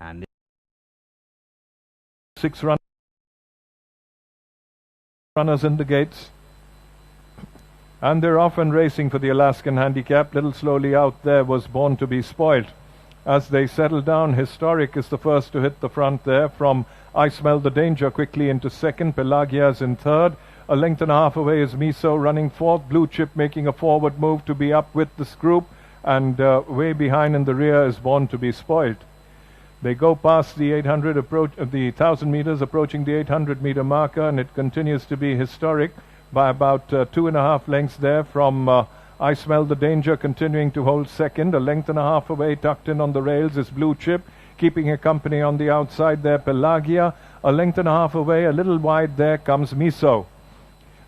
And 6 runners in the gates. And they're off and racing for the Alaskan Handicap. Little slowly out there was Born to be Spoilt. As they settle down, Historic is the first to hit the front there. From I Smell the Danger quickly into second. Pelagia's in third. A length and a half away is Miso running fourth. Blue Chip making a forward move to be up with this group. And way behind in the rear is Born to be Spoilt. They go past the 800, the 1,000 meters, approaching the 800-meter marker, and it continues to be Historic by about 2.5 lengths there from I Smell the Danger, continuing to hold second. A length and a half away, tucked in on the rails, is Blue Chip, keeping a company on the outside there, Pelagia. A length and a half away, a little wide there, comes Miso.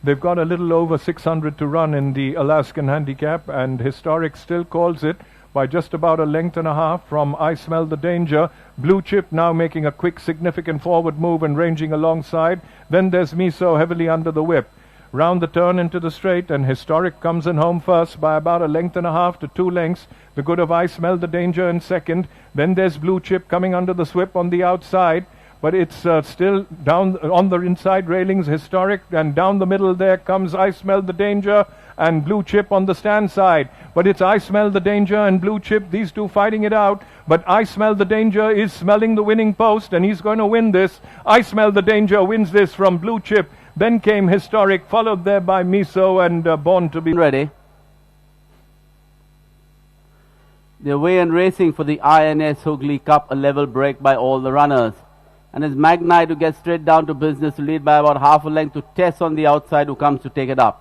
They've got a little over 600 to run in the Alaskan Handicap, and Historic still calls it by just about a length and a half from I Smell the Danger. Blue Chip now making a quick, significant forward move and ranging alongside. Then there's Miso heavily under the whip. Round the turn into the straight, and Historic comes in home first by about a length and a half to 2 lengths. The good of I Smell the Danger in second. Then there's Blue Chip coming under the swip on the outside. But it's still down on the inside railings, Historic, and down the middle there comes I Smell the Danger and Blue Chip on the stand side. But it's I Smell the Danger and Blue Chip, these two fighting it out. But I Smell the Danger is smelling the winning post, and he's going to win this. I Smell the Danger wins this from Blue Chip. Then came Historic, followed there by Miso and Born to be ready. They're away and racing for the INS Hooghly Cup, a level break by all the runners. And it's Magnite who gets straight down to business to lead by about half a length to Tess on the outside, who comes to take it up.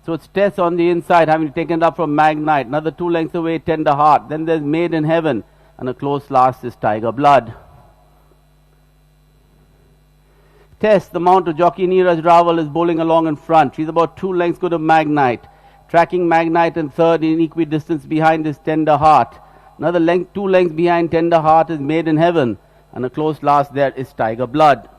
So it's Tess on the inside, having taken it up from Magnite. Another 2 lengths away, Tender Heart. Then there's Made in Heaven. And a close last is Tiger Blood. Tess, the mount of jockey Neeraj Raval, is bowling along in front. She's about 2 lengths good of Magnite. Tracking Magnite in third in equidistance behind is Tender Heart. Another 2 lengths behind Tender Heart is Made in Heaven. And a close last there is Tiger Blood.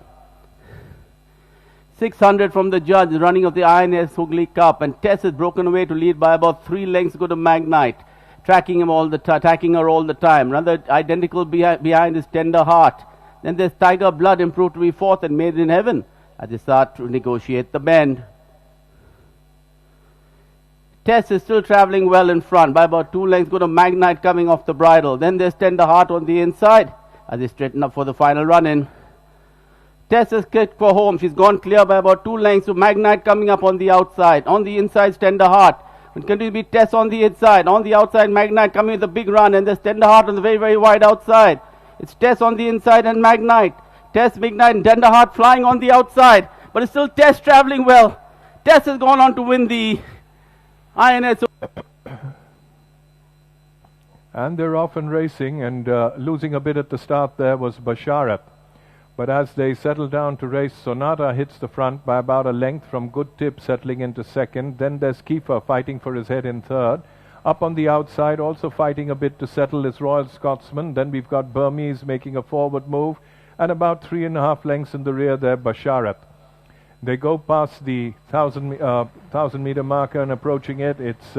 600 from the judge, running of the INS Hooghly Cup, and Tess is broken away to lead by about 3 lengths good of Magnite, tracking her all the time. Rather identical behind is Tender Heart. Then there's Tiger Blood, improved to be fourth, and Made in Heaven as they start to negotiate the bend. Tess is still travelling well in front by about 2 lengths good of Magnite coming off the bridle. Then there's Tender Heart on the inside as they straighten up for the final run-in. Tess is kicked for home. She's gone clear by about 2 lengths, so Magnite coming up on the outside. On the inside, Tender Heart. It continues to be Tess on the inside. On the outside, Magnite coming with a big run, and there's Tender Heart on the very, very wide outside. It's Tess on the inside and Magnite. Tess, Magnite, and Tender Heart flying on the outside. But it's still Tess travelling well. Tess has gone on to win the INS. And they're off and racing, and losing a bit at the start there was Basharat. But as they settle down to race, Sonata hits the front by about a length from Good Tip settling into second. Then there's Kiefer fighting for his head in third. Up on the outside, also fighting a bit to settle, is Royal Scotsman. Then we've got Burmese making a forward move. And about 3.5 lengths in the rear there, Basharat. They go past the 1,000-meter marker and approaching it. It's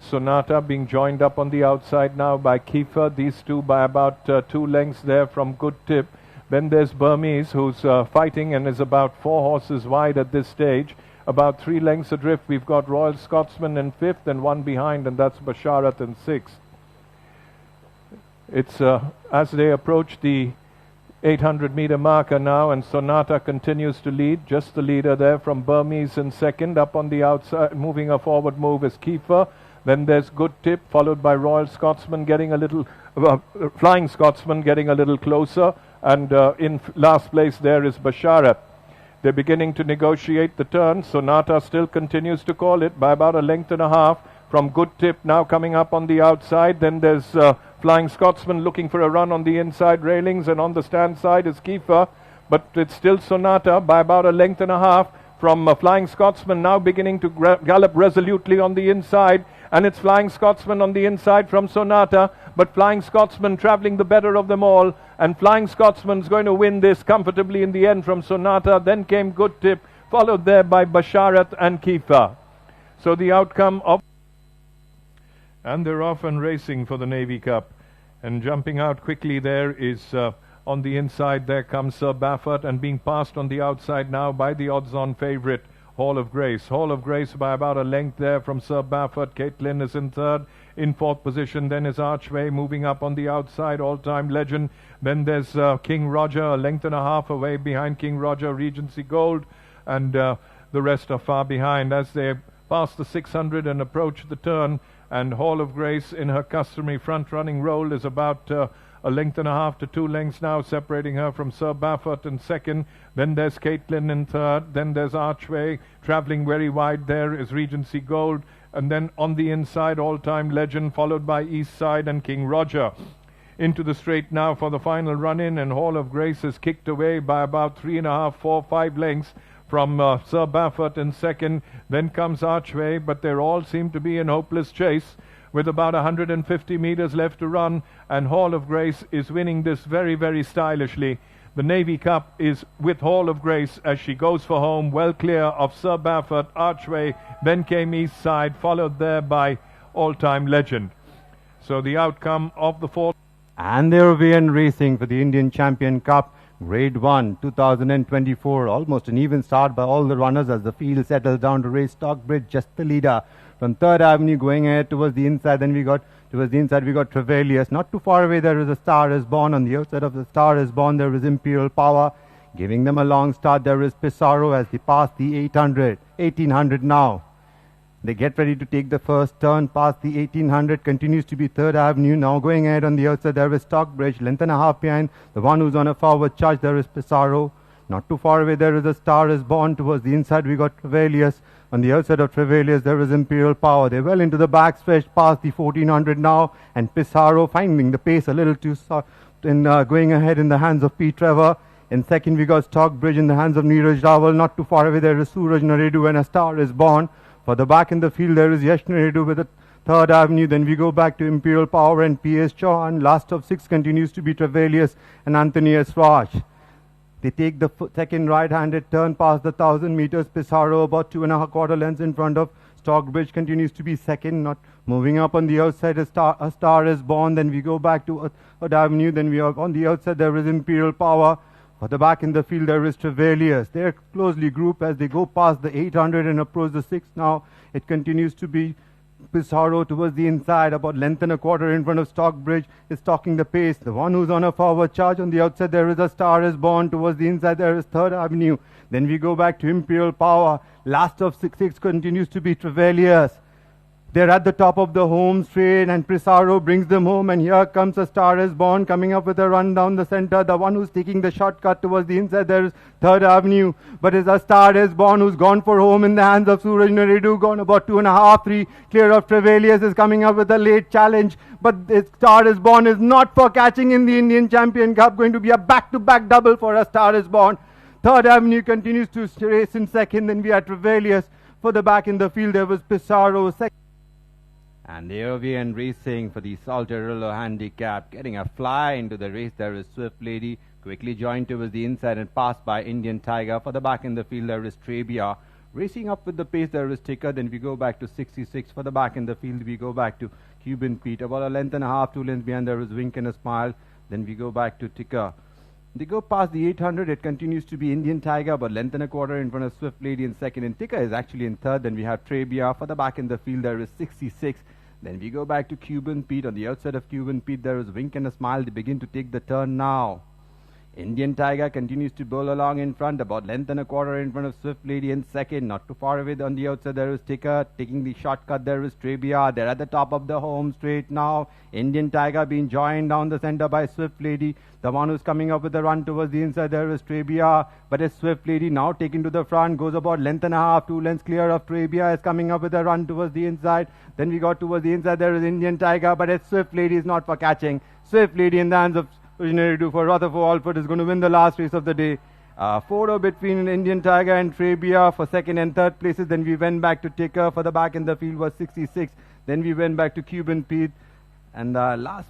Sonata being joined up on the outside now by Kiefer. These two by about 2 lengths there from Good Tip. Then there's Burmese, who's fighting and is about 4 horses wide at this stage. About 3 lengths adrift, we've got Royal Scotsman in 5th and 1 behind, and that's Basharat in 6th. It's as they approach the 800-meter marker now, and Sonata continues to lead. Just the leader there from Burmese in second. Up on the outside, moving a forward move is Kiefer. Then there's Good Tip, followed by Royal Scotsman getting a little, Flying Scotsman getting a little closer. And in last place there is Basharat. They're beginning to negotiate the turn. Sonata still continues to call it by about a length and a half from Good Tip, now coming up on the outside. Then there's Flying Scotsman looking for a run on the inside railings, and on the stand side is Kiefer. But it's still Sonata by about a length and a half from Flying Scotsman, now beginning to gallop resolutely on the inside. And it's Flying Scotsman on the inside from Sonata, but Flying Scotsman travelling the better of them all, and Flying Scotsman's going to win this comfortably in the end from Sonata. Then came Good Tip, followed there by Basharat and Kiefer. So the outcome of... And they're off and racing for the Navy Cup. And jumping out quickly there is On the inside there comes Sir Baffert, and being passed on the outside now by the odds-on favourite, Hall of Grace. Hall of Grace by about a length there from Sir Baffert. Caitlin is in third. In fourth position then is Archway, moving up on the outside, All-Time Legend. Then there's King Roger, a length and a half away behind King Roger, Regency Gold, and the rest are far behind as they pass the 600 and approach the turn. And Hall of Grace, in her customary front-running role, is about a length and a half to 2 lengths now, separating her from Sir Baffert in second. Then there's Caitlin in third. Then there's Archway. Travelling very wide there is Regency Gold. And then on the inside, All-Time Legend, followed by East Side and King Roger. Into the straight now for the final run-in, and Hall of Grace is kicked away by about 3.5, 4, 5 lengths from Sir Baffert in second. Then comes Archway, but they all seem to be in hopeless chase with about 150 meters left to run, and Hall of Grace is winning this very, very stylishly. The Navy Cup is with Hall of Grace as she goes for home, well clear of Sir Baffert, Archway, then came East Side, followed there by All-Time Legend. So the outcome of the fourth. And there we end racing for the Indian Champion Cup, Grade 1, 2024. Almost an even start by all the runners as the field settles down to race Stockbridge, just the leader. From 3rd Avenue going ahead towards the inside, then we got Trevelius. Not too far away there is a Star is Born. On the outside of the Star is Born there is Imperial Power. Giving them a long start there is Pissarro as they pass the 1800 now. They get ready to take the first turn past the 1800, continues to be 3rd Avenue. Now going ahead on the outside there is Stockbridge, length and a half behind. The one who's on a forward charge there is Pissarro. Not too far away there is a Star is Born. Towards the inside we got Trevelius. On the outside of Trevelius there is Imperial Power. They're well into the backstretch past the 1400 now, and Pissarro finding the pace a little too soft in going ahead in the hands of P. Trevor. In second we got Stockbridge in the hands of Neeraj Rawal. Not too far away there is Suraj Naredu and a Star is Born. For the back in the field there is Yash Naredu with the 3rd Avenue. Then we go back to Imperial Power and P.S. Shaw, and last of 6 continues to be Trevelius and Anthony S. Raj. They take the second right-handed turn past the 1000 meters. Pissarro about 2.25 lengths in front of Stockbridge continues to be second. Not moving up on the outside, a star is Born. Then we go back to 3rd Avenue. Then we are on the outside there is Imperial Power. For the back in the field there is Trevelius. They are closely grouped as they go past the 800 and approach the 6 now. It continues to be Pissarro towards the inside, about length and a quarter in front of Stockbridge, is talking the pace. The one who's on a forward charge on the outside there is a Star is Born. Towards the inside there is 3rd Avenue. Then we go back to Imperial Power. Last of 6 continues to be Trevelius. They're at the top of the home straight, and Pissarro brings them home, and here comes a Star is Born coming up with a run down the center. The one who's taking the shortcut towards the inside there is 3rd Avenue, but it's a Star is Born who's gone for home in the hands of Suraj Naredu, gone about 2.5, 3 clear of Trevelius, is coming up with a late challenge, but this Star is Born is not for catching in the Indian Champion Cup, going to be a back-to-back double for a Star is Born. 3rd Avenue continues to race in second, then we are Trevelius. For the back in the field there was Pissarro second. And there we end racing for the Saltarello handicap. Getting a fly into the race there is Swift Lady. Quickly joined towards the inside and passed by Indian Tiger. For the back in the field there is Trebia. Racing up with the pace there is Ticker. Then we go back to 66. For the back in the field we go back to Cuban Pete. About a length and a half, 2 lengths behind there is Wink and a Smile. Then we go back to Ticker. They go past the 800. It continues to be Indian Tiger, but length and a quarter in front of Swift Lady in second. And Ticker is actually in third. Then we have Trebia. For the back in the field there is 66. Then we go back to Cuban Pete. On the outside of Cuban Pete there is Wink and a Smile. They begin to take the turn now. Indian Tiger continues to bowl along in front, about length and a quarter in front of Swift Lady in second. Not too far away on the outside there is Ticker. Taking the shortcut there is Trebia. They're at the top of the home straight now. Indian Tiger being joined down the center by Swift Lady. The one who's coming up with a run towards the inside there is Trebia. But it's Swift Lady now taken to the front. Goes about length and a half, 2 lengths clear of Trebia. Is coming up with a run towards the inside. Then we got towards the inside there is Indian Tiger. But it's Swift Lady is not for catching. Swift Lady in the hands of Naredu for Rutherford Alford is going to win the last race of the day. Photo between Indian Tiger and Trebia for second and third places. Then we went back to Ticker. For the back in the field was 66. Then we went back to Cuban Pete. And last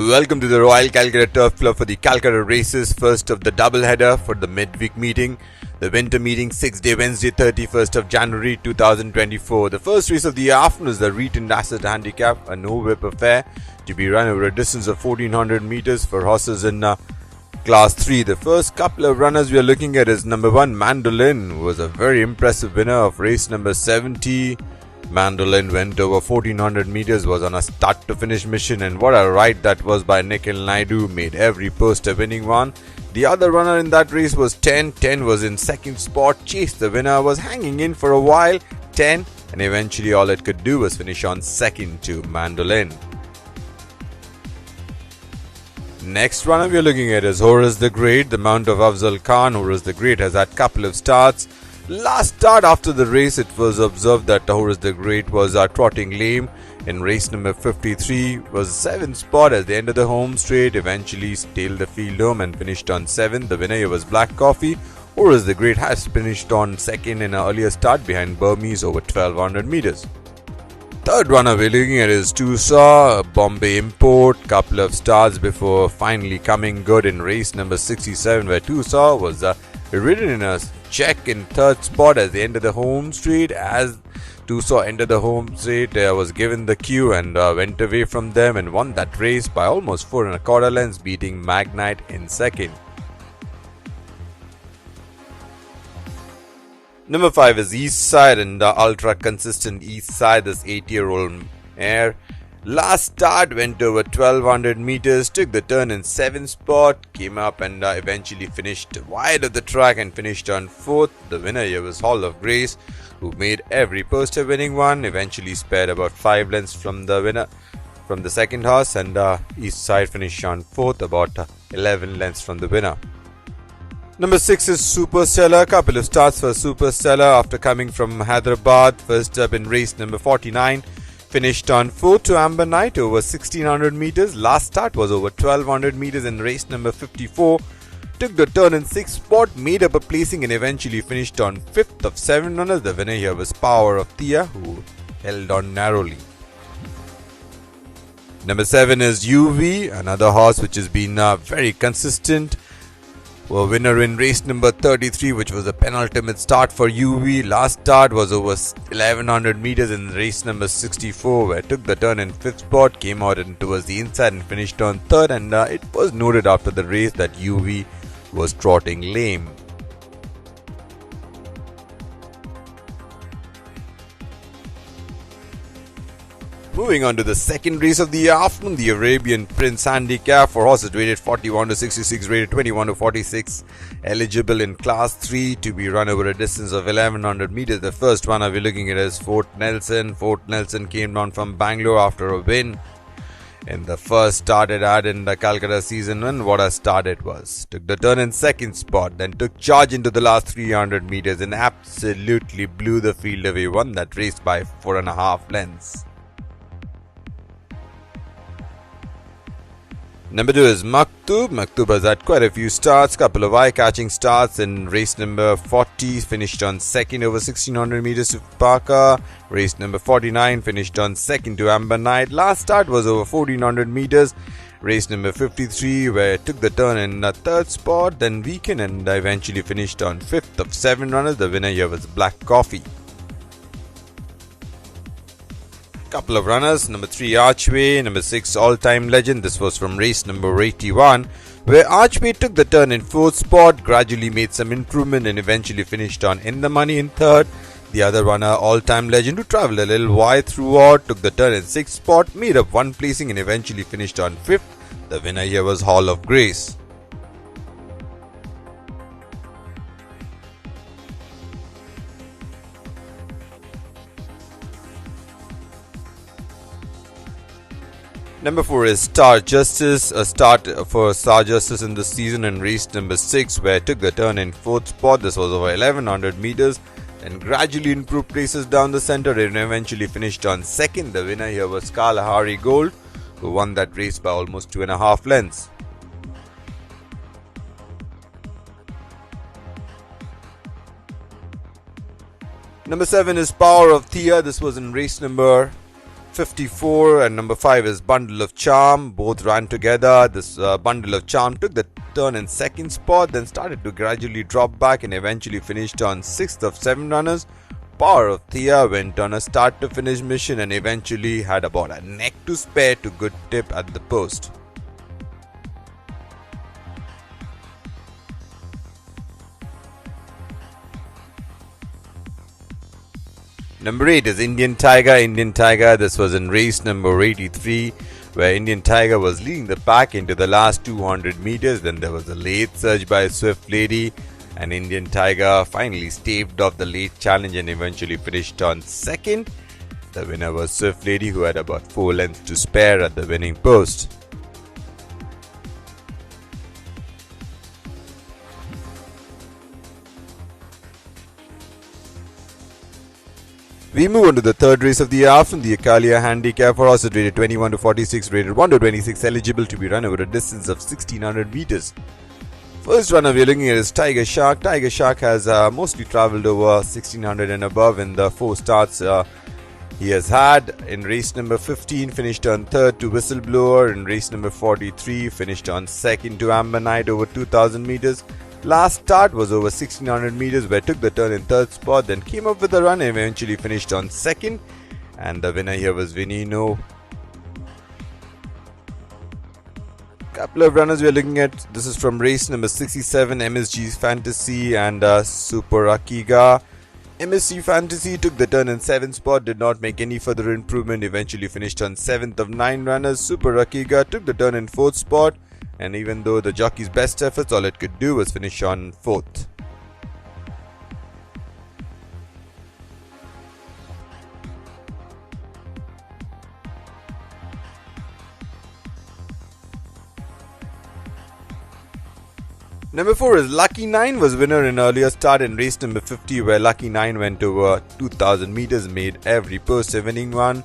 Welcome to the Royal Calcutta Turf Club for the Calcutta races, first of the double header for the midweek meeting. The winter meeting 6-day Wednesday 31st of January 2024. The first race of the afternoon is the Retained Asset Handicap, a no-whip affair to be run over a distance of 1400 meters for horses in Class 3. The first couple of runners we are looking at is number 1 Mandolin, who was a very impressive winner of race number 70. Mandolin went over 1400 meters, was on a start to finish mission, and what a ride that was by Nikhil Naidu, made every post a winning one. The other runner in that race was 10. 10 was in second spot, chased the winner, was hanging in for a while, 10, and eventually all it could do was finish on second to Mandolin. Next runner we are looking at is Horus the Great, the mount of Afzal Khan. Horus the Great has had couple of starts. Last start after the race, it was observed that Horus the Great was trotting lame. In race number 53, was 7th spot at the end of the home straight, eventually tailed the field home and finished on 7th. The winner here was Black Coffee. Horus the Great has finished on 2nd in an earlier start behind Burmese over 1200 meters. Third runner we're looking at is Tusa, a Bombay import, couple of starts before finally coming good in race number 67, where Tusa was ridden in a check in third spot at the end of the home straight. As Tusa entered the home straight, was given the cue and went away from them and won that race by almost 4 1/4 lengths, beating Magnite in second. Number 5 is East Side, and the ultra consistent East Side, this 8-year-old mare. Last start went over 1200 meters, took the turn in 7th spot, came up and eventually finished wide of the track and finished on 4th. The winner here was Hall of Grace, who made every post a winning one, eventually spared about 5 lengths from the winner, from the second horse, and East Side finished on 4th, about 11 lengths from the winner. Number 6 is Super Stellar. Couple of starts for Super Stellar after coming from Hyderabad. First up in race number 49. Finished on 4th to Amber Knight over 1600 meters. Last start was over 1200 meters in race number 54. Took the turn in 6th spot, made up a placing and eventually finished on 5th of 7 runners. The winner here was Power of Thea, who held on narrowly. Number 7 is UV, another horse which has been very consistent. A winner in race number 33, which was a penultimate start for UV. Last start was over 1100 meters in race number 64, where it took the turn in 5th spot, came out and towards the inside and finished on 3rd, and it was noted after the race that UV was trotting lame. Moving on to the second race of the afternoon, the Arabian Prince Handicap for horses rated 41 to 66, rated 21 to 46, eligible in Class 3 to be run over a distance of 1100 meters. The first runner we're looking at is Fort Nelson. Fort Nelson came down from Bangalore after a win in the first start it had in the Calcutta season, and what a start it was. Took the turn in 2nd spot, then took charge into the last 300 meters and absolutely blew the field away. Won that race by 4.5 lengths. Number 2 is Maktub. Maktub has had quite a few starts, couple of eye-catching starts. In race number 40, finished on 2nd over 1600 meters to Parker. Race number 49, finished on 2nd to Amber Knight. Last start was over 1400 meters. Race number 53, where it took the turn in 3rd spot, then weakened and eventually finished on 5th of 7 runners. The winner here was Black Coffee. Couple of runners, number 3 Archway, number 6 All Time Legend. This was from race number 81, where Archway took the turn in 4th spot, gradually made some improvement and eventually finished on In the Money in 3rd. The other runner, All Time Legend, who travelled a little wide throughout, took the turn in 6th spot, made up one placing and eventually finished on 5th. The winner here was Hall of Grace. Number 4 is Star Justice, a start for Star Justice in the season in race number 6, where it took the turn in 4th spot. This was over 1100 meters and gradually improved places down the center and eventually finished on 2nd. The winner here was Kalahari Gold, who won that race by almost 2.5 lengths. Number 7 is Power of Thea. This was in race number 54, and number 5 is Bundle of Charm. Both ran together. This Bundle of Charm took the turn in second spot, then started to gradually drop back and eventually finished on 6th of 7 runners. Power of Thea went on a start to finish mission and eventually had about a neck to spare to good tip at the post. Number 8 is Indian Tiger. Indian Tiger, this was in race number 83, where Indian Tiger was leading the pack into the last 200 meters. Then there was a late surge by Swift Lady, and Indian Tiger finally staved off the late challenge and eventually finished on second. The winner was Swift Lady, who had about 4 lengths to spare at the winning post. We move on to the third race of the afternoon, the Akalia Handicap for horses rated 21 to 46, rated 1 to 26, eligible to be run over a distance of 1600 meters. First runner we are looking at is Tiger Shark. Tiger Shark has mostly travelled over 1600 and above in the 4 starts he has had. In race number 15, finished on 3rd to Whistleblower. In race number 43, finished on 2nd to Amber Knight over 2000 meters. Last start was over 1600 meters, where took the turn in 3rd spot, then came up with a run and eventually finished on 2nd. And the winner here was Vinino. Couple of runners we are looking at. This is from race number 67, MSG Fantasy and Super Akiga. MSC Fantasy took the turn in 7th spot, did not make any further improvement, eventually finished on 7th of 9 runners. Super Akiga took the turn in 4th spot, and even though the jockey's best efforts, all it could do was finish on 4th. Number 4 is Lucky 9, was winner in earlier start in race number 50, where Lucky 9 went over 2000 meters, made every post a winning one.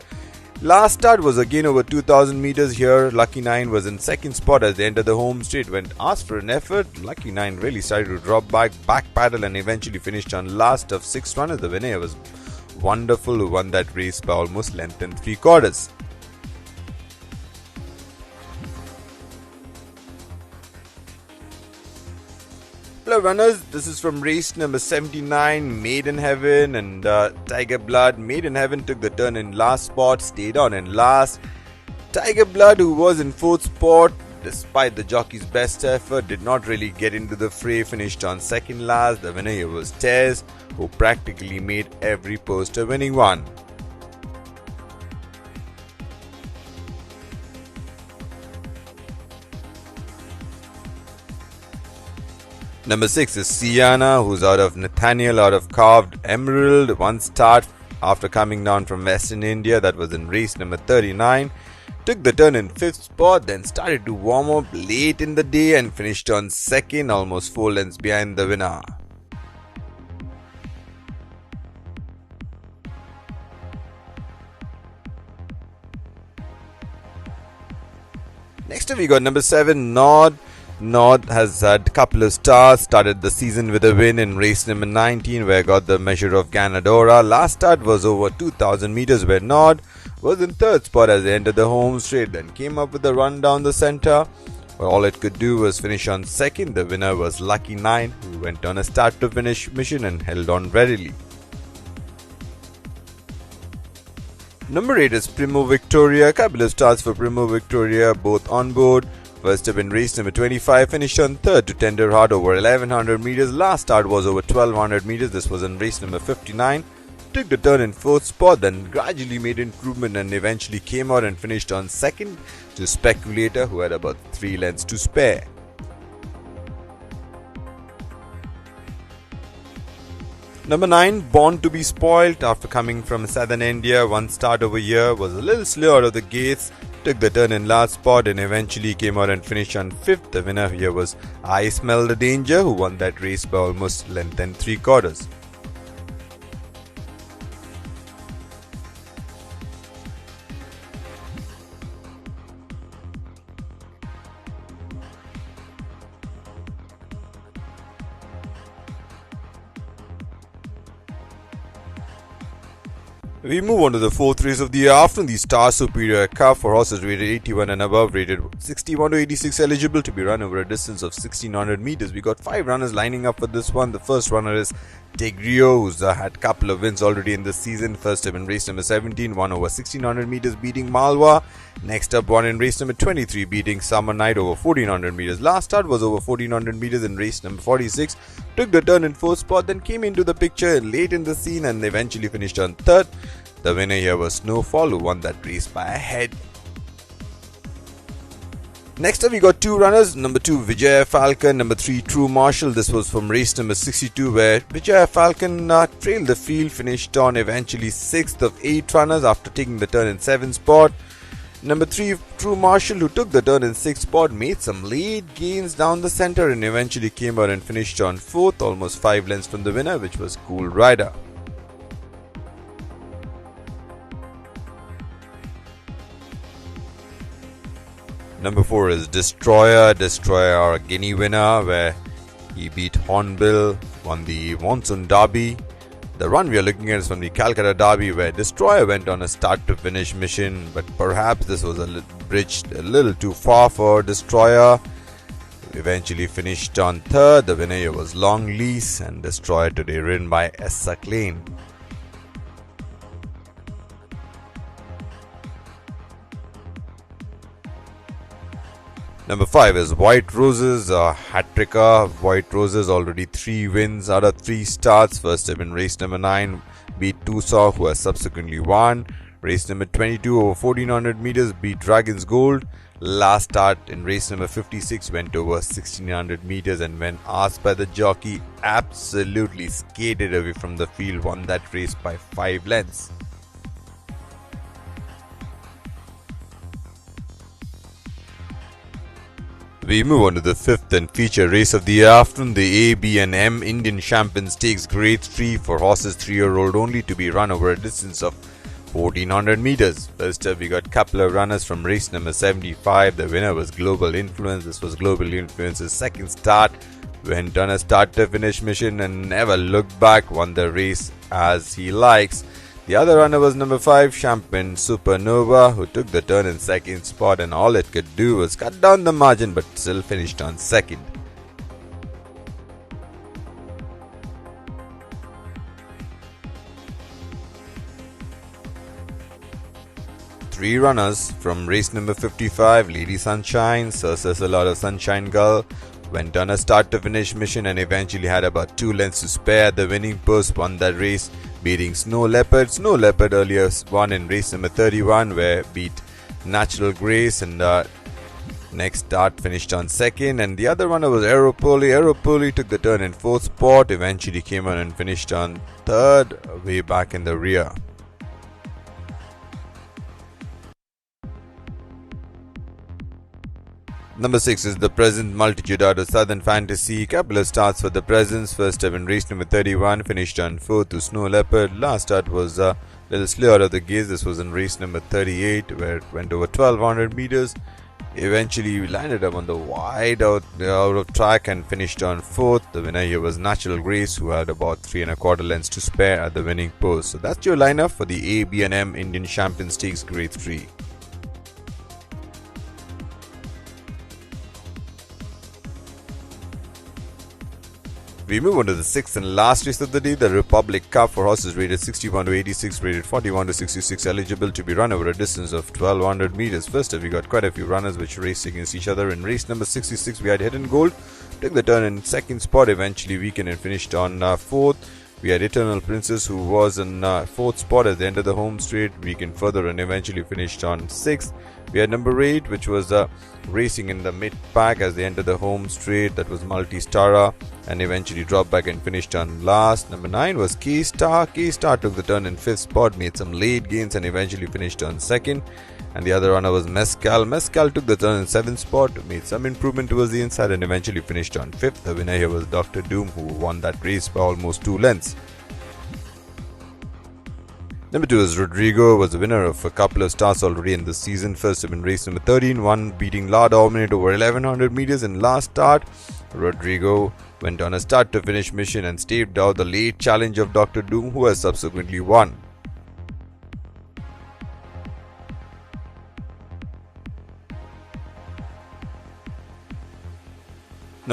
Last start was again over 2000 meters. Here Lucky 9 was in 2nd spot as they entered the home straight. When asked for an effort, Lucky 9 really started to drop back paddle and eventually finished on last of 6 runners. The winner was Wonderful, who won that race by almost length and 3/4. Runners, this is from race number 79, Made in Heaven and Tiger Blood. Made in Heaven took the turn in last spot, stayed on in last. Tiger Blood, who was in 4th spot, despite the jockey's best effort, did not really get into the fray, finished on 2nd last. The winner here was Tez, who practically made every post a winning one. Number 6 is Sienna, who's out of Nathaniel, out of Carved Emerald. One start after coming down from Western India, that was in race number 39. Took the turn in 5th spot, then started to warm up late in the day and finished on 2nd, almost 4 lengths behind the winner. Next up we got number 7, Nod. Nod has had a couple of stars, started the season with a win in race number 19, where got the measure of Ganadora. Last start was over 2000 meters, where Nod was in 3rd spot as they entered the home straight, then came up with a run down the center, where all it could do was finish on 2nd. The winner was Lucky 9, who went on a start to finish mission and held on readily. Number 8 is Primo Victoria. A couple of starts for Primo Victoria, both on board. First up in race number 25, finished on 3rd to Tender Heart over 1100 meters. Last start was over 1200 meters. This was in race number 59. Took the turn in 4th spot, then gradually made improvement and eventually came out and finished on 2nd to Speculator, who had about 3 lengths to spare. Number 9, Born to be Spoilt. After coming from southern India, one start over here, was a little slow out of the gates. Took the turn in last spot and eventually came out and finished on 5th. The winner here was I Smell the Danger, who won that race by almost length and 3/4. We move on to the fourth race of the afternoon, the Star Superior Cup for horses rated 81 and above, rated 61 to 86, eligible to be run over a distance of 1600 meters. We got 5 runners lining up for this one. The first runner is Tegrio, who's had a couple of wins already in this season. First up in race number 17, won over 1600 meters, beating Malwa. Next up, won in race number 23, beating Summer Night over 1400 meters. Last start was over 1400 meters in race number 46. Took the turn in 4th spot, then came into the picture late in the scene and eventually finished on 3rd. The winner here was Snowfall, who won that race by a head. Next up, we got 2 runners. Number 2, Vijaya Falcon. Number 3, True Marshall. This was from race number 62, where Vijaya Falcon trailed the field, finished on eventually 6th of 8 runners after taking the turn in 7th spot. Number 3, True Marshall, who took the turn in 6th spot, made some late gains down the center and eventually came out and finished on 4th, almost 5 lengths from the winner, which was Cool Rider. Number 4 is Destroyer. Destroyer, our Guinea winner, where he beat Hornbill, won the Monsoon Derby. The run we are looking at is from the Calcutta Derby, where Destroyer went on a start-to-finish mission, but perhaps this was bridged a little too far for Destroyer. Eventually finished on 3rd. The winner here was Long Lease, and Destroyer today ridden by Essa Klein. Number 5 is White Roses, a hat-tricker. White Roses already 3 wins out of 3 starts. First up in race number 9, beat Tusaw, who has subsequently won. Race number 22 over 1400 meters, beat Dragon's Gold. Last start in race number 56 went over 1600 meters, and when asked by the jockey, absolutely skated away from the field, won that race by 5 lengths. We move on to the 5th and feature race of the afternoon, the A.B.M. Indian Champion Stakes Grade 3 for horses 3-year-old only, to be run over a distance of 1400 meters. First up, we got a couple of runners from race number 75. The winner was Global Influence. This was Global Influence's second start. Went on a start-to-finish mission and never looked back, won the race as he likes. The other runner was number 5, Champagne Supernova, who took the turn in 2nd spot, and all it could do was cut down the margin but still finished on 2nd. Three runners from race number 55, Lady Sunshine, Sursus a lot of Sunshine Girl, went on a start-to-finish mission and eventually had about 2 lengths to spare. The winning post won that race, beating Snow Leopard. Snow Leopard earlier won in race number 31, where beat Natural Grace, and next start finished on 2nd. And the other runner was Aeropoli. Aeropoli took the turn in 4th spot, eventually came on and finished on 3rd, way back in the rear. Number 6 is the Present Multitude out of Southern Fantasy. Couple of starts for the Presents. First up in race number 31, finished on 4th to Snow Leopard. Last start was a little slow out of the gates. This was in race number 38, where it went over 1200 meters. Eventually landed up on the wide out of track and finished on 4th. The winner here was Natural Grace, who had about 3 1/4 lengths to spare at the winning post. So that's your lineup for the A.B.M. Indian Champion Stakes Grade 3. We move on to the 6th and last race of the day, the Republic Cup for horses rated 61 to 86, rated 41 to 66, eligible to be run over a distance of 1200 meters. First up, we got quite a few runners which raced against each other. In race number 66, we had Hidden Gold, took the turn in 2nd spot, eventually weakened and finished on 4th. We had Eternal Princess, who was in 4th spot at the end of the home straight, weakened further and eventually finished on 6th. We had number 8, which was racing in the mid-pack as they entered the home straight. That was Multi-Stara, and eventually dropped back and finished on last. Number 9 was K-Star. K-Star took the turn in 5th spot, made some late gains and eventually finished on 2nd. And the other runner was Mescal. Mescal took the turn in 7th spot, made some improvement towards the inside and eventually finished on 5th. The winner here was Dr. Doom, who won that race by almost 2 lengths. Number 2 is Rodrigo, was the winner of a couple of starts already in this season. First up in race number 13, won beating La Dominate over 1100 meters in last start. Rodrigo went on a start-to-finish mission and staved out the late challenge of Dr. Doom, who has subsequently won.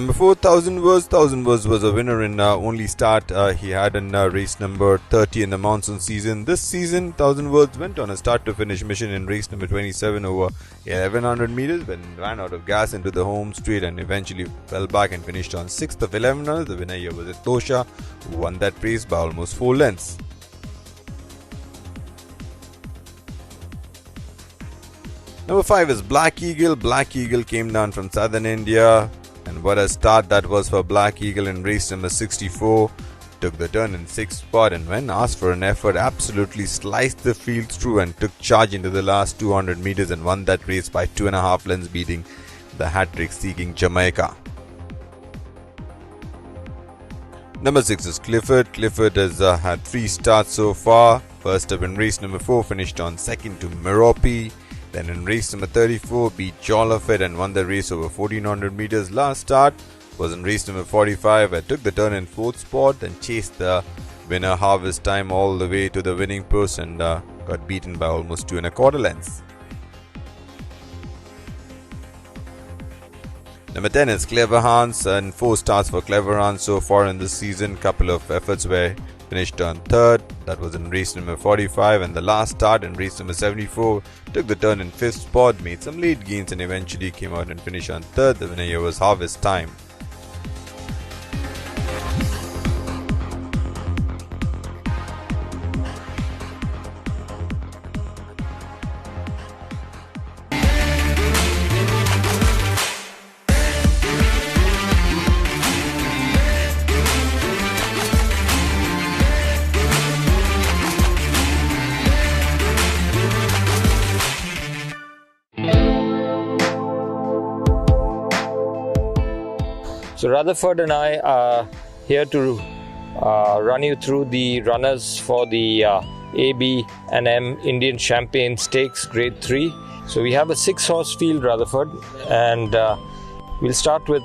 Number 4, 1000 Words. 1000 Words was a winner in only start he had in race number 30 in the monsoon season. This season, 1000 Words went on a start to finish mission in race number 27 over 1100 meters when ran out of gas into the home straight and eventually fell back and finished on 6th of 1100. The winner here was Etosha, who won that race by almost 4 lengths. Number 5 is Black Eagle. Black Eagle came down from southern India. And what a start that was for Black Eagle in race number 64. Took the turn in 6th spot and when asked for an effort, absolutely sliced the field through and took charge into the last 200 meters and won that race by 2.5 lengths, beating the hat-trick seeking Jamaica. Number 6 is Clifford. Clifford has had 3 starts so far. First up in race number 4, finished on 2nd to Merope. Then in race number 34, beat Jollafed and won the race over 1400 meters. Last start was in race number 45, where took the turn in 4th spot, then chased the winner Harvest Time all the way to the winning post and got beaten by almost 2.25 lengths. Number 10 is Clever Hans, and 4 starts for Clever Hans so far in this season. Couple of efforts where finished on 3rd, that was in race number 45, and the last start in race number 74 took the turn in 5th spot, made some late gains and eventually came out and finished on 3rd. The winner here was Harvest Time. So Rutherford and I are here to run you through the runners for the AB&M Indian Champagne Stakes Grade 3. So we have a 6-horse field, Rutherford, and we'll start with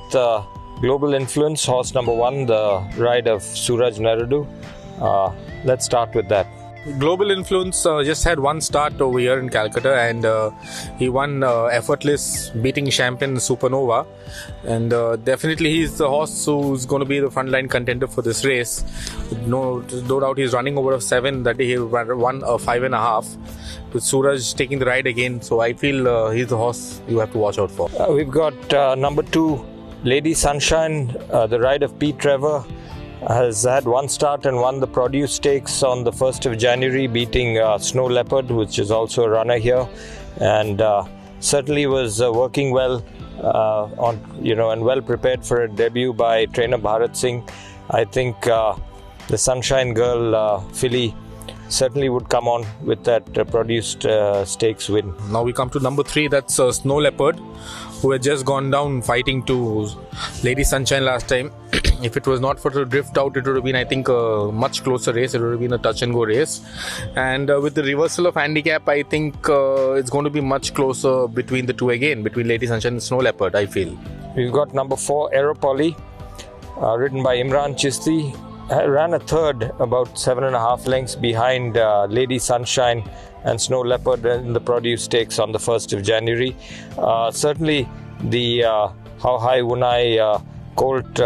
Global Influence, horse number 1, the ride of Suraj Naradu. Let's start with that. Global Influence just had 1 start over here in Calcutta, and he won effortless, beating Champagne Supernova, and definitely he's the horse who's going to be the frontline contender for this race. No doubt he's running over a 7. That day he won a 5.5 with Suraj taking the ride again, so I feel he's the horse you have to watch out for. We've got number 2, Lady Sunshine, the ride of Pete Trevor. Has had 1 start and won the Produce Stakes on the 1st of January, beating Snow Leopard, which is also a runner here, and certainly was working well and well prepared for a debut by trainer Bharat Singh. I think the Sunshine Girl filly certainly would come on with that Produced Stakes win. Now we come to number 3, that's Snow Leopard, who had just gone down fighting to Lady Sunshine last time. If it was not for the drift out, it would have been, I think, a much closer race. It would have been a touch and go race. And with the reversal of handicap, I think it's going to be much closer between the two again, between Lady Sunshine and Snow Leopard, I feel. We've got number 4, Aeropoly, ridden by Imran Chisti. Ran a 3rd, about 7.5 lengths behind Lady Sunshine and Snow Leopard in the Produce Stakes on the 1st of January. Certainly the How High Wunai Colt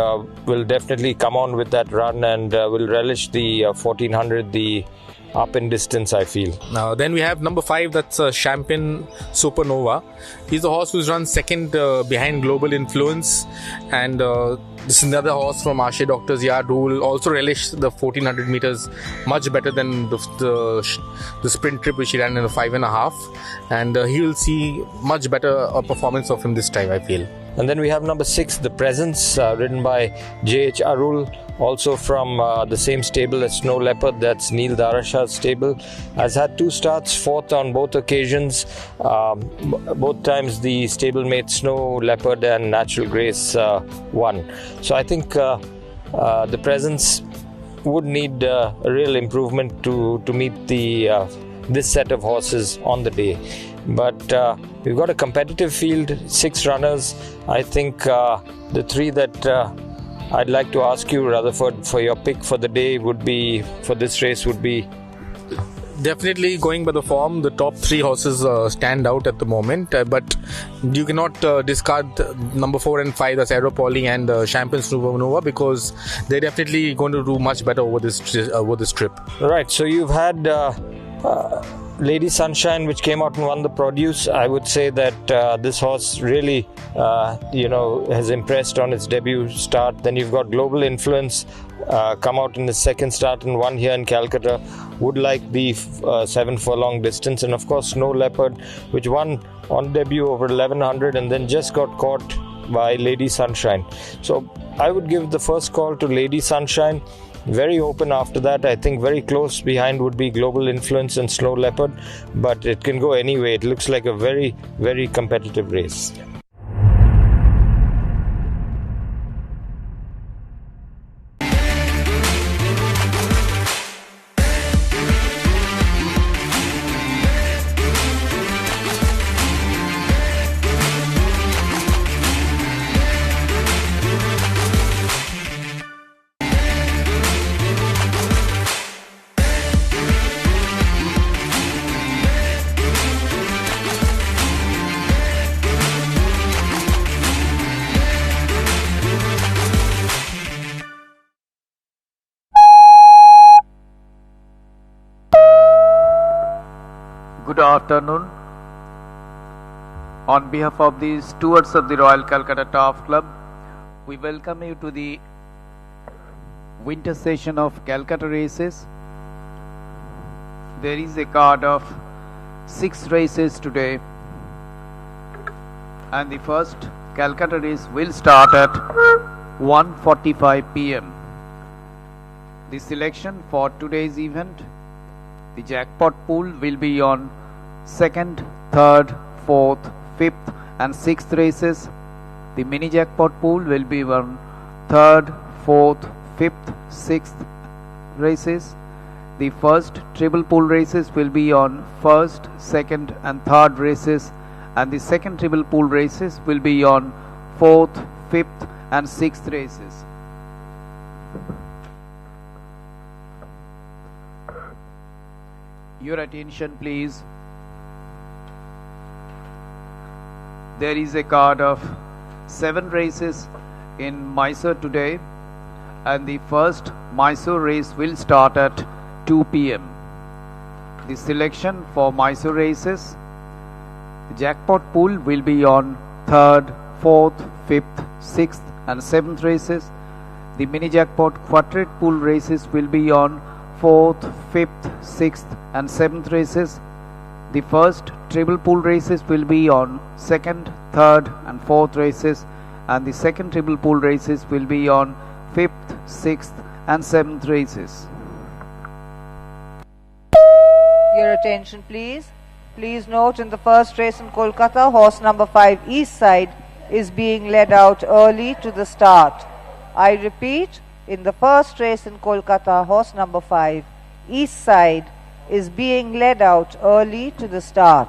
will definitely come on with that run and will relish the 1400, the up in distance, I feel. Now then we have number 5, that's Champagne Supernova. He's the horse who's run 2nd behind Global Influence, and this is another horse from Ashe Doctor's Yard who will also relish the 1400 meters much better than the sprint trip which he ran in the 5.5, and he will see much better performance of him this time, I feel. And then we have number 6, The Presence, ridden by J.H. Arul, also from the same stable as Snow Leopard, that's Neil Darashah's stable. Has had 2 starts, 4th on both occasions. Both times the stablemate Snow Leopard and Natural Grace won. So I think The Presence would need a real improvement to meet this set of horses on the day. But we've got a competitive field, 6 runners. I think the 3 that I'd like to ask you, Rutherford, for your pick for the day would be, for this race, would be Definitely going by the form, the top three horses stand out at the moment, but you cannot discard number 4 and 5, that's Aeropoli and Champagne Supernova, because they're definitely going to do much better over this trip. Right, so you've had Lady Sunshine, which came out and won the Produce. I would say that this horse really, has impressed on its debut start. Then you've got Global Influence, come out in the second start and won here in Calcutta. Would like the 7 furlong distance, and of course Snow Leopard, which won on debut over 1100 and then just got caught by Lady Sunshine. So I would give the first call to Lady Sunshine. Very open after that. I think very close behind would be Global Influence and Snow Leopard, but it can go anyway. It looks like a very, very competitive race. Good afternoon. On behalf of the stewards of the Royal Calcutta Turf Club, we welcome you to the winter session of Calcutta races. There is a card of 6 races today, and the first Calcutta race will start at 1:45 p.m. The selection for today's event, the jackpot pool will be on 2nd, 3rd, 4th, 5th and 6th races. The mini jackpot pool will be on 3rd, 4th, 5th, 6th races. The first triple pool races will be on 1st, 2nd and 3rd races, and the second triple pool races will be on 4th, 5th and 6th races. Your attention please. There is a card of 7 races in Mysore today, and the first Mysore race will start at 2 p.m. The selection for Mysore races, the jackpot pool will be on 3rd, 4th, 5th, 6th and 7th races. The mini jackpot quadrate pool races will be on 4th, 5th, 6th and 7th races. The first triple pool races will be on 2nd, 3rd and 4th races, and the second triple pool races will be on 5th, 6th and 7th races. Your attention please. Please note, in the first race in Kolkata, horse number 5 East Side is being led out early to the start. I repeat, in the first race in Kolkata, horse number 5 East Side is being led out early to the start.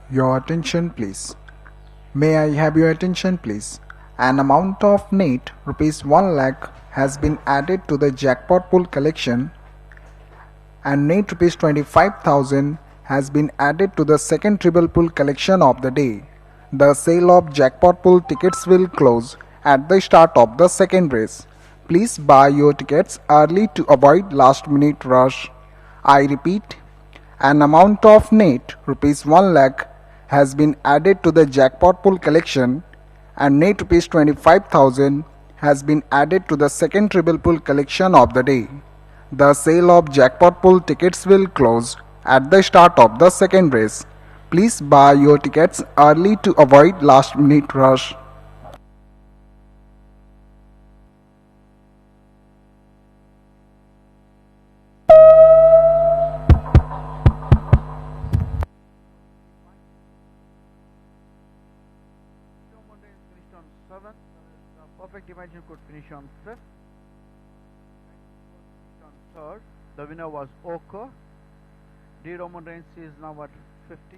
Your attention please. May I have your attention please? An amount of net ₹1 lakh has been added to the jackpot pool collection, and net ₹25,000 has been added to the second triple pool collection of the day. The sale of jackpot pool tickets will close at the start of the second race. Please buy your tickets early to avoid last minute rush. I repeat, an amount of net ₹1 lakh has been added to the jackpot pool collection, and net ₹25,000 has been added to the second triple pool collection of the day. The sale of jackpot pool tickets will close at the start of the second race. Please buy your tickets early to avoid last-minute rush. Finished on 7th. Perfect Imagine could finish on 5th. Finished on 3rd. The winner was Oka. D. Roman Reigns is now at 50.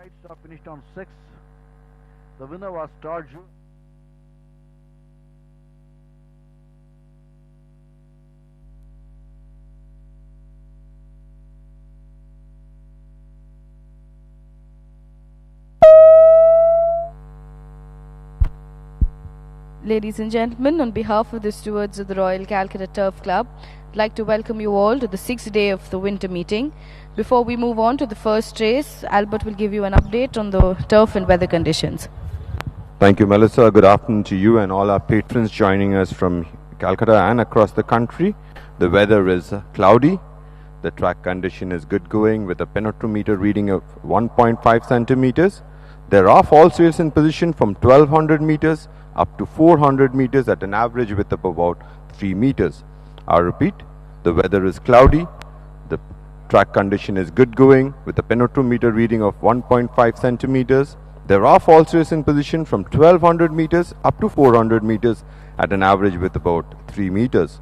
Kite stop finished on 6. The winner was Tarju. Ladies and gentlemen, on behalf of the stewards of the Royal Calcutta Turf Club, I'd like to welcome you all to the 6th day of the winter meeting. Before we move on to the first race, Albert will give you an update on the turf and weather conditions. Thank you, Melissa. Good afternoon to you and all our patrons joining us from Calcutta and across the country. The weather is cloudy. The track condition is good going with a penetrometer reading of 1.5 centimeters. There are false rails in position from 1200 meters up to 400 meters at an average width of about 3 meters. I repeat, the weather is cloudy. The track condition is good going with a penetrometer reading of 1.5 centimeters. There are false rails in position from 1200 meters up to 400 meters at an average width about 3 meters.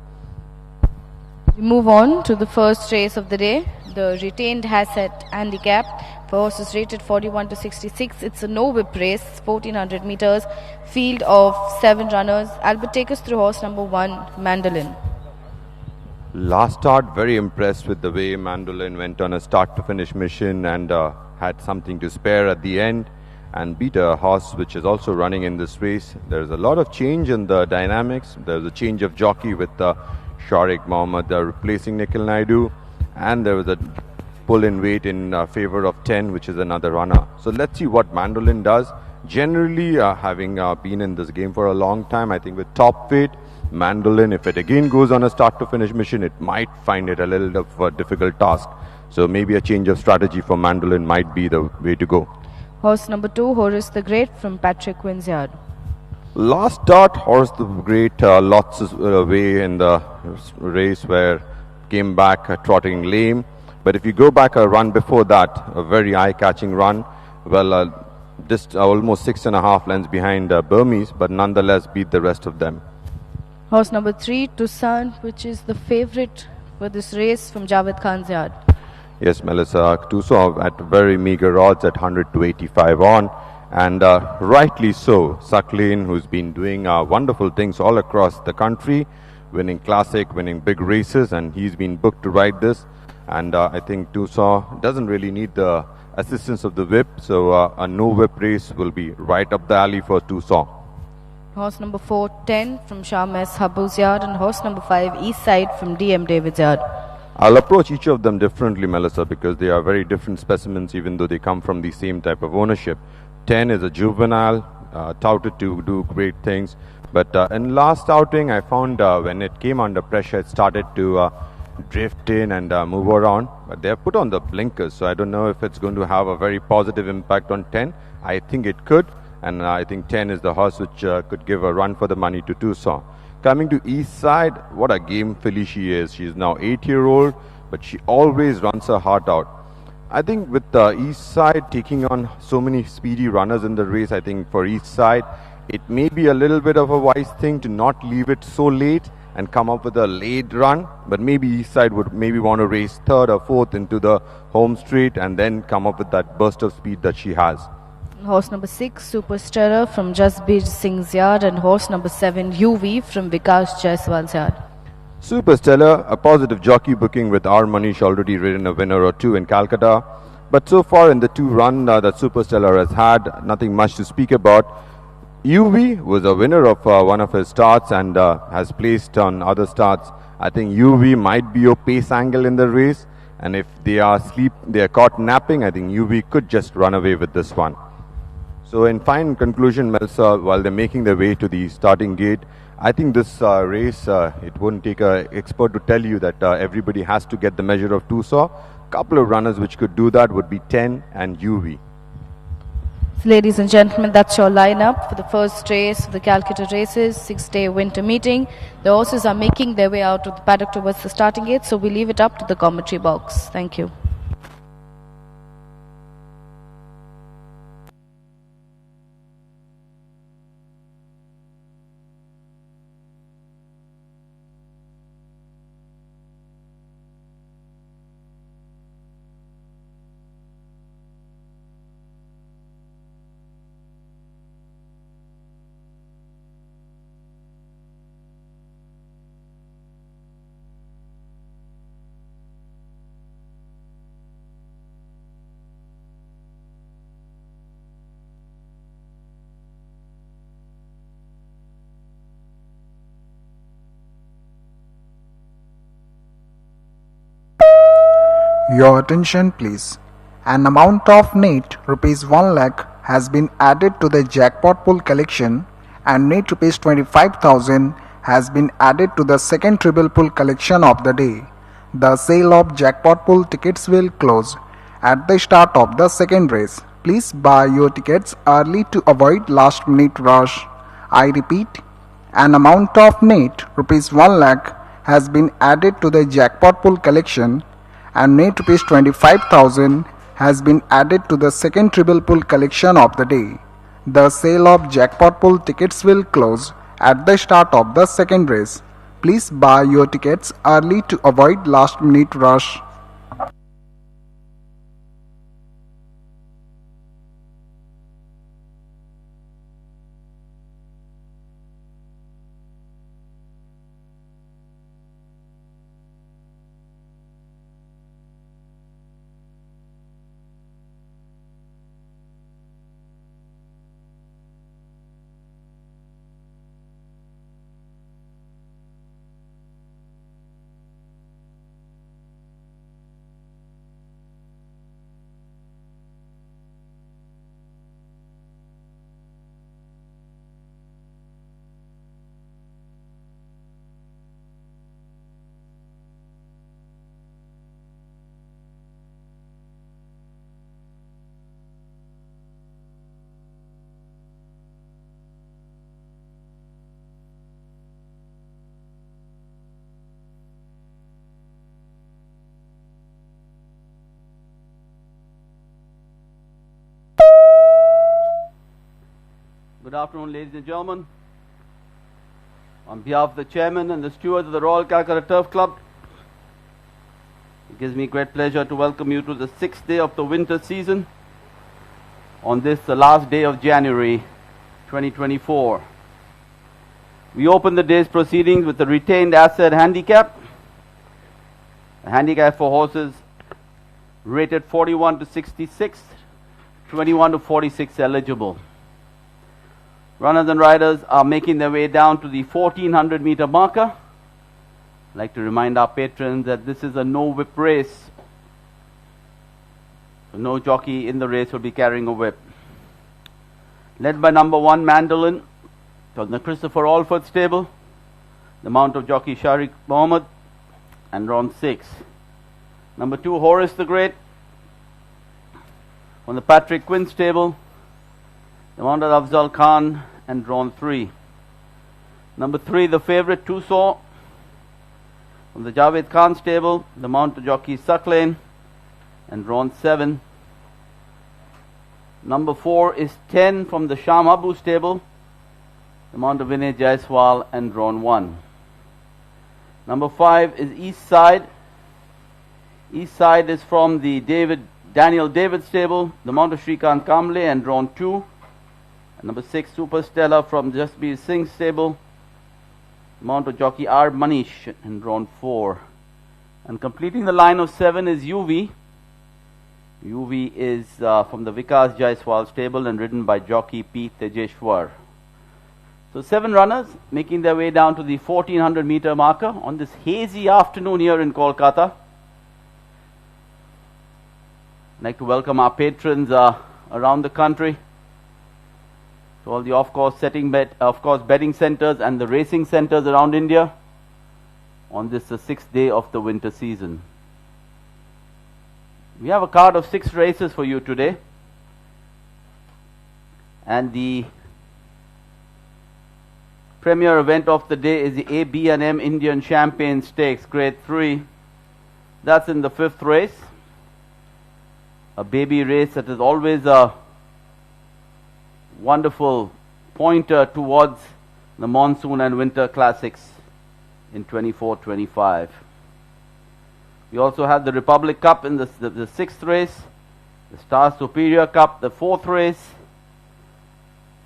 We move on to the first race of the day, the retained Hasset handicap. The horse is rated 41 to 66. It's a no-whip race, 1400 meters, field of 7 runners. Albert, take us through horse number 1, Mandolin. Last start, very impressed with the way Mandolin went on a start-to-finish mission and had something to spare at the end and beat a horse which is also running in this race. There's a lot of change in the dynamics. There's a change of jockey with Sharik Mohammed replacing Nikhil Naidu, and there was a pull in weight in favor of 10, which is another runner. So let's see what Mandolin does. Generally, having been in this game for a long time, I think with top weight, Mandolin, if it again goes on a start-to-finish mission, it might find it a little of a difficult task. So maybe a change of strategy for Mandolin might be the way to go. Horse number 2, Horace the Great from Patrick Quinn's yard. Last start, Horace the Great lots away in the race where came back trotting lame. But if you go back a run before that, a very eye-catching run, well, just almost 6.5 lengths behind Burmese, but nonetheless beat the rest of them. Horse number 3, Tucson, which is the favorite for this race from Javed Khan's yard. Yes, Melissa, Tucson at very meager odds at 100 to 85 on. And rightly so. Sucklane, who's been doing wonderful things all across the country, winning classic, winning big races, and he's been booked to ride this. And I think Tucson doesn't really need the assistance of the whip, so a no whip race will be right up the alley for Tucson. Horse number 4, 10 from Shames Habu's yard, and horse number 5, East Side from DM David's yard. I'll approach each of them differently, Melissa, because they are very different specimens, even though they come from the same type of ownership. 10 is a juvenile, touted to do great things, but in last outing, I found when it came under pressure, it started to drift in and move around, but they have put on the blinkers, so I don't know if it's going to have a very positive impact on 10. I think it could, and I think 10 is the horse which could give a run for the money to Tucson. Coming to East Side, what a game filly she is. She is now 8-year-old, but she always runs her heart out. I think with the East Side taking on so many speedy runners in the race, I think for East Side, it may be a little bit of a wise thing to not leave it so late and come up with a late run, but maybe East Side would maybe want to race 3rd or 4th into the home straight and then come up with that burst of speed that she has. Horse number 6, Superstar from Jasbir Singh's yard, and horse number 7, UV from Vikas Jaiswal's yard. Superstellar, a positive jockey booking with our Manish already ridden a winner or two in Calcutta. But so far in the 2 run that Superstellar has had, nothing much to speak about. UV was a winner of one of his starts and has placed on other starts. I think UV might be your pace angle in the race, and if they are caught napping, I think UV could just run away with this one. So in fine conclusion, Melissa, while they're making their way to the starting gate, I think this race, it wouldn't take an expert to tell you that everybody has to get the measure of Tucson. Couple of runners which could do that would be 10 and UV. So ladies and gentlemen, that's your lineup for the first race of the Calcutta races, 6-day winter meeting. The horses are making their way out of the paddock towards the starting gate, so we leave it up to the commentary box. Thank you. Your attention please. An amount of net rupees 1 lakh has been added to the jackpot pool collection and net rupees 25,000 has been added to the second treble pool collection of the day. The sale of jackpot pool tickets will close at the start of the second race. Please buy your tickets early to avoid last minute rush. I repeat, an amount of net rupees 1 lakh has been added to the jackpot pool collection and net rupees 25,000 has been added to the second treble pool collection of the day. The sale of jackpot pool tickets will close at the start of the second race. Please buy your tickets early to avoid last minute rush. Good afternoon, ladies and gentlemen. On behalf of the chairman and the stewards of the Royal Calcutta Turf Club, it gives me great pleasure to welcome you to the 6th day of the winter season on this, the last day of January 2024. We open the day's proceedings with the retained asset handicap. The handicap for horses rated 41 to 66, 21 to 46 eligible. Runners and riders are making their way down to the 1400 meter marker. I'd like to remind our patrons that this is a no whip race. So no jockey in the race will be carrying a whip. Led by number 1 Mandolin from the Christopher Alford stable, the mount of jockey Sharik Mohammed, and round 6. Number 2 Horace the Great from the Patrick Quinn stable, the mount of Afzal Khan, and drawn 3. Number 3, the favorite Tussauds from the Javed Khan stable, the mount of jockey Sucklane, and drawn 7. Number 4 is 10 from the Sham Abu stable, the mount of Vinay Jaiswal, and drawn 1. Number 5 is East Side. East Side is from the Daniel David stable, the mount of Shrikant Kamble, and drawn 2. And number 6, Super Stella from Jasbir Singh stable, the mount of jockey R. Manish, and drawn 4. And completing the line of 7 is UV. UV is from the Vikas Jaiswal stable and ridden by jockey P. Tejeshwar. So 7 runners making their way down to the 1400 meter marker on this hazy afternoon here in Kolkata. I'd like to welcome our patrons around the country, to all the betting centers and the racing centers around India on this, the 6th day of the winter season. We have a card of 6 races for you today, and the premier event of the day is the ABM Indian Champagne Stakes Grade 3. That's in the 5th race, a baby race that is always a wonderful pointer towards the monsoon and winter classics in 24-25. We also have the Republic Cup in the 6th race, the Star Superior Cup, the 4th race.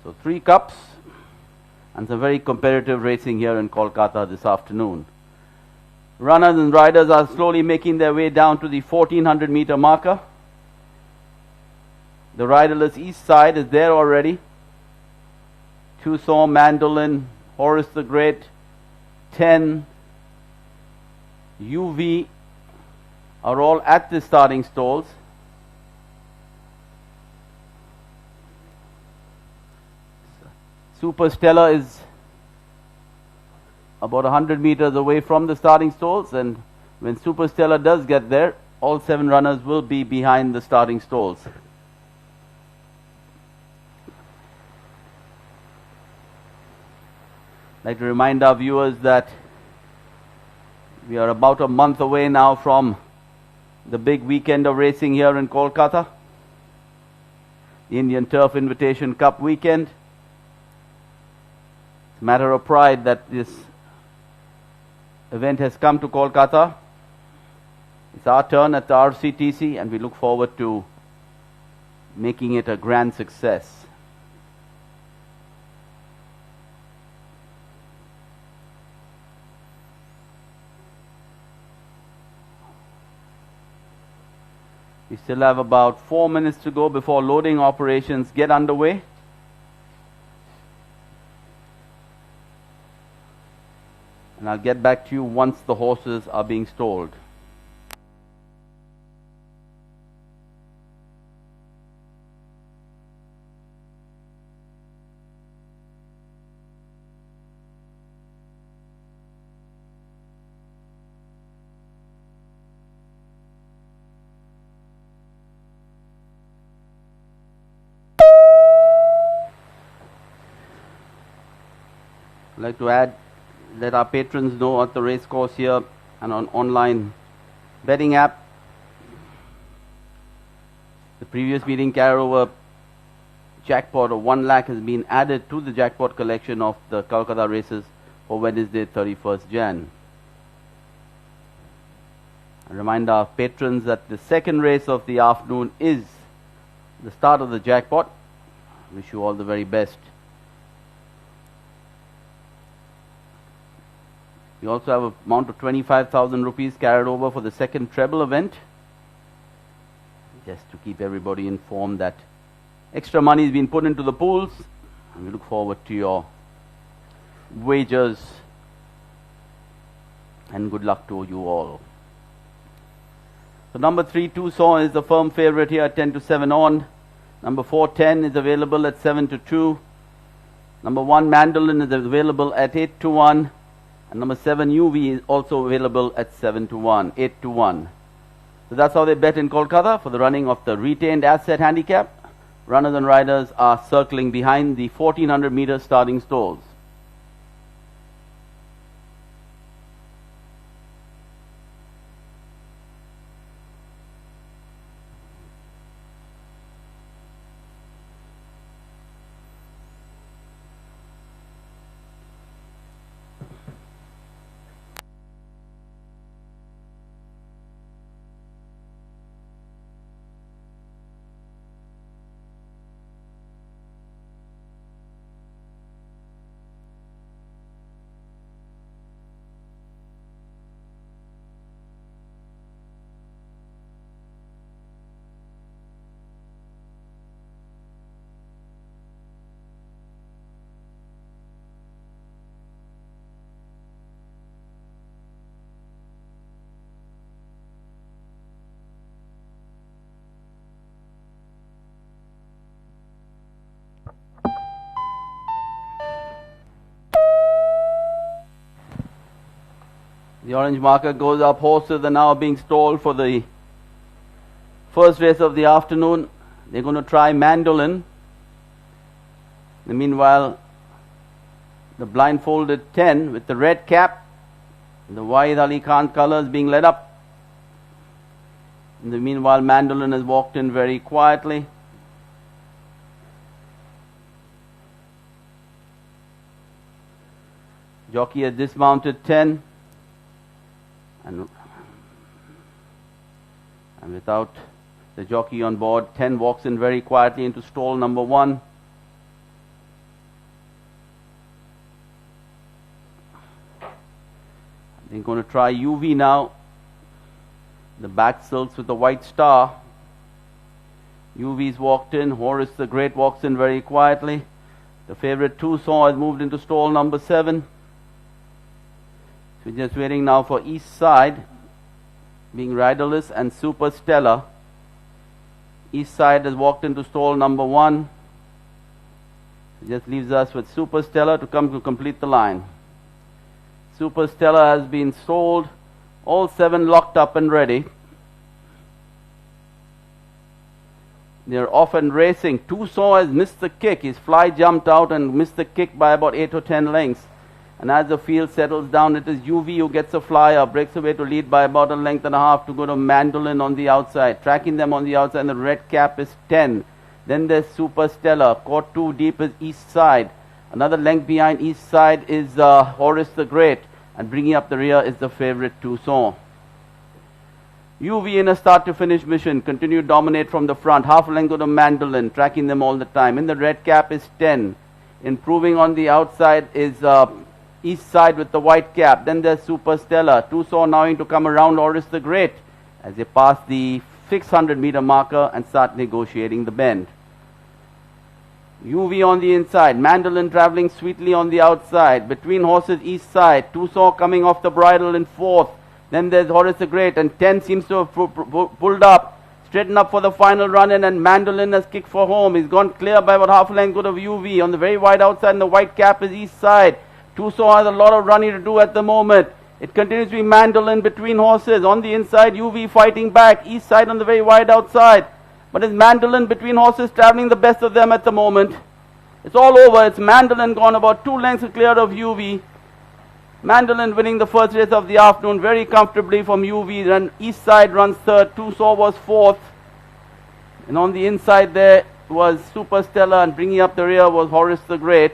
So 3 cups and some very competitive racing here in Kolkata this afternoon. Runners and riders are slowly making their way down to the 1400 meter marker. The riderless East Side is there already. Tussauds, Mandolin, Horace the Great, 10, UV, are all at the starting stalls. Super Stella is about 100 meters away from the starting stalls, and when Super Stella does get there, all 7 runners will be behind the starting stalls. I'd like to remind our viewers that we are about a month away now from the big weekend of racing here in Kolkata, the Indian Turf Invitation Cup weekend. It's a matter of pride that this event has come to Kolkata. It's our turn at the RCTC, and we look forward to making it a grand success. We still have about 4 minutes to go before loading operations get underway. And I'll get back to you once the horses are being stalled. I'd like to let our patrons know at the race course here and on online betting app. The previous meeting carried over jackpot of 1 lakh has been added to the jackpot collection of the Calcutta races for Wednesday 31st Jan. I remind our patrons that the second race of the afternoon is the start of the jackpot. Wish you all the very best. We also have an amount of 25,000 rupees carried over for the second treble event. Just to keep everybody informed that extra money has been put into the pools, and we look forward to your wagers, and good luck to you all. So number 3, 2 Saw is the firm favorite here at 10 to 7 on. Number 4, 10 is available at 7 to 2. Number 1, Mandolin is available at 8 to 1. And number 7, UV is also available at 7 to 1, 8 to 1. So that's how they bet in Kolkata for the running of the retained asset handicap. Runners and riders are circling behind the 1400 meter starting stalls. The orange marker goes up. Horses are now being stalled for the first race of the afternoon. They're going to try Mandolin. And meanwhile, the blindfolded 10 with the red cap, the Wahid Ali Khan colors being led up. In the meanwhile, Mandolin has walked in very quietly. Jockey has dismounted 10. And without the jockey on board, 10 walks in very quietly into stall number 1. They're going to try UV now. The back silks with the white star. UV's walked in. Horace the Great walks in very quietly. The favorite 2 Saw has moved into stall number 7. We're just waiting now for East Side. being riderless, and Super Stella. East side has walked into stall number 1. It just leaves us with Super Stella to come to complete the line. Super Stella has been sold, all 7 locked up and ready. They're off and racing. Tucson has missed the kick. His fly jumped out and missed the kick by about 8 or 10 lengths. And as the field settles down, it is UV who gets a flyer, breaks away to lead by about a length and a half to go to Mandolin on the outside. Tracking them on the outside, and the red cap is 10. Then there's Super Stella. Caught 2 deep is East Side. Another length behind East Side is Horace the Great. And bringing up the rear is the favorite Tucson. UV in a start to finish mission, continue to dominate from the front, half a length go to Mandolin, tracking them all the time. In the red cap is 10. Improving on the outside is East Side with the white cap. Then there's Super Stella. Tucson now to come around Horace the Great as they pass the 600-meter marker and start negotiating the bend. UV on the inside, Mandolin traveling sweetly on the outside. Between horses East Side, Tucson coming off the bridle in 4th. Then there's Horace the Great, and 10 seems to have pulled up, straightened up for the final run-in, and Mandolin has kicked for home. He's gone clear by about half a length good of UV. On the very wide outside, and the white cap is East Side. Tucson has a lot of running to do at the moment. It continues to be Mandolin between horses. On the inside, UV fighting back. East Side on the very wide outside. But it's Mandolin between horses traveling the best of them at the moment. It's all over. It's Mandolin gone about 2 lengths clear of UV. Mandolin winning the first race of the afternoon very comfortably from UV. And East Side runs 3rd. Tucson was 4th. And on the inside there was Super Stella, and bringing up the rear was Horace the Great.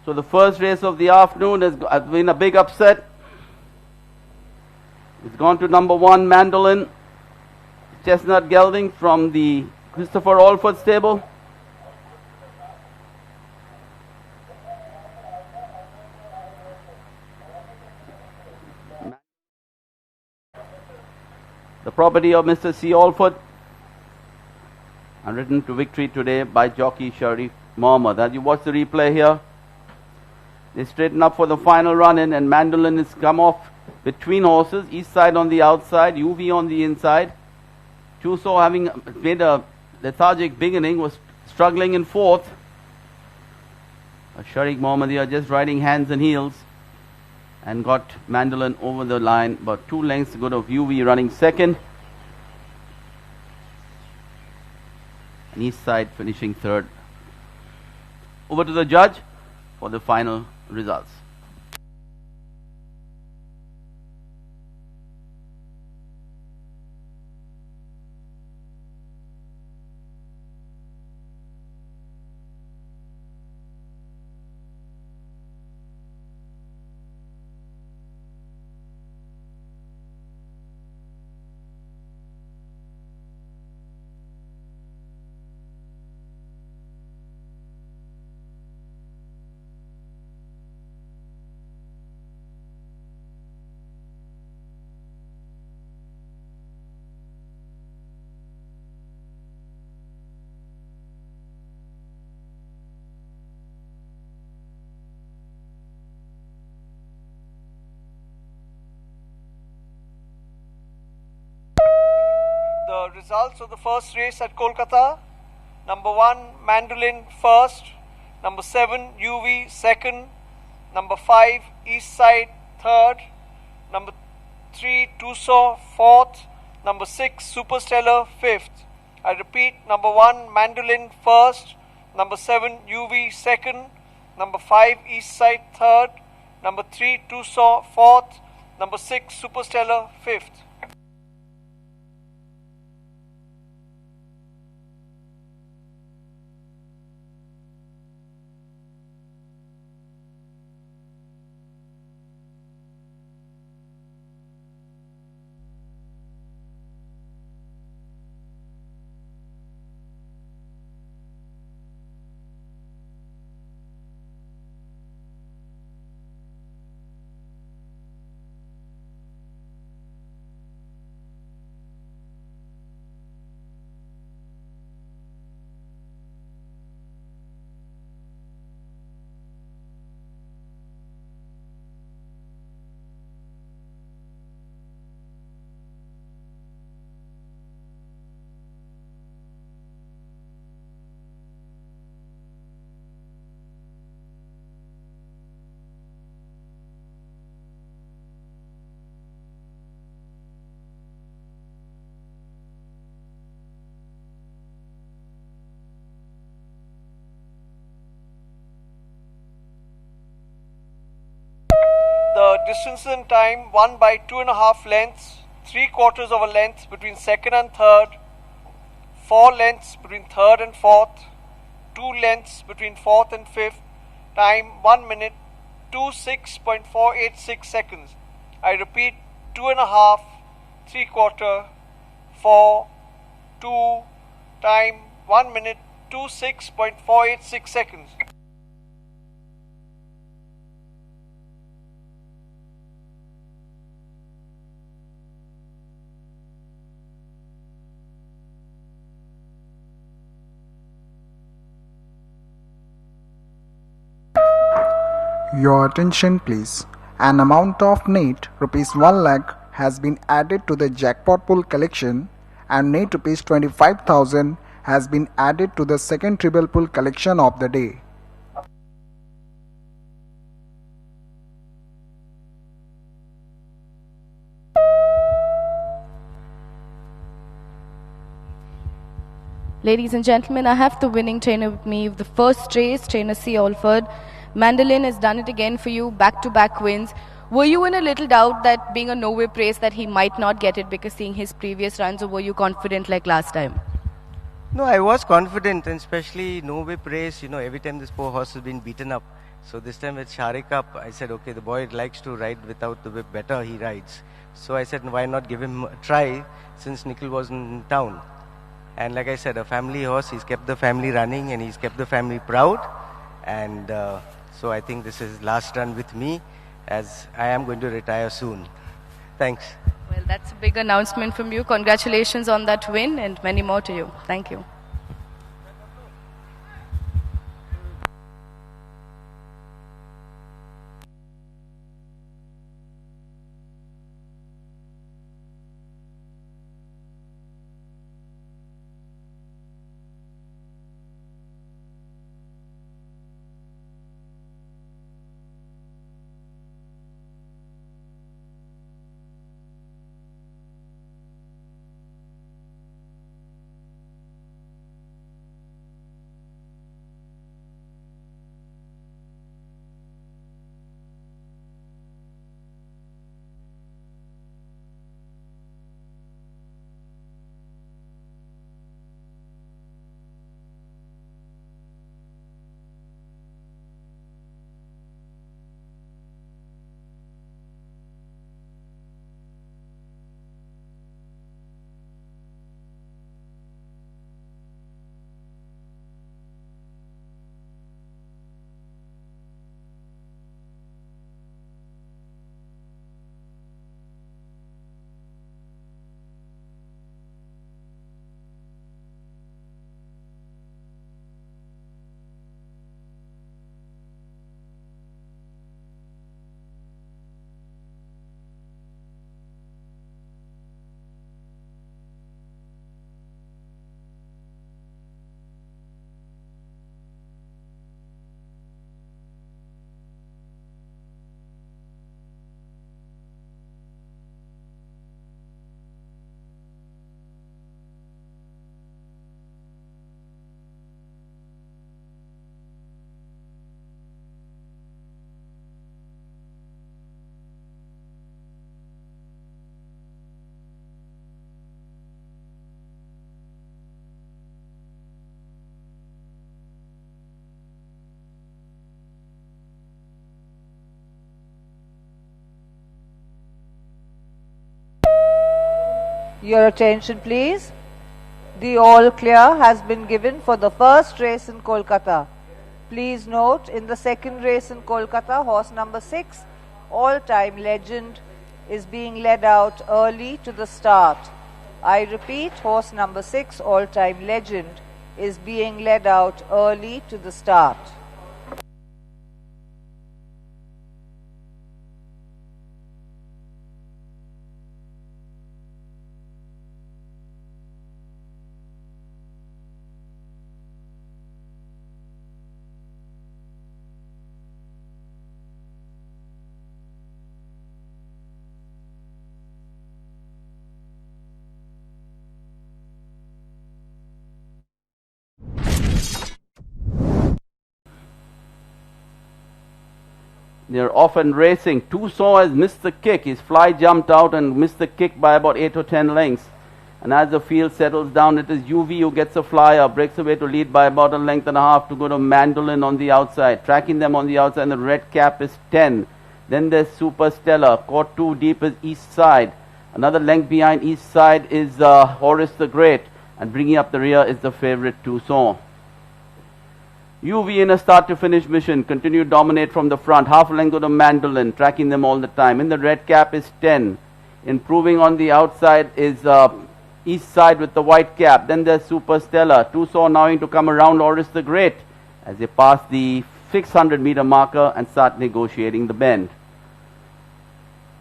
So the first race of the afternoon has been a big upset. It's gone to number 1, Mandolin. Chestnut gelding from the Christopher Alford stable. The property of Mr. C. Alford, and ridden to victory today by jockey Sharif Mohammed. As you watch the replay here, they straighten up for the final run-in, and Mandolin has come off between horses. East Side on the outside, UV on the inside. Tucson, having made a lethargic beginning, was struggling in 4th. Sharif Mohammed here just riding hands and heels and got Mandolin over the line, about 2 lengths to go to UV running 2nd. And East Side finishing 3rd. Over to the judge for the final results. The results of the first race at Kolkata: number 1, Mandolin 1st, number 7, UV 2nd, number 5, East Side 3rd, number 3, Tucson 4th, number 6, Super Stellar 5th. I repeat: number 1, Mandolin 1st, number 7, UV 2nd, number 5, East Side 3rd, number 3, Tucson 4th, number 6, Super Stellar 5th. distance and time won by 2.5 lengths, 3/4 of a length between second and third, 4 lengths between third and fourth, 2 lengths between fourth and fifth. Time 1 minute 26.486 seconds. I repeat, 2.5, 3/4, 4, 2. Time 1 minute 26.486 seconds. Your attention please. An amount of net rupees 1 lakh has been added to the jackpot pool collection and net rupees 25,000 has been added to the second treble pool collection of the day. Ladies and gentlemen, I have the winning trainer with me of the first race, trainer C. Alford. Mandolin has done it again for you, back-to-back wins. Were you in a little doubt that being a no-whip race that he might not get it because seeing his previous runs, or were you confident like last time? No, I was confident, and especially no-whip race, every time this poor horse has been beaten up. So this time with Sharik up, I said, okay, the boy likes to ride without the whip better, he rides. So I said, why not give him a try since Nikhil was in town. And like I said, a family horse, he's kept the family running and he's kept the family proud. And so I think this is last run with me, as I am going to retire soon. Thanks. Well, that's a big announcement from you. Congratulations on that win and many more to you. Thank you. Your attention please. The all clear has been given for the first race in Kolkata. Please note, in the second race in Kolkata, horse number 6, all-time legend, is being led out early to the start. I repeat, horse number 6, all-time legend, is being led out early to the start. They're off and racing. Tucson has missed the kick. His fly jumped out and missed the kick by about 8 or 10 lengths. And as the field settles down, it is UV who gets a flyer, breaks away to lead by about a length and a half to go to Mandolin on the outside. Tracking them on the outside, and the red cap is 10. Then there's Super Stellar. Caught 2 deep is East Side. Another length behind East Side is Horace the Great. And bringing up the rear is the favorite Tucson. UV in a start to finish mission, continue to dominate from the front, half a length go to Mandolin, tracking them all the time. In the red cap is 10. Improving on the outside is East Side with the white cap. Then there's Super Stellar. Tucson now to come around Horace the Great as they pass the 600-meter marker and start negotiating the bend.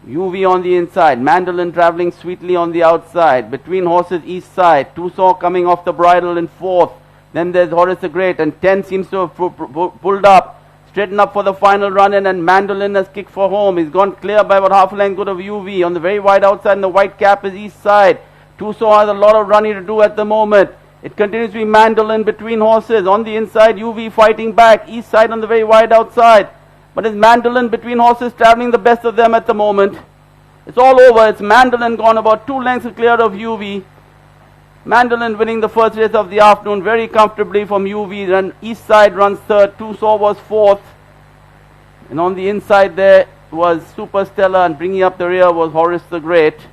UV on the inside, Mandolin traveling sweetly on the outside. Between horses East Side, Tucson coming off the bridle in 4th. Then there's Horace the Great, and 10 seems to have pulled up, straightened up for the final run-in, and Mandolin has kicked for home. He's gone clear by about half a length, good of UV. On the very wide outside, and the white cap is East Side. Tucson has a lot of running to do at the moment. It continues to be Mandolin between horses. On the inside, UV fighting back. East Side on the very wide outside. But it's Mandolin between horses traveling the best of them at the moment. It's all over. It's Mandolin gone about 2 lengths clear of UV. Mandolin winning the first race of the afternoon very comfortably from UV. Then East Side runs 3rd. Tucson was 4th. And on the inside there was Super Stellar, and bringing up the rear was Horace the Great.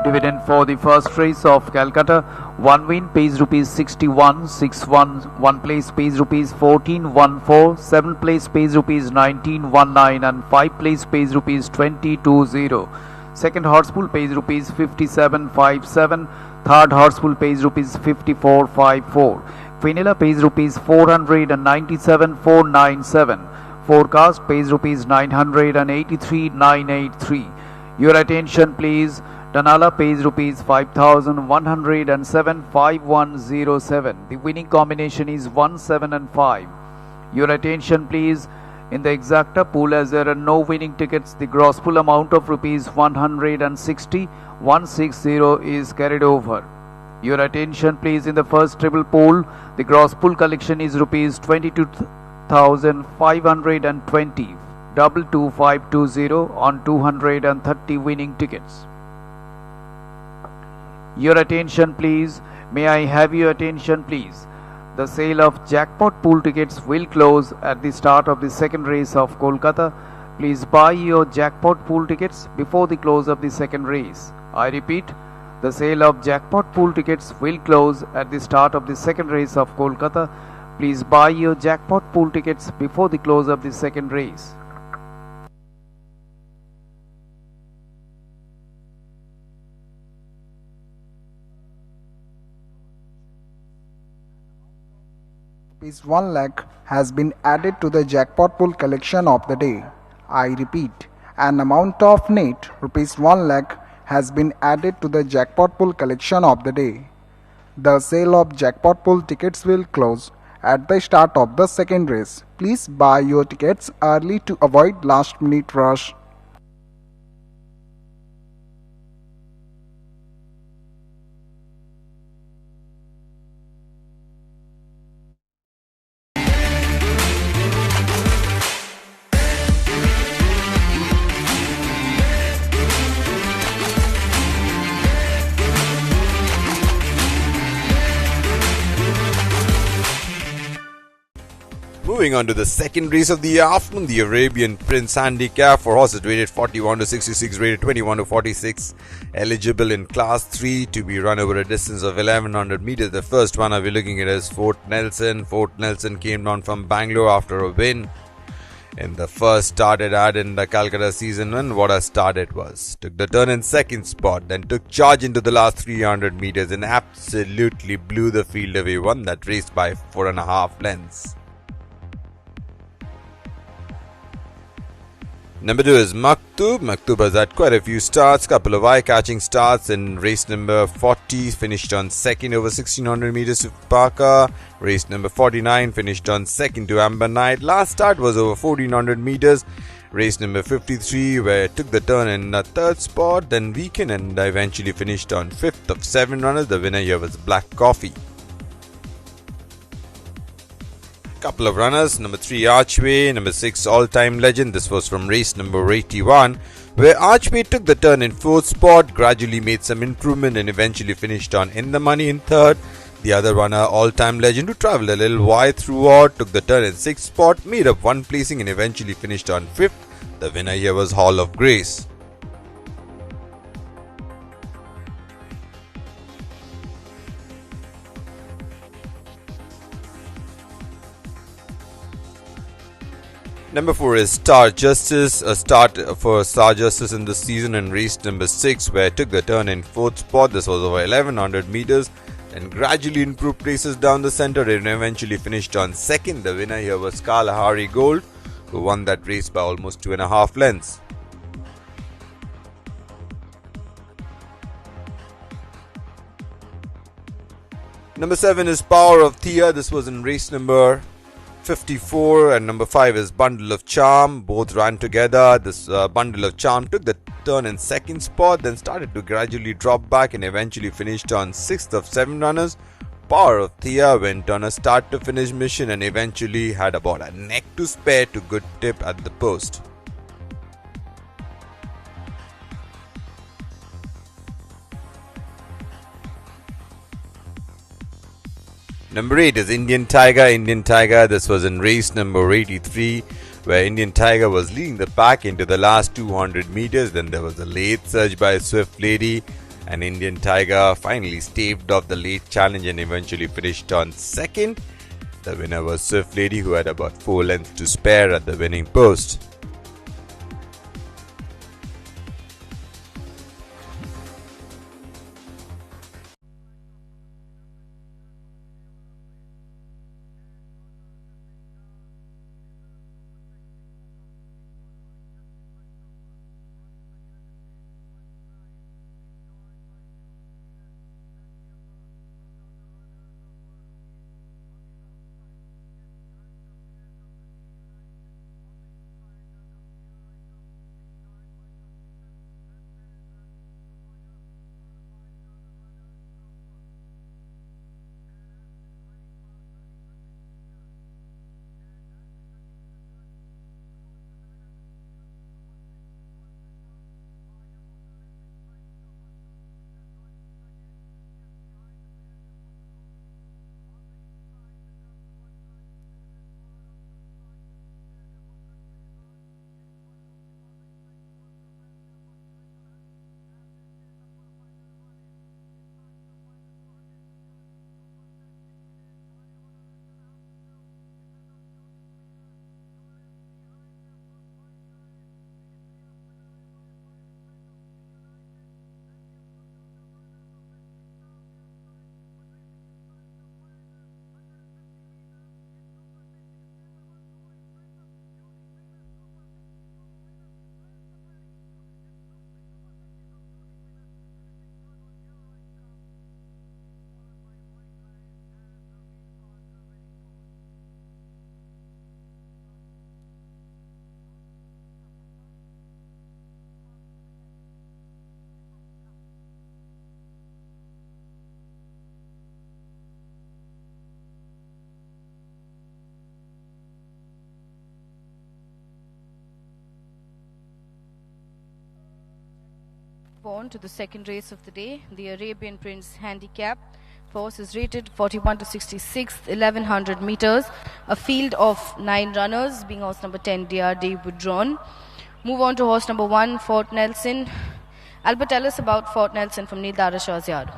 Dividend for the first race of Calcutta. 1 win pays rupees 61, 6-1, 1 place pays rupees 14-14, 7 place pays rupees 19-19, and 5 place pays rupees 20-20. Second horse pool pays rupees 57.57. Third horse pool pays rupees 54.54. Vanilla pays rupees 497.497. Forecast pays rupees 983.983. Your attention please. Danala pays rupees 5,107.5107. The winning combination is 1, 7 and 5. Your attention please. In the exacta pool, as there are no winning tickets, the gross pool amount of rupees 160,160 is carried over. Your attention please. In the first triple pool, the gross pool collection is rupees 22,520, 22520 on 230 winning tickets. Your attention please. May I have your attention please. The sale of jackpot pool tickets will close at the start of the second race of Kolkata. Please buy your jackpot pool tickets before the close of the second race. I repeat, the sale of jackpot pool tickets will close at the start of the second race of Kolkata. Please buy your jackpot pool tickets before the close of the second race. Rupees 1 lakh has been added to the jackpot pool collection of the day. I repeat, an amount of net rupees 1 lakh has been added to the jackpot pool collection of the day. The sale of jackpot pool tickets will close at the start of the second race. Please buy your tickets early to avoid last minute rush. Moving on to the second race of the afternoon, the Arabian Prince Handicap for horses rated 41 to 66, rated 21 to 46, eligible in class 3 to be run over a distance of 1100 meters. The first one I'll be looking at is Fort Nelson. Fort Nelson came down from Bangalore after a win in the first started ad in the Calcutta season, and what a start it was. Took the turn in second spot, then took charge into the last 300 meters and absolutely blew the field away. Won that race by 4.5 lengths. Number 2 is Maktub. Maktub has had quite a few starts, couple of eye-catching starts. In race number 40, finished on second over 1600 meters to Parka. Race number 49, finished on second to Amber Knight. Last start was over 1400 meters. Race number 53, where it took the turn in the third spot, then weakened and eventually finished on fifth of 7 runners. The winner here was Black Coffee. Couple of runners, number 3 Archway, number 6 All Time Legend. This was from race number 81, where Archway took the turn in 4th spot, gradually made some improvement and eventually finished on In the Money in 3rd. The other runner, All Time Legend, who travelled a little wide throughout, took the turn in 6th spot, made up 1 placing and eventually finished on 5th. The winner here was Hall of Grace. Number 4 is Star Justice, a start for Star Justice in the season in race number 6, where it took the turn in 4th spot. This was over 1100 meters and gradually improved places down the center and eventually finished on 2nd. The winner here was Kalahari Gold, who won that race by almost 2.5 lengths. Number 7 is Power of Thea. This was in race number 54, and number 5 is Bundle of Charm. Both ran together. This Bundle of Charm took the turn in 2nd spot, then started to gradually drop back and eventually finished on 6th of 7 runners. Power of Thea went on a start to finish mission and eventually had about a neck to spare to good tip at the post. Number 8 is Indian Tiger. Indian Tiger, this was in race number 83, where Indian Tiger was leading the pack into the last 200 meters. Then there was a late surge by Swift Lady, and Indian Tiger finally staved off the late challenge and eventually finished on 2nd. The winner was Swift Lady, who had about 4 lengths to spare at the winning post. On to the second race of the day, the Arabian Prince Handicap. Horse is rated 41 to 66, 1100 meters. A field of 9 runners, being horse number 10, DRD, withdrawn. Move on to horse number 1, Fort Nelson. Albert, tell us about Fort Nelson from Neil Darashaw's yard.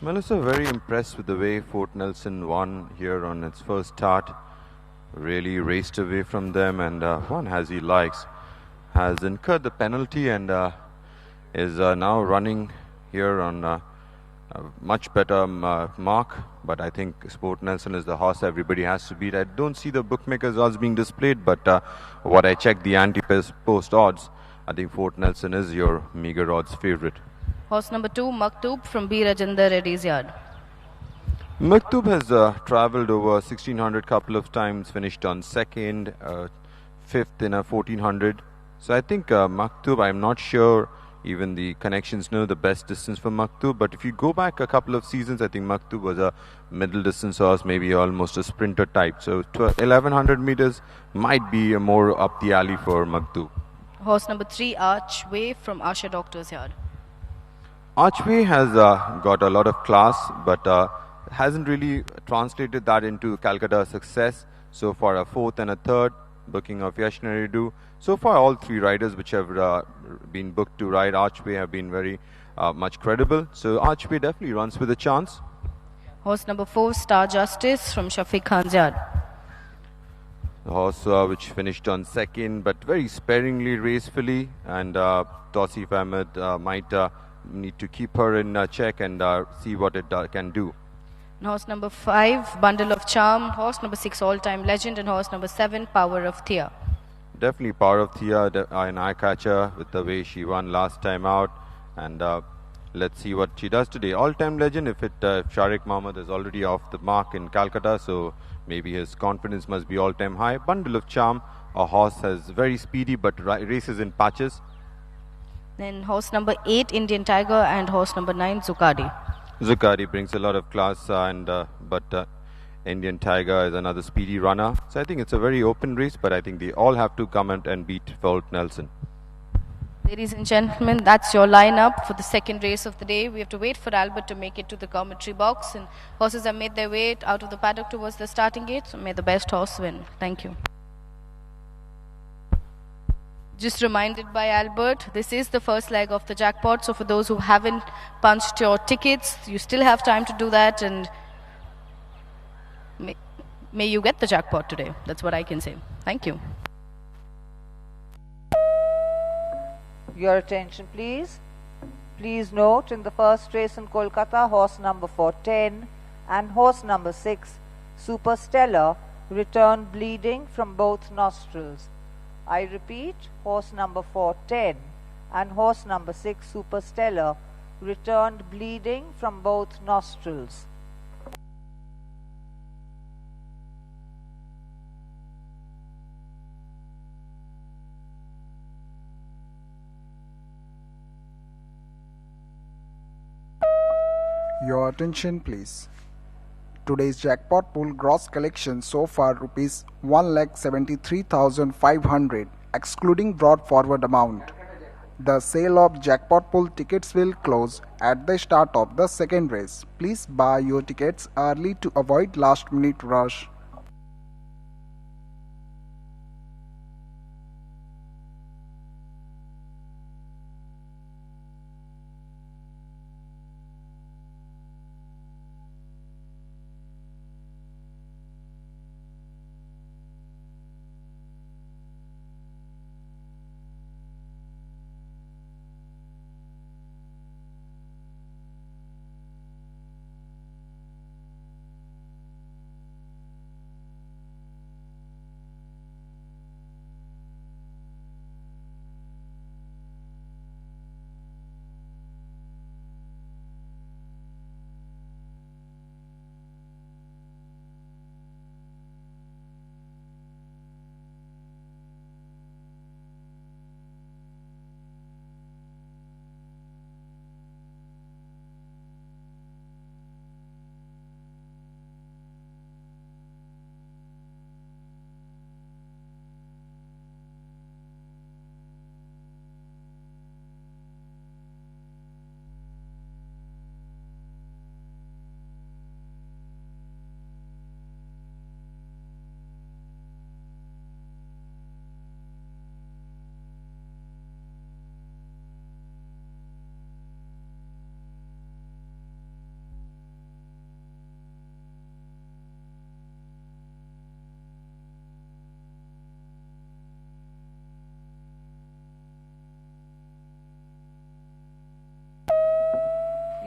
Melissa, very impressed with the way Fort Nelson won here on its first start. Really raced away from them and won as he likes. Has incurred the penalty and is now running here on a much better mark. But I think Fort Nelson is the horse everybody has to beat. I don't see the bookmakers odds being displayed, but what I checked the anti-post odds, I think Fort Nelson is your meager odds favourite. Horse number 2, Maktub from B. Rajendra Reddy's yard. Maktub has travelled over 1600 couple of times, finished on 2nd, 5th in a 1400. So I think Maktub, I'm not sure even the connections know the best distance for Maktub. But if you go back a couple of seasons, I think Maktub was a middle distance horse, maybe almost a sprinter type. So 1100 meters might be a more up the alley for Maktub. Horse number 3, Archway from Asha Doctor's Yard. Archway has got a lot of class, but hasn't really translated that into Calcutta success. So far, a 4th and a 3rd, booking of Yash Naridu. So far, all 3 riders which have been booked to ride Archway have been very much credible. So Archway definitely runs with a chance. Horse number 4, Star Justice from Shafiq Khan's Yard. The horse which finished on 2nd, but very sparingly, racefully, and Tausif Ahmed might need to keep her in check and see what it can do. And horse number 5, Bundle of Charm. Horse number 6, All Time Legend. And horse number 7, Power of Thea. Definitely Power of Thea, an eye catcher with the way she won last time out. And let's see what she does today. All Time Legend, if Sharik Mohammed is already off the mark in Calcutta, so maybe his confidence must be all time high. Bundle of Charm, a horse has very speedy but races in patches. Then horse number 8, Indian Tiger, and horse number 9, Zuccardi. Zuccardi brings a lot of class, but Indian Tiger is another speedy runner. So I think it's a very open race, but I think they all have to come and beat Volt Nelson. Ladies and gentlemen, that's your lineup for the second race of the day. We have to wait for Albert to make it to the commentary box, and horses have made their way out of the paddock towards the starting gate, so may the best horse win. Thank you. Just reminded by Albert, this is the first leg of the jackpot, so for those who haven't punched your tickets, you still have time to do that, and may you get the jackpot today. That's what I can say. Thank you. Your attention, please. Please note, in the first race in Kolkata, horse number 410 and horse number 6, Super Stellar, returned bleeding from both nostrils. I repeat, horse number 410 and horse number 6, Super Stellar, returned bleeding from both nostrils. Your attention, please. Today's jackpot pool gross collection so far rupees 1,73,500 excluding brought forward amount. The sale of jackpot pool tickets will close at the start of the second race. Please buy your tickets early to avoid last minute rush.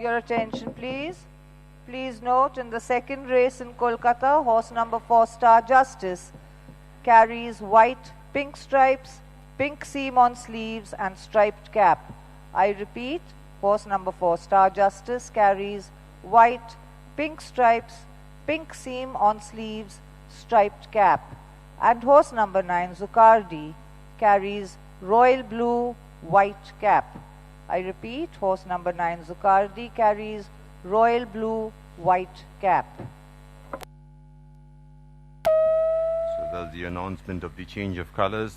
Your attention, please. Please note, in the second race in Kolkata, horse number 4, Star Justice, carries white, pink stripes, pink seam on sleeves and striped cap. I repeat, horse number 4, Star Justice, carries white, pink stripes, pink seam on sleeves, striped cap. And horse number 9, Zuccardi, carries royal blue, white cap. I repeat, horse number 9 Zucardi carries royal blue, white cap. So that's the announcement of the change of colors.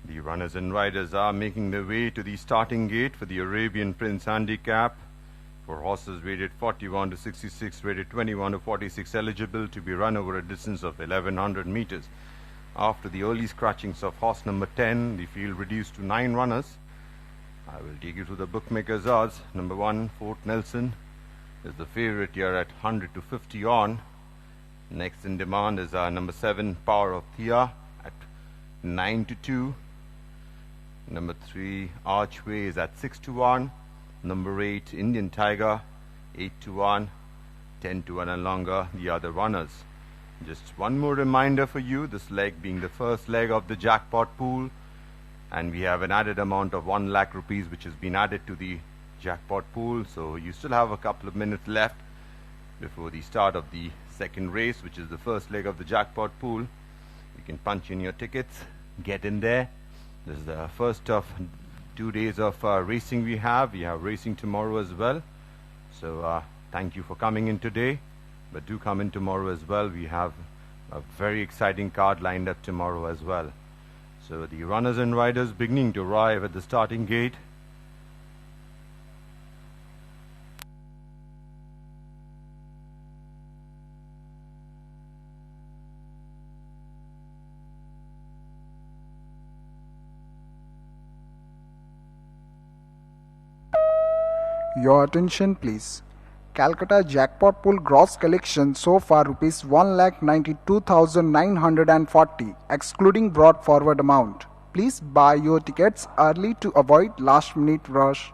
The runners and riders are making their way to the starting gate for the Arabian Prince Handicap. For horses rated 41 to 66, rated 21 to 46, eligible to be run over a distance of 1100 meters. After the early scratchings of horse number 10, the field reduced to 9 runners. I will take you to the bookmakers' odds. Number 1, Fort Nelson, is the favorite here at 100 to 50 on. Next in demand is number 7, Power of Thea, at 9 to 2. Number 3, Archway, is at 6 to 1. Number 8, Indian Tiger, 8 to 1. 10 to 1 and longer, the other runners. Just one more reminder for you, this leg being the first leg of the jackpot pool, and we have an added amount of 1 lakh rupees which has been added to the jackpot pool. So you still have a couple of minutes left before the start of the second race, which is the first leg of the jackpot pool. You can punch in your tickets, get in there. This is the first of 2 days of racing we have. We have racing tomorrow as well. So thank you for coming in today, but do come in tomorrow as well. We have a very exciting card lined up tomorrow as well. So the runners and riders beginning to arrive at the starting gate. Your attention please. Calcutta jackpot pool gross collection so far rupees 1,92,940 excluding brought forward amount. Please buy your tickets early to avoid last minute rush.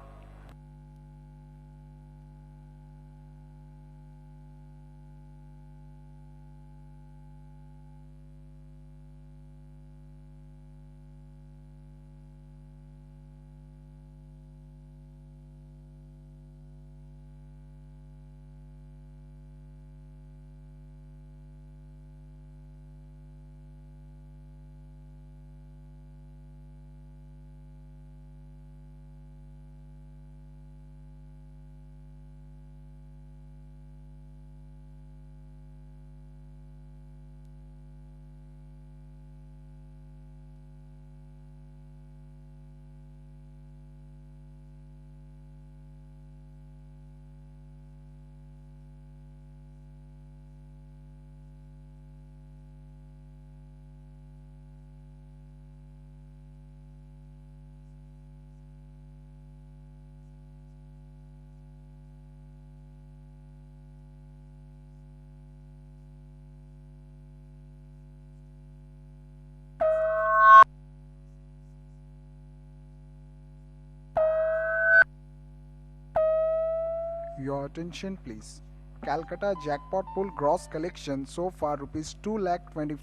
Your attention please. Calcutta jackpot pool gross collection so far rupees 2,24,000.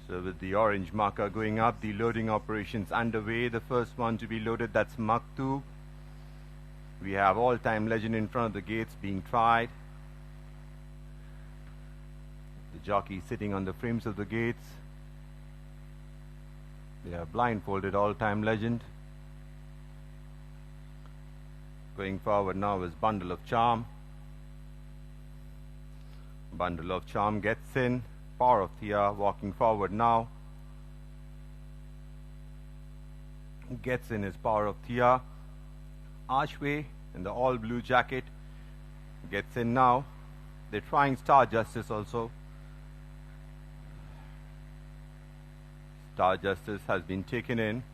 So with the orange marker going up, the loading operations underway. The first one to be loaded, that's Maktub. We have all-time legend in front of the gates being tried. The jockey sitting on the frames of the gates. They are blindfolded all-time legend. Going forward now is Bundle of Charm. Bundle of Charm gets in. Power of Thea walking forward now. Gets in his Power of Thea. Archway in the all blue jacket gets in now. They're trying Star Justice also. Star Justice has been taken in.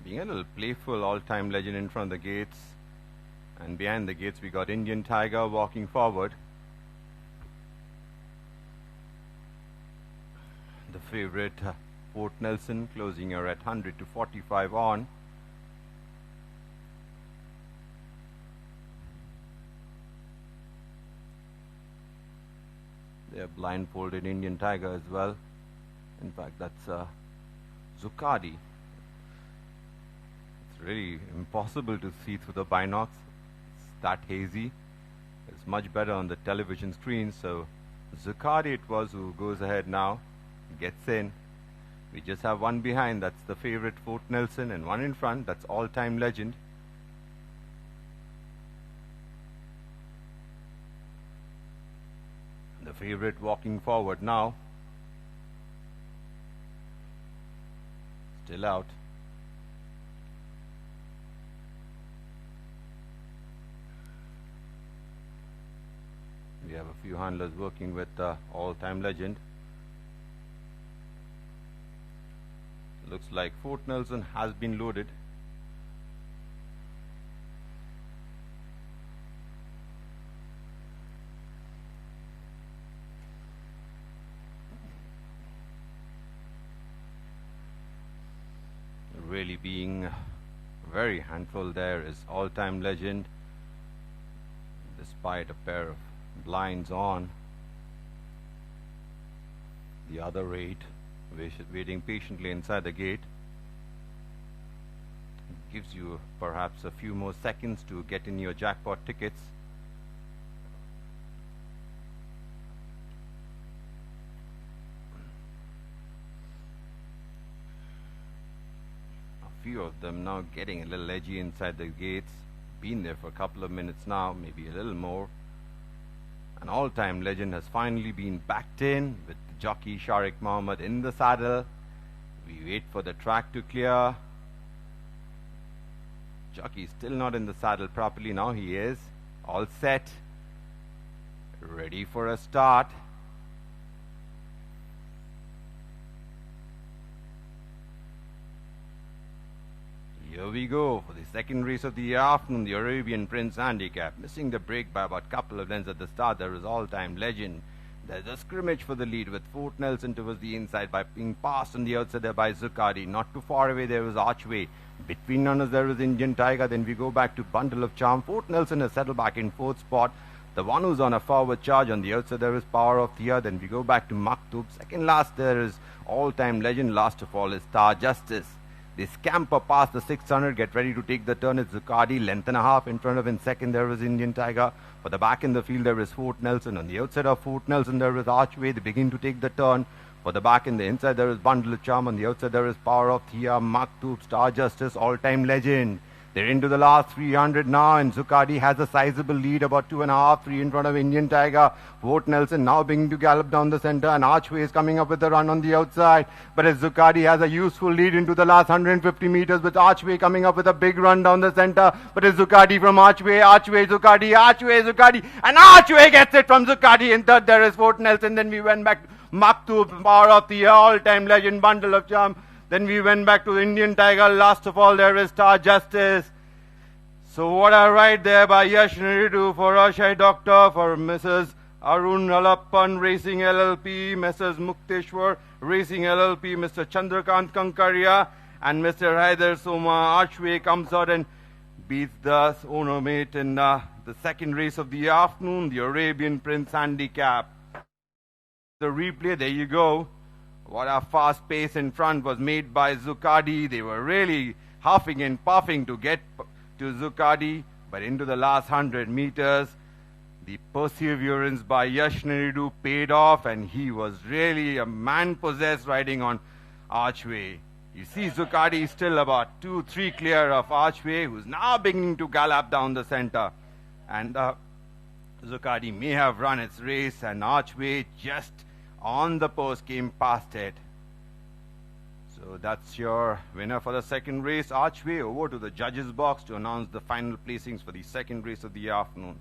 Being a little playful, all-time legend in front of the gates. And behind the gates we got Indian Tiger walking forward. The favorite Fort Nelson closing here at 100 to 45 on. They have blindfolded Indian Tiger as well. In fact, that's Zucardi. It's really impossible to see through the binocs. It's that hazy. It's much better on the television screen. So Zucardi it was who goes ahead now, gets in. We just have one behind, that's the favorite Fort Nelson, and one in front, that's all-time legend. The favorite walking forward now. Still out. We have a few handlers working with all-time legend. Looks like Fort Nelson has been loaded. Really being very handful there is all-time legend, despite a pair of blinds on. The other 8 waiting patiently inside the gate. Gives you perhaps a few more seconds to get in your jackpot tickets. A few of them now getting a little edgy inside the gates. Been there for a couple of minutes now, maybe a little more. An all-time legend has finally been backed in with jockey Sharik Mohammed in the saddle. We wait for the track to clear. Jockey still not in the saddle properly. Now he is. All set. Ready for a start. Here we go for the second race of the afternoon, the Arabian Prince Handicap. Missing the break by about a couple of lengths at the start. There is all-time legend. There's a scrimmage for the lead with Fort Nelson towards the inside by being passed on the outside there by Zuccardi. Not too far away there was Archway. Between runners there was Indian Tiger. Then we go back to Bundle of Charm. Fort Nelson has settled back in 4th spot. The one who's on a forward charge on the outside there is Power of the Earth. Then we go back to Maktub. Second last there is all-time legend. Last of all is Star Justice. They scamper past the 600, get ready to take the turn. It's Zuccardi, length and a half in front of. In second there was Indian Tiger. For the back in the field there is Fort Nelson. On the outside of Fort Nelson there is Archway. They begin to take the turn. For the back in the inside there is Bundle of Charm. On the outside there is Power of Thea, Maktub, Star Justice, all-time legend. They're into the last 300 now, and Zuccardi has a sizable lead, about 2.5, 3 in front of Indian Tiger. Fort Nelson now beginning to gallop down the center, and Archway is coming up with a run on the outside. But as Zuccardi has a useful lead into the last 150 meters, with Archway coming up with a big run down the center. But it's Zuccardi from Archway, Zuccardi, and Archway gets it from Zuccardi. In third there is Fort Nelson. Then we went back to Maktub, Power of the all-time legend, Bundle of Charm. Then we went back to the Indian Tiger. Last of all, there is Star Justice. So what a ride there by Yash Neridu for Ashai Doctor, for Mrs. Arun Alappan Racing LLP, Mrs. Mukteshwar Racing LLP, Mr. Chandrakant Kankaria, and Mr. Haider Soma. Archway comes out and beats the owner mate in the second race of the afternoon, the Arabian Prince Handicap. The replay, there you go. What a fast pace in front was made by Zuccardi. They were really huffing and puffing to get to Zuccardi, but into the last 100 meters, the perseverance by Yash Neridu paid off, and he was really a man possessed riding on Archway. You see Zuccardi still about 2-3 clear of Archway, who's now beginning to gallop down the center. And Zuccardi may have run its race, and Archway just on the post came past it. So that's your winner for the second race. Archway. Over to the judges box to announce the final placings for the second race of the afternoon.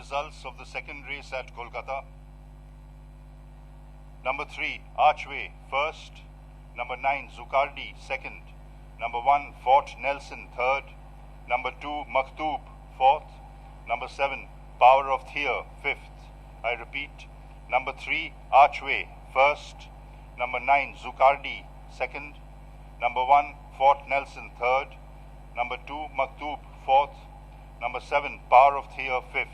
results of the second race at Kolkata. Number 3, Archway, first. Number 9, Zucardi, second. Number 1, Fort Nelson, third. Number 2, Maktoub, fourth. Number 7, Power of Thea, fifth. I repeat, number 3, Archway, first. Number 9, Zucardi, second. Number 1, Fort Nelson, third. Number 2, Maktoub, fourth. Number 7, Power of Thea, fifth.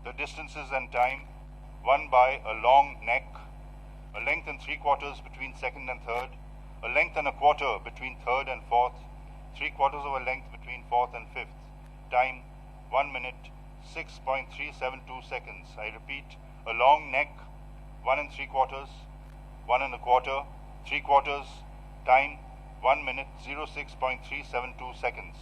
The distances and time, won by a long neck, a length and 3/4 between second and third, a length and a quarter between third and fourth, 3/4 of a length between fourth and fifth. Time, 1 minute, 6.372 seconds. I repeat, a long neck, 1 3/4, 1 1/4, 3/4, time, 1 minute, 06.372 seconds.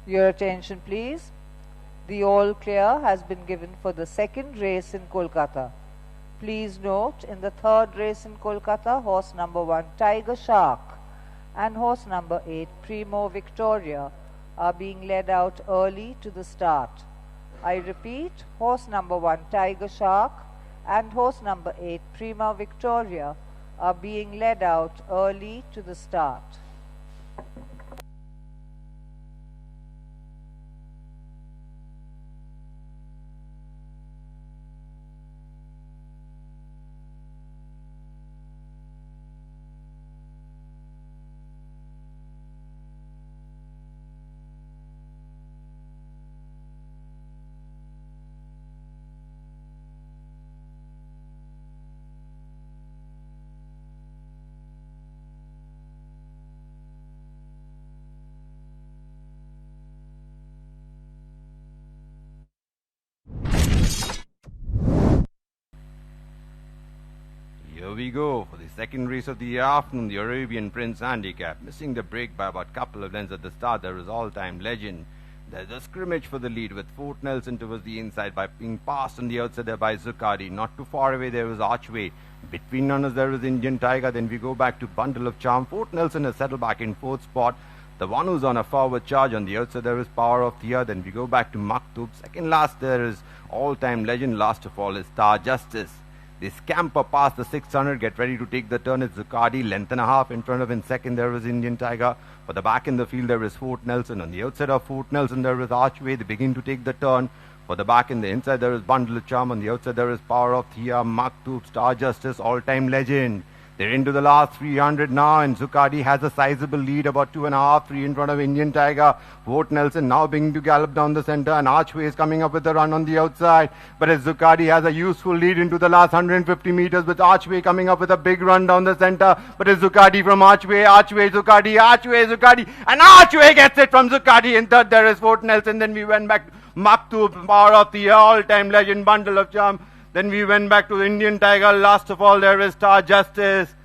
Your attention please. The all clear has been given for the second race in Kolkata. Please note, in the third race in Kolkata, horse number 1 Tiger Shark and horse number 8 Primo Victoria are being led out early to the start. I repeat, horse number 1 Tiger Shark and horse number 8 Prima Victoria are being led out early to the start. Here we go for the second race of the afternoon, the Arabian Prince Handicap. Missing the break by about a couple of lengths at the start, there is all-time legend. There's a scrimmage for the lead with Fort Nelson towards the inside by being passed on the outside there by Zucardi. Not too far away there was Archway. Between runners there was Indian Tiger. Then we go back to Bundle of Charm. Fort Nelson has settled back in fourth spot. The one who's on a forward charge on the outside there is Power of Thea. Then we go back to Maktoub. Second last there is all-time legend. Last of all is Star Justice. They scamper past the 600, get ready to take the turn. It's Zucardi, length and a half in front of him. Second, there is Indian Tiger. For the back in the field, there is Fort Nelson. On the outside of Fort Nelson, there is Archway. They begin to take the turn. For the back in the inside, there is Bundle of Charm. On the outside, there is Power of Thea, Maktoub, Star Justice, all-time legend. They're into the last 300 now, and Zucardi has a sizable lead, about 2.5, 3 in front of Indian Tiger. Fort Nelson now beginning to gallop down the center, and Archway is coming up with a run on the outside. But as Zucardi has a useful lead into the last 150 meters, with Archway coming up with a big run down the center. But it's Zucardi from Archway, Zucardi, and Archway gets it from Zucardi. In third, there is Fort Nelson. Then we went back to Maktoub, Power of the all-time legend, Bundle of Charm. Then we went back to the Indian Tiger. Last of all, there is Star Justice.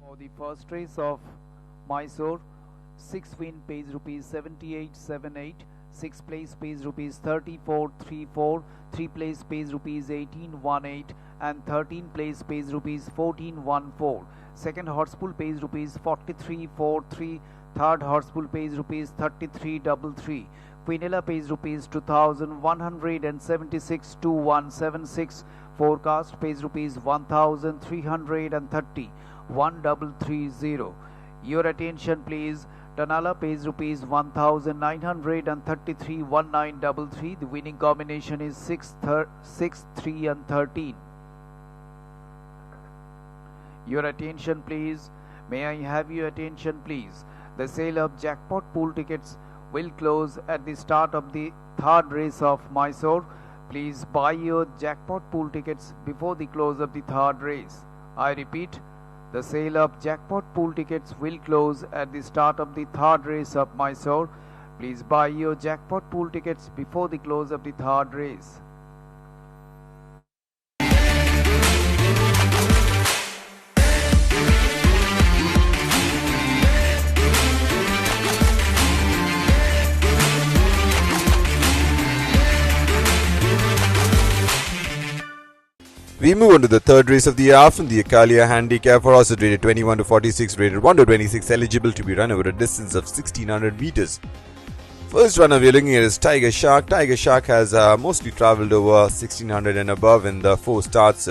For the first race of Mysore, 6 win pays rupees 7878, 6 place pays rupees 3434, 3 place pays rupees 1818 and 13 place pays rupees 1414. Second horse pool pays rupees 4343, third horse pool pays rupees 3333. Quinella pays rupees 2176 2176. Forecast pays rupees 1330 1330. Your attention please. Tanala pays rupees 1933 1933. The winning combination is 6, 3 and 13. Your attention please. May I have your attention please. The sale of jackpot pool tickets will close at the start of the third race of Mysore. Please buy your jackpot pool tickets before the close of the third race. I repeat, the sale of jackpot pool tickets will close at the start of the third race of Mysore. Please buy your jackpot pool tickets before the close of the third race. We move on to the third race of the afternoon, the Calcutta handicap for horses rated 21 to 46, rated 1 to 26, eligible to be run over a distance of 1600 meters. First runner we are looking at is Tiger Shark. Tiger Shark has mostly travelled over 1600 and above in the 4 starts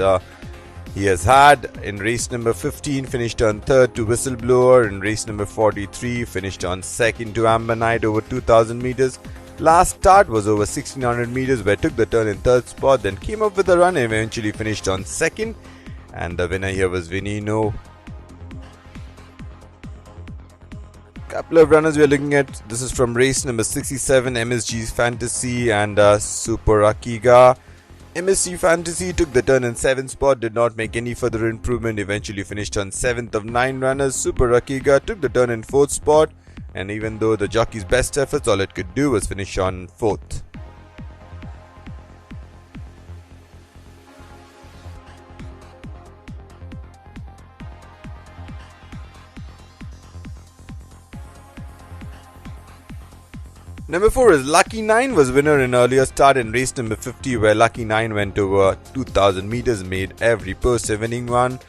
he has had. In race number 15, finished on 3rd to Whistleblower. In race number 43, finished on 2nd to Amber Knight over 2000 meters. Last start was over 1600 meters where took the turn in 3rd spot, then came up with a run and eventually finished on 2nd. And the winner here was Vinino. Couple of runners we are looking at. This is from race number 67, MSG's Fantasy and Super Akiga. MSG Fantasy took the turn in 7th spot, did not make any further improvement, eventually finished on 7th of 9 runners. Super Akiga took the turn in 4th spot, and even though the jockey's best efforts, all it could do was finish on 4th. Number 4 is Lucky 9, was winner in earlier start in race number 50 where Lucky 9 went over 2000 meters, made every post a winning one.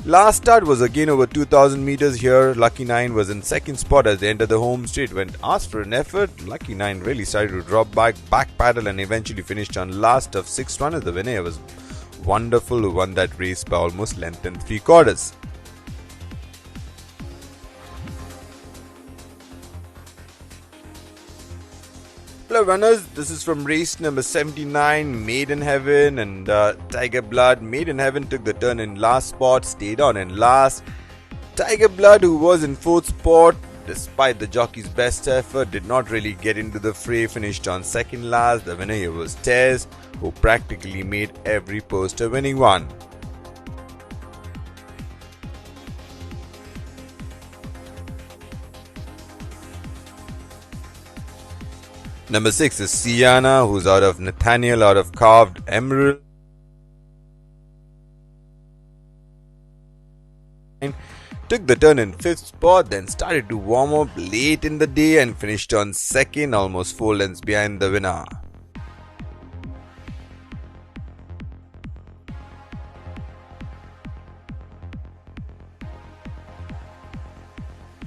Last start was again over 2000 meters. Here Lucky 9 was in 2nd spot as they entered the home straight. When asked for an effort, Lucky 9 really started to drop back paddle and eventually finished on last of 6 runners. The winner was Wonderful, who won that race by almost length and 3/4. Hello runners, this is from race number 79, Made in Heaven and Tiger Blood. Made in Heaven took the turn in last spot, stayed on in last. Tiger Blood, who was in 4th spot, despite the jockey's best effort, did not really get into the fray, finished on 2nd last. The winner here was Tez, who practically made every post a winning one. Number 6 is Sienna, who's out of Nathaniel, out of Carved Emerald. Took the turn in 5th spot, then started to warm up late in the day and finished on 2nd, almost 4 lengths behind the winner.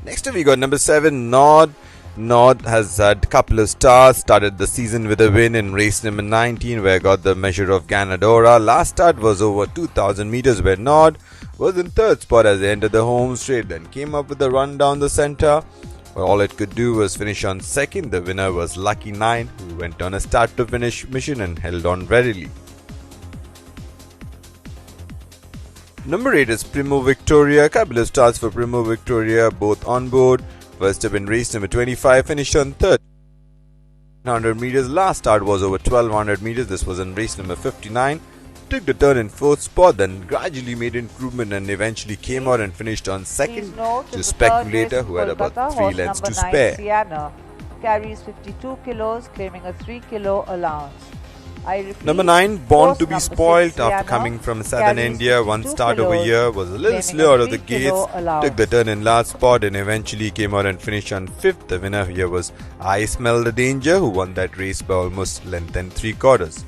Next up we got number 7, Nod. Nod has had a couple of stars, started the season with a win in race number 19 where got the measure of Ganadora. Last start was over 2000 meters where Nod was in 3rd spot as they entered the home straight, then came up with a run down the center. But all it could do was finish on 2nd. The winner was Lucky 9, who went on a start to finish mission and held on readily. Number 8 is Primo Victoria. A couple of starts for Primo Victoria, both on board. First up in race number 25, finished on 3rd. 100 meters. Last start was over 1200 meters. This was in race number 59. Took the turn in 4th spot, then gradually made improvement and eventually came out and finished on 2nd to Speculator, who had about 3 lengths to spare. Sienna carries 52 kilos, claiming a 3 kilo allowance. I repeat, Number 9, Born horse to be number Spoiled, 6, after Sienna, coming from southern carries India, one 52 start over kilos, here, was a little claiming slow out of the 3 gates, kilo took the allowance. turn in last spot and eventually came out and finished on 5th. The winner here was I Smell the Danger, who won that race by almost length and 3/4.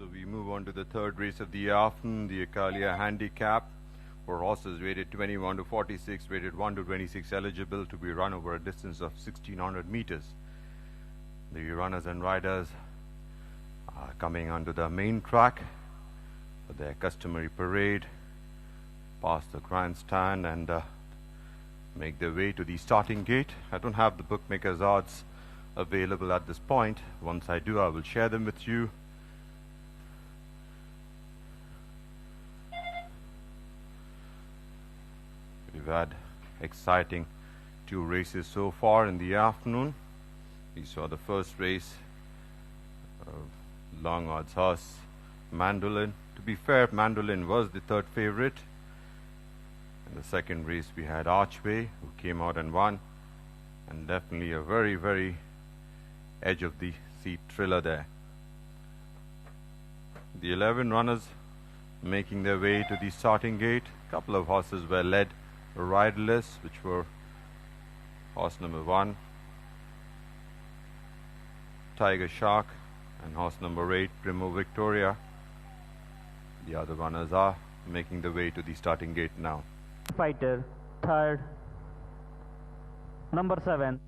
So we move on to the third race of the afternoon, the Ikalia Handicap, for horses rated 21 to 46, rated 1 to 26 eligible to be run over a distance of 1600 meters. The runners and riders are coming onto the main track for their customary parade, past the grandstand, and make their way to the starting gate. I don't have the bookmakers' odds available at this point. Once I do, I will share them with you. We've had exciting 2 races so far in the afternoon. We saw the first race, long odds horse Mandolin. To be fair, Mandolin was the 3rd favorite. In the second race we had Archway, who came out and won, and definitely a very, very edge of the seat thriller there. The 11 runners making their way to the starting gate. A couple of horses were led riderless, which were horse number 1, Tiger Shark, and horse number 8, Primo Victoria. The other runners are making their way to the starting gate now. Fighter, 3rd, number 7.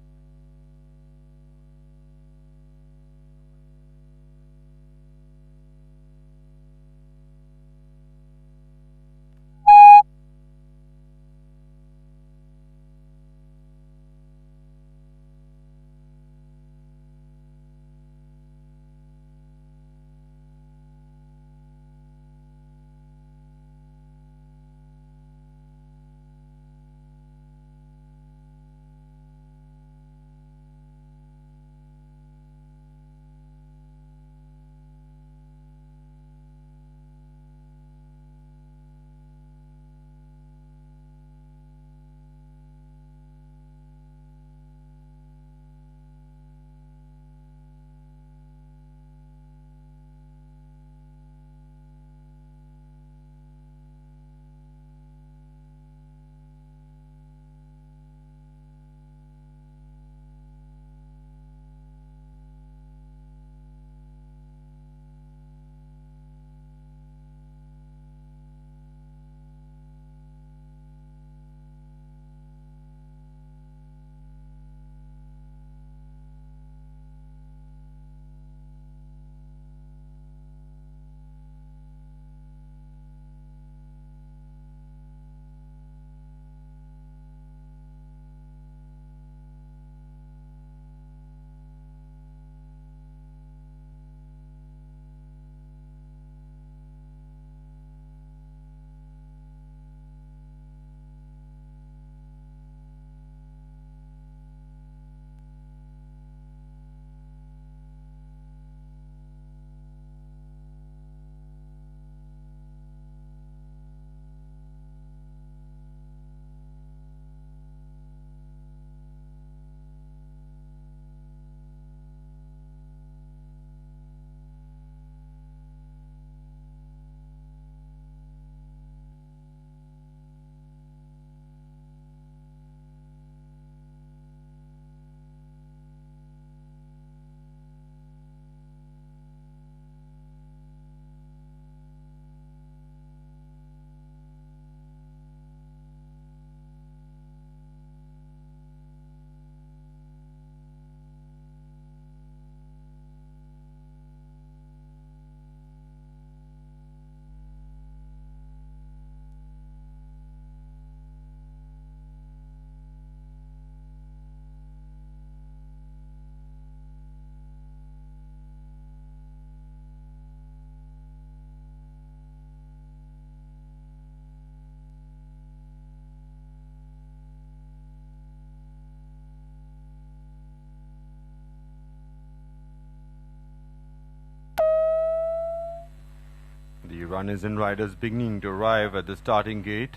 The runners and riders beginning to arrive at the starting gate.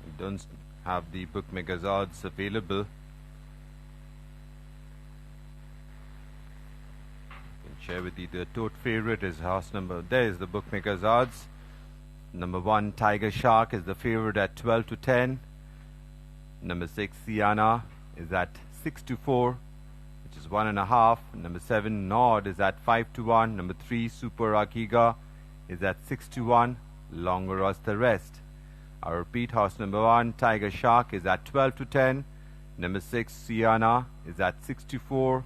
I don't have the bookmakers' odds available. I can share with you the tote favorite is horse number. There is the bookmakers' odds. Number 1, Tiger Shark, is the favorite at 12 to 10. Number 6, Sienna, is at 6 to 4, which is 1.5. Number 7, Nod, is at 5 to 1. Number 3, Super Akiga, is at 6 to 1. Longer odds the rest. I repeat, horse number 1, Tiger Shark, is at 12 to 10. Number 6, Siana, is at 6-4.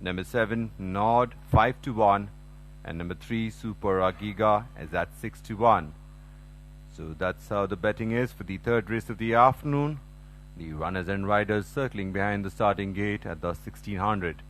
Number 7, Nod, 5-1. And number 3, Super Agiga, is at 6-1. So that's how the betting is for the third race of the afternoon. The runners and riders circling behind the starting gate at the 1600.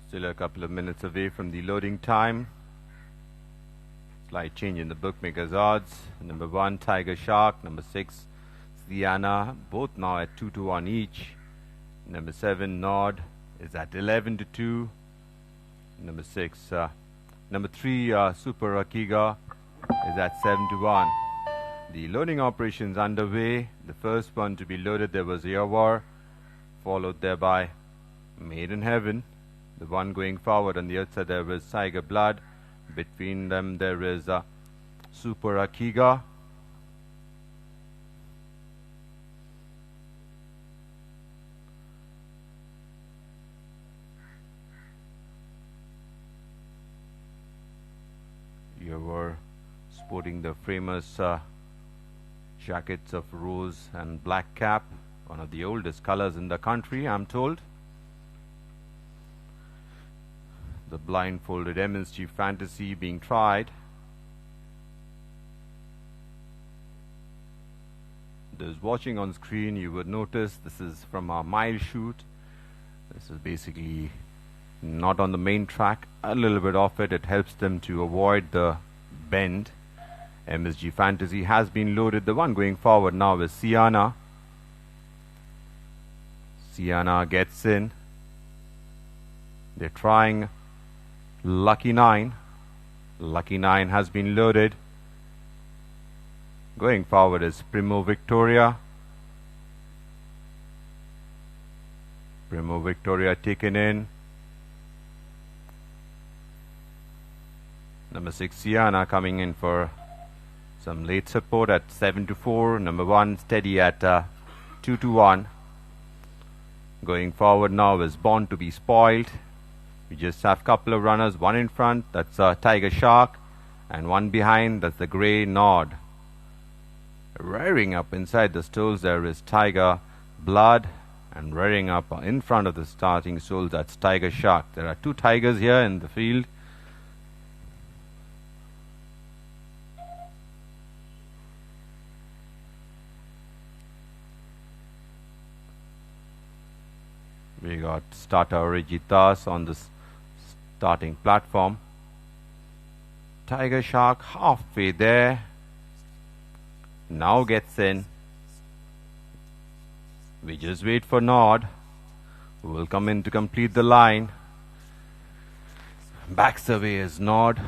Still a couple of minutes away from the loading time. Slight change in the bookmakers' odds. Number 1, Tiger Shark. Number 6, Siana. Both now at 2-1 each. Number 7, Nod, is at 11-2. Number 3, Super Akiga, is at 7-1. The loading operations underway. The first one to be loaded, there was Yawar, followed there by Maiden Heaven. The one going forward on the outside there was Tiger Blood. Between them there is Super Akiga. You were sporting the famous jackets of rose and black cap, one of the oldest colors in the country, I'm told. The blindfolded MSG Fantasy being tried. Those watching on screen, you would notice this is from a mile shoot. This is basically not on the main track, a little bit off it. It helps them to avoid the bend. MSG Fantasy has been loaded. The one going forward now is Siana. Siana gets in. They're trying Lucky 9. Lucky 9 has been loaded. Going forward is Primo Victoria. Primo Victoria taken in. Number 6, Siana, coming in for some late support at 7-4. Number 1, Steady at 2-1. Going forward now is Born to be Spoiled. We just have a couple of runners, one in front, that's Tiger Shark, and one behind, that's the Grey Nod. Rearing up inside the stalls there is Tiger Blood, and rearing up in front of the starting stalls, that's Tiger Shark. There are 2 tigers here in the field. We got starter Origitas on the starting platform. Tiger Shark halfway there. Now gets in. We just wait for Nod, who will come in to complete the line. Backs away is Nod.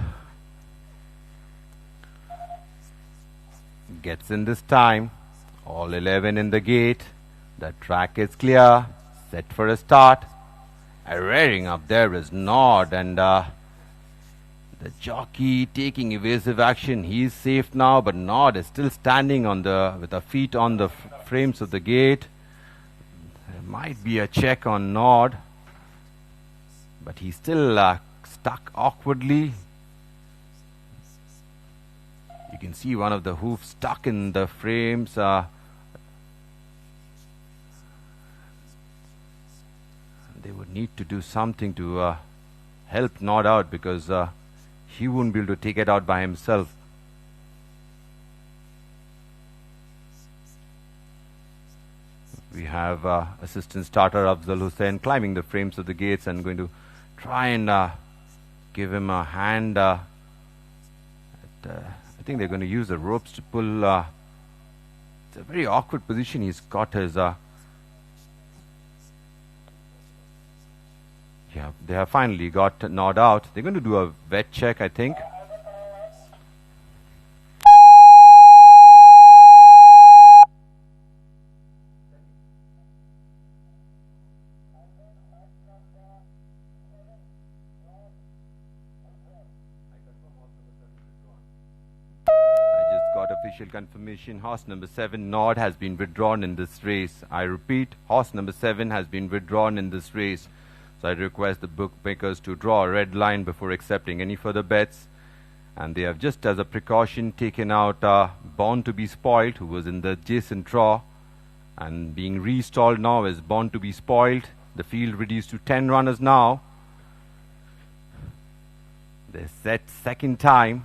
Gets in this time. All 11 in the gate. The track is clear. Set for a start. Rearing up there is Nod, and the jockey taking evasive action. He's safe now, but Nod is still standing on with the feet on the frames of the gate. There might be a check on Nod, but he's still stuck awkwardly. You can see one of the hoofs stuck in the frames. need to do something to help Nod out, because he wouldn't be able to take it out by himself. We have assistant starter Afzal Hussain climbing the frames of the gates and going to try and give him a hand. I think they're going to use the ropes to pull. It's a very awkward position he's got his. Yeah, they have finally got Nod out. They're going to do a vet check, I think. Official confirmation, horse number 7 Nod has been withdrawn in this race. I repeat, horse number 7 has been withdrawn in this race. So I request the bookmakers to draw a red line before accepting any further bets. And they have, just as a precaution, taken out Born to be Spoiled, who was in the adjacent draw, and being restalled now is Born to be Spoiled. The field reduced to 10 runners now. They're set second time.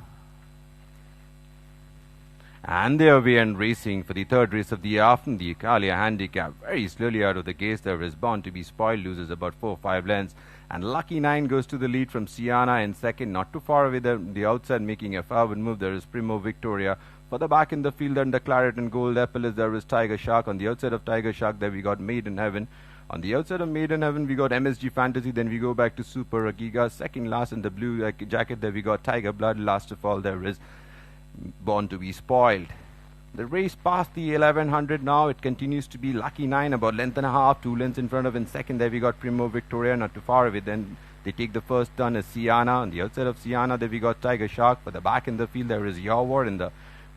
And they are away and racing for the third race of the afternoon. The Ikalia handicap very slowly out of the gates. There is Born to be Spoiled, loses about 4-5 lengths. And Lucky 9 goes to the lead from Siana in second. Not too far away the outside, making a forward move. There is Primo Victoria. For the back in the field under Claret and Gold Apple, there is Tiger Shark. On the outside of Tiger Shark, there we got Maiden Heaven. On the outside of Maiden Heaven, we got MSG Fantasy. Then we go back to Super Agiga. Second last in the blue jacket, there we got Tiger Blood. Last of all, there is Born to be Spoiled. The race past the 1100 now. It continues to be Lucky 9, about length and a half, 2 lengths in front of. In second, there we got Primo Victoria, not too far away. Then they take the first turn as Siana. On the outside of Siana, there we got Tiger Shark. For the back in the field, there is Yawar in the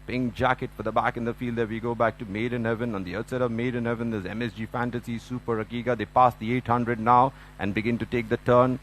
pink jacket. For the back in the field, there we go back to Maiden Heaven. On the outside of Maiden Heaven, there's MSG Fantasy, Super Agiga. They pass the 800 now and begin to take the turn.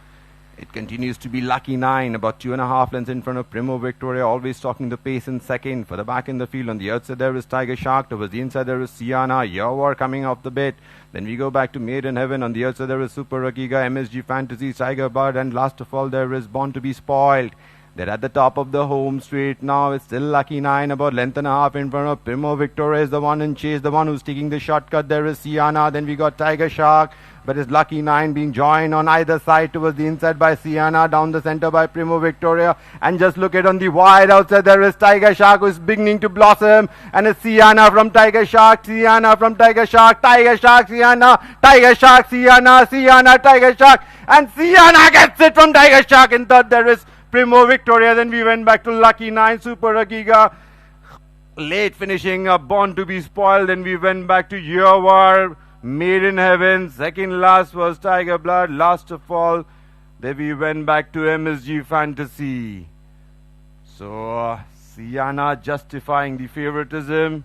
It continues to be Lucky 9, about 2.5 lengths in front of Primo Victoria, always talking the pace in second. For the back in the field, on the outside there is Tiger Shark, towards the inside there is Siana, Yawar coming off the bit. Then we go back to Maiden Heaven, on the outside there is Super Agiga, MSG Fantasy, Tiger Bird, and last of all there is Born to be Spoiled. They're at the top of the home straight now. It's still Lucky 9, about length and a half in front of Primo Victoria is the one in chase, the one who's taking the shortcut. There is Siana, then we got Tiger Shark. But it's Lucky 9 being joined on either side towards the inside by Siana, down the center by Primo Victoria. And just look at on the wide outside, there is Tiger Shark who is beginning to blossom. And it's Siana from Tiger Shark, Siana from Tiger Shark, Tiger Shark, Siana, Tiger Shark, Siana, Siana, Tiger Shark. And Siana gets it from Tiger Shark. In third, there is Primo Victoria. Then we went back to Lucky 9, Super Agiga. Late finishing, Born to be Spoiled. Then we went back to Yawar. Maiden Heaven, second last was Tiger Blood. Last of all, then we went back to MSG Fantasy. So Siana justifying the favoritism,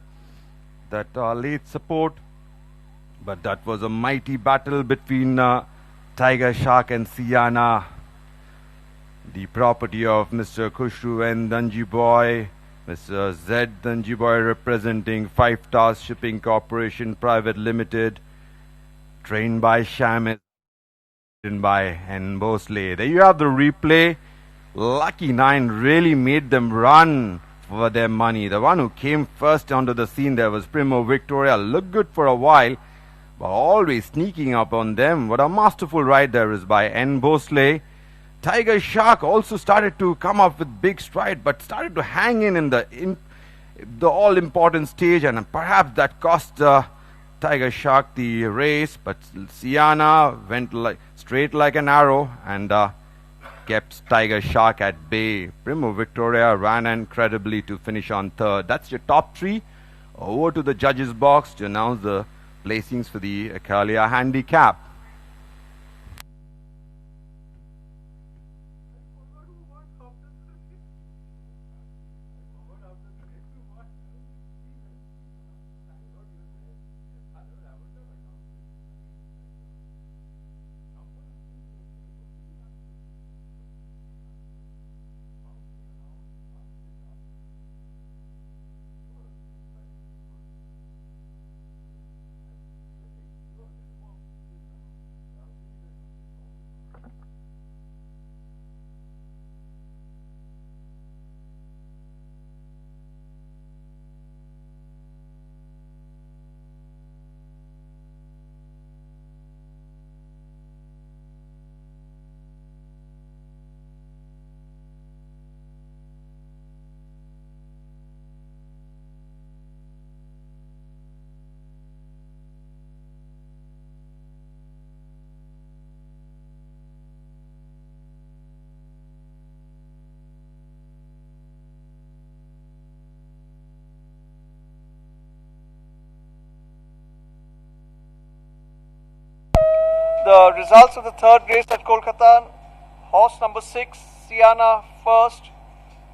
that late support. But that was a mighty battle between Tiger Shark and Siana, the property of Mr. Khushru and Danji Boy. Mr. Z Danji Boy representing 5 Stars Shipping Corporation Private Limited. Trained by Shamis, written by N. Bosley. There you have the replay. Lucky 9 really made them run for their money. The one who came first onto the scene there was Primo Victoria. Looked good for a while, but always sneaking up on them. What a masterful ride there is by N. Bosley. Tiger Shark also started to come up with big stride, but started to hang in the all-important stage, and perhaps that cost Tiger Shark the race. But Siana went straight like an arrow and kept Tiger Shark at bay. Primo Victoria ran incredibly to finish on third. That's your top 3. Over to the judges box to announce the placings for the Ikalia handicap. The results of the third race at Kolkata: horse number 6, Siana, first;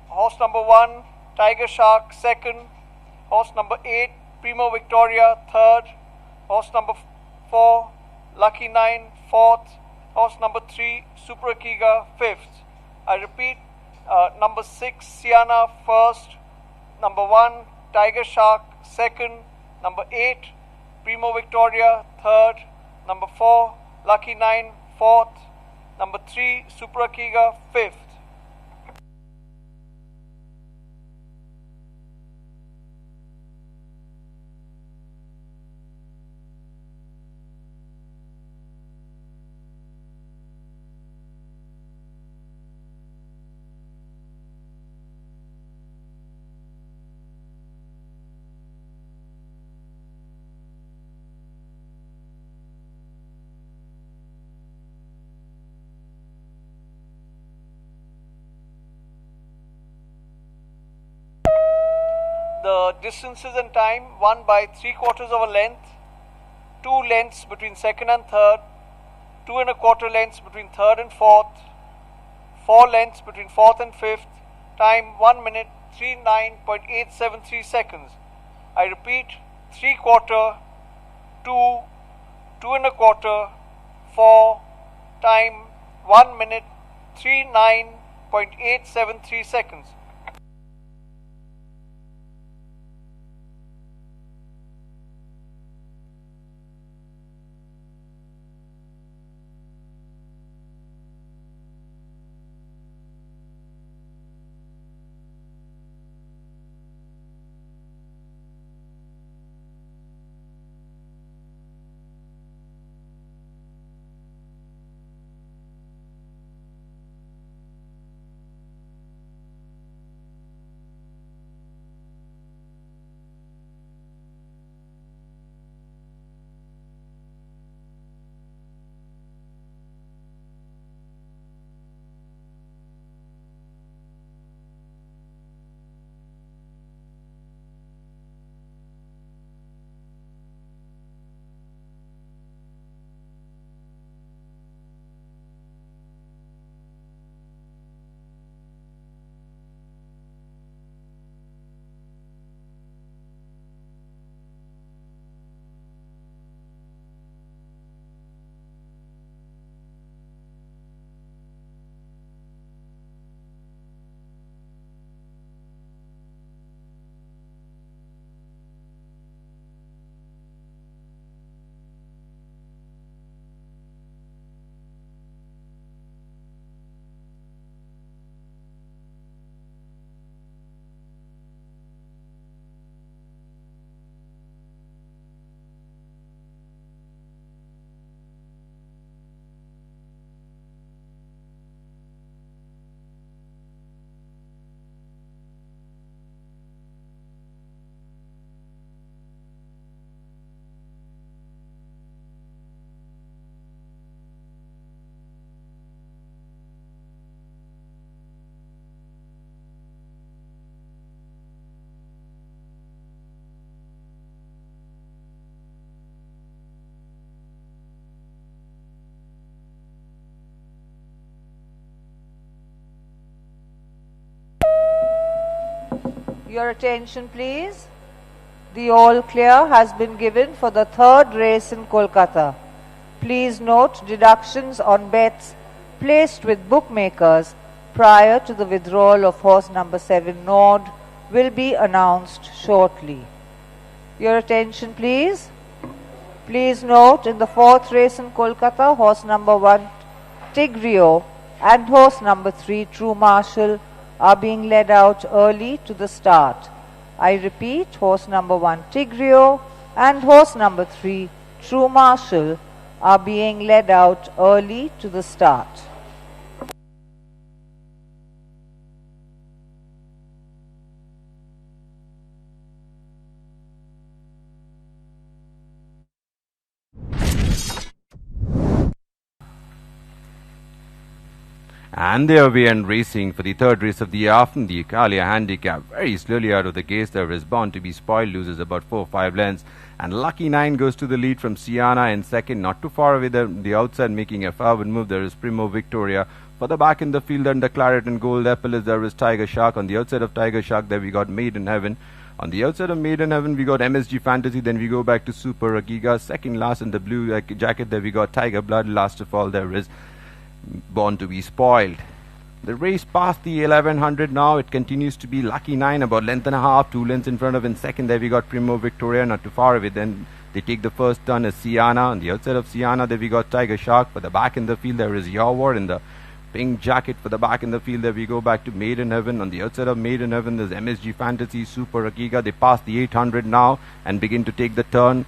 horse number 1, Tiger Shark, second; horse number 8, Primo Victoria, third; horse number 4, Lucky 9, fourth; horse number 3, Super Akiga, fifth. I repeat, number 6, Siana, first; number 1, Tiger Shark, second; number 8, Primo Victoria, third; number 4, Lucky 9, fourth; number 3, Super Akiga, fifth. The distances and time: won by 3/4 of a length, 2 lengths between second and third, 2 1/4 lengths between third and fourth, 4 lengths between fourth and fifth. Time 1 minute 39.873 seconds. I repeat, 3/4, 2, 2 1/4, 4. Time 1 minute 39.873 seconds. Your attention, please. The all clear has been given for the third race in Kolkata. Please note deductions on bets placed with bookmakers prior to the withdrawal of horse number 7 Nord will be announced shortly. Your attention, please. Please note in the fourth race in Kolkata, horse number 1 Tigrio and horse number 3 True Marshal are being led out early to the start. I repeat, horse number 1 Tigrio and horse number 3 True Marshal are being led out early to the start. And there we end racing for the third race of the afternoon. The Ikalia handicap very slowly out of the gates. There is Born to be Spoiled, loses about 4-5 lengths. And Lucky 9 goes to the lead from Siana in second. Not too far away the outside, making a forward move. There is Primo Victoria. For the back in the field under Claret and Gold Apple there is Tiger Shark. On the outside of Tiger Shark there we got Made in Heaven. On the outside of Made in Heaven we got MSG Fantasy. Then we go back to Super Giga. Second last in the blue jacket there we got Tiger Blood. Last of all there is Born to be Spoiled. The race past the 1100 now. It continues to be Lucky 9 about length and a half, 2 lengths in front of. In second there we got Primo Victoria, not too far away. Then they take the first turn as Siana. On the outside of Siana there we got Tiger Shark. For the back in the field there is Your War in the pink jacket. For the back in the field there we go back to Made in Heaven. On the outside of Made in Heaven there's MSG Fantasy, Super Akiga. They pass the 800 now and begin to take the turn.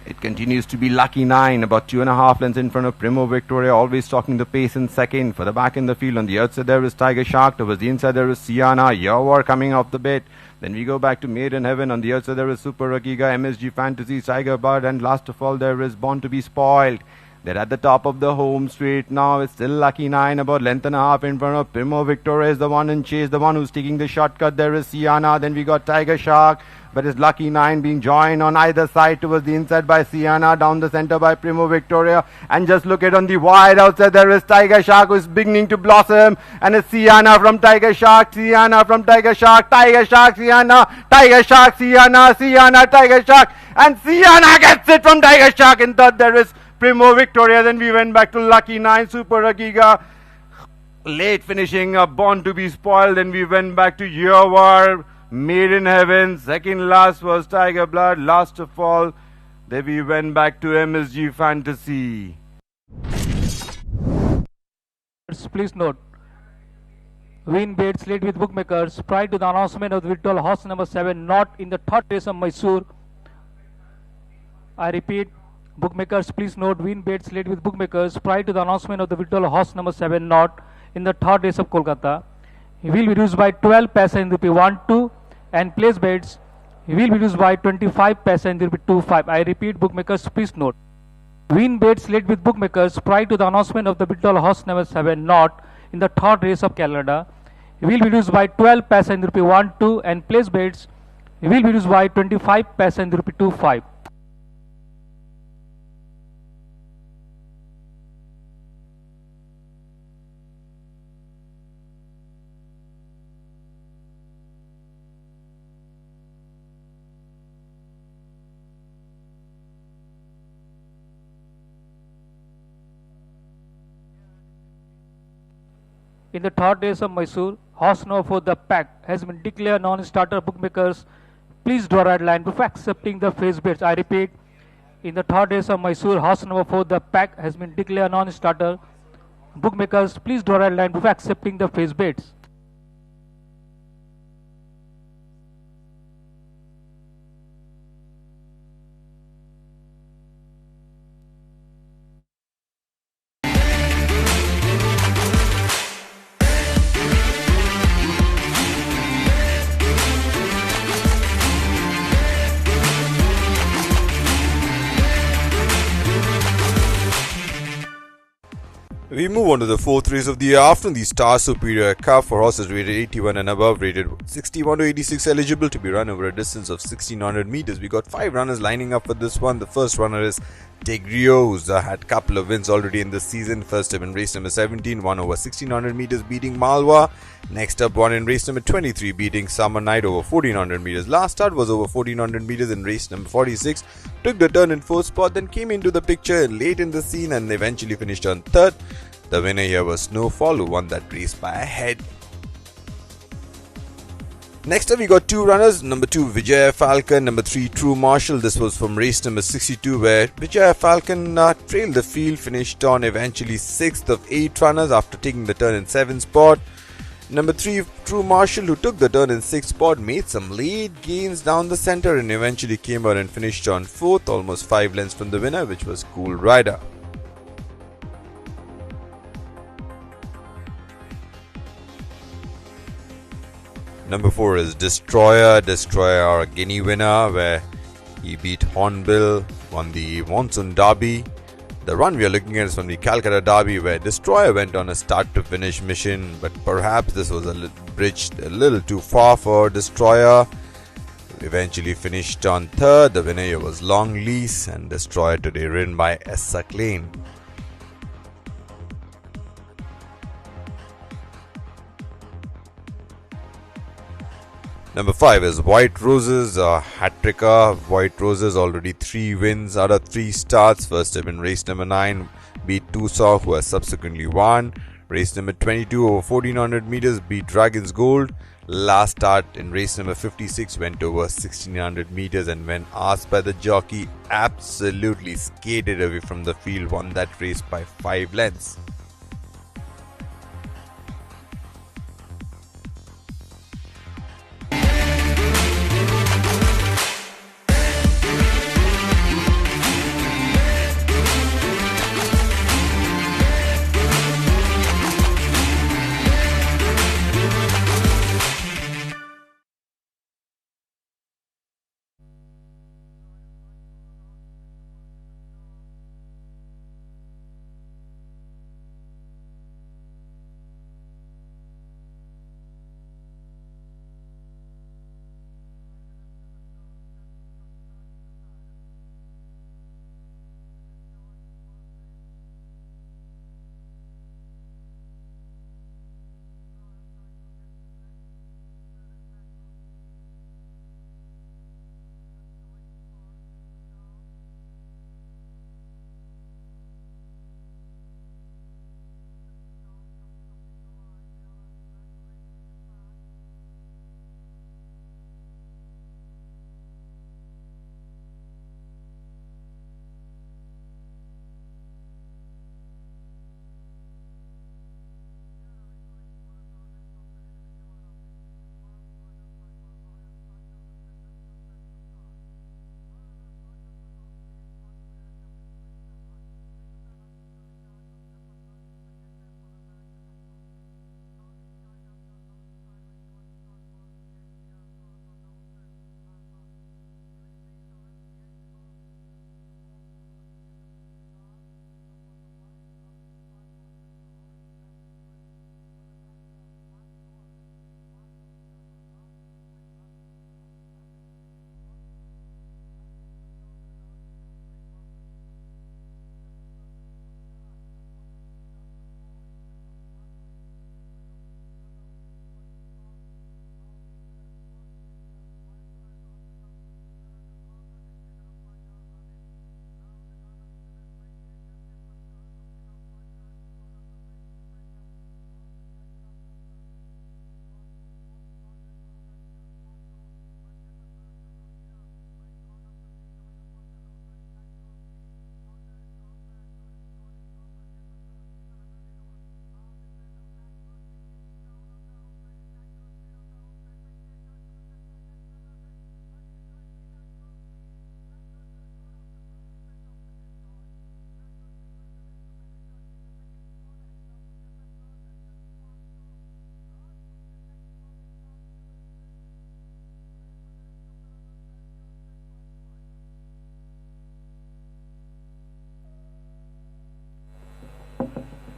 It continues to be Lucky 9, about 2.5 lengths in front of Primo Victoria, always talking the pace in second. For the back in the field, on the outside there is Tiger Shark, towards the inside there is Siana, Your War coming off the bit. Then we go back to Made in Heaven, on the outside there is Super Akiga, MSG Fantasy, Tiger Bird, and last of all there is Born to be Spoiled. They're at the top of the home straight now. It's still Lucky 9, about length and a half in front of Primo Victoria is the one in chase, the one who's taking the shortcut. There is Siana, then we got Tiger Shark. But it's Lucky 9 being joined on either side towards the inside by Siana, down the center by Primo Victoria. And just look at on the wide outside there is Tiger Shark who is beginning to blossom. And it's Siana from Tiger Shark, Siana from Tiger Shark, Tiger Shark, Siana, Tiger Shark, Siana, Siana, Tiger Shark. And Siana gets it from Tiger Shark. In third there is Primo Victoria. Then we went back to Lucky 9, Super Agiga. Late finishing up, Born to be Spoiled. Then we went back to Your War, Made in Heaven. Second last was Tiger Blood. Last of all, then we went back to MSG Fantasy. Please note, win bids late with bookmakers prior to the announcement of the withdrawal horse number 7 not in the third race of Mysore. I repeat, bookmakers please note, win bids late with bookmakers prior to the announcement of the withdrawal horse number 7 not in the third race of Kolkata. He will be reduced by 12 paisa in rupee 1-2 and place bets will be reduced by 25 paisa in rupee 2-5. I repeat, bookmakers please note, win bets late with bookmakers prior to the announcement of the withdrawal horse number 7 not in the third race of Calcutta will be reduced by 12 paisa in rupee 1-2 and place bets will be reduced by 25 paisa in rupee 2-5. In the third race of Mysore, horse number 4, the pack, has been declared non-starter. Bookmakers, please draw red line before accepting the face bets. I repeat, in the third race of Mysore, horse number 4, the pack, has been declared non-starter. Bookmakers, please draw red line before accepting the face bets. We move on to the fourth race of the afternoon, the Star Superior Cup for horses rated 81 and above, rated 61 to 86, eligible to be run over a distance of 1600 meters. We got 5 runners lining up for this one. The first runner is Tegrio, who's had a couple of wins already in this season. First up in race number 17, won over 1600 meters, beating Malwa. Next up, won in race number 23, beating Summer Night over 1400 meters. Last start was over 1400 meters in race number 46. Took the turn in fourth spot, then came into the picture late in the scene and eventually finished on third. The winner here was Snowfall, who won that race by a head. Next up we got 2 runners, number 2 Vijaya Falcon, number 3 True Marshall. This was from race number 62 where Vijaya Falcon trailed the field, finished on eventually 6th of 8 runners after taking the turn in 7th spot. Number 3 True Marshall, who took the turn in 6th spot, made some late gains down the center and eventually came out and finished on 4th, almost 5 lengths from the winner, which was Cool Rider. Number 4 is Destroyer. Destroyer, a Guinea winner where he beat Hornbill, won the Monsoon Derby. The run we are looking at is from the Calcutta Derby, where Destroyer went on a start-to-finish mission, but perhaps this was bridged a little too far for Destroyer. Eventually finished on third. The winner here was Long Lease, and Destroyer today ridden by Essa Klein. Number 5 is White Roses, a hat-tricker. White Roses already 3 wins out of 3 starts. First up in race number 9 beat Tusaw, who has subsequently won. Race number 22 over 1400 meters beat Dragon's Gold. Last start in race number 56 went over 1600 meters, and when asked by the jockey, absolutely skated away from the field, won that race by 5 lengths.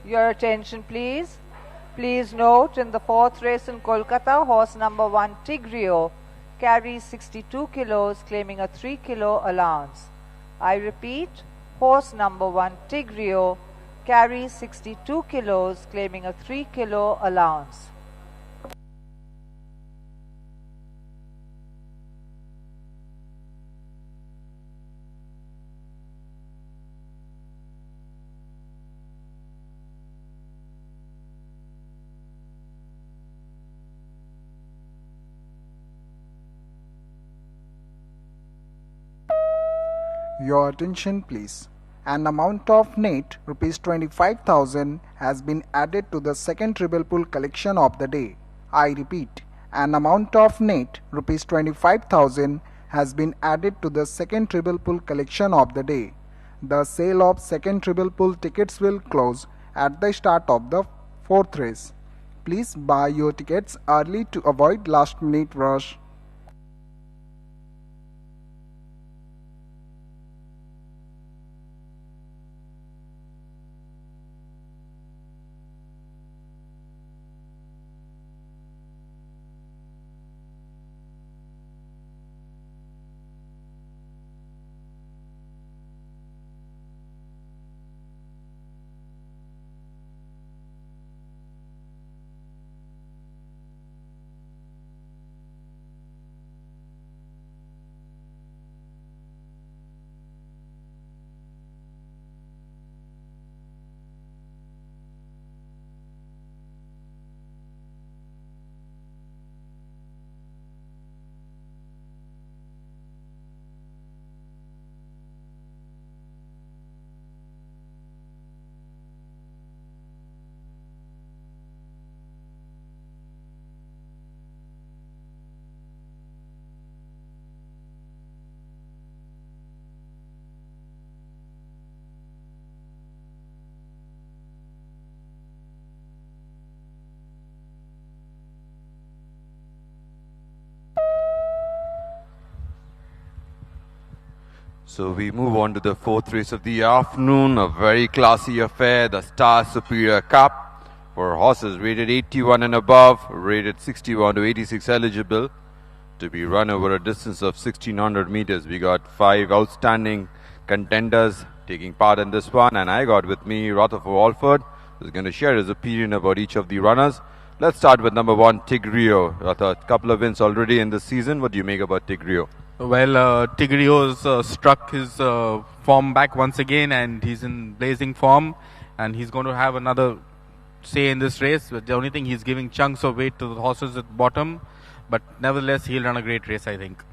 Your attention, please. Please note, in the 4th race in Kolkata, horse number 1 Tigrio carries 62 kilos, claiming a 3 kilo allowance. I repeat, horse number 1 Tigrio carries 62 kilos, claiming a 3 kilo allowance. Your attention please. An amount of net rupees 25,000 has been added to the second treble pool collection of the day. I repeat, an amount of net rupees 25,000 has been added to the second treble pool collection of the day. The sale of second treble pool tickets will close at the start of the 4th race. Please buy your tickets early to avoid last minute rush. So we move on to the fourth race of the afternoon, a very classy affair, the Star Superior Cup for horses rated 81 and above, rated 61 to 86 eligible to be run over a distance of 1600 meters. We got 5 outstanding contenders taking part in this one, and I got with me Rutherford Walford, who's going to share his opinion about each of the runners. Let's start with number 1, Tigrio. Ratha, a couple of wins already in the season. What do you make about Tigrio? Well, Tigrio's struck his form back once again, and he's in blazing form, and he's going to have another say in this race. But the only thing, he's giving chunks of weight to the horses at the bottom, but nevertheless he'll run a great race, I think.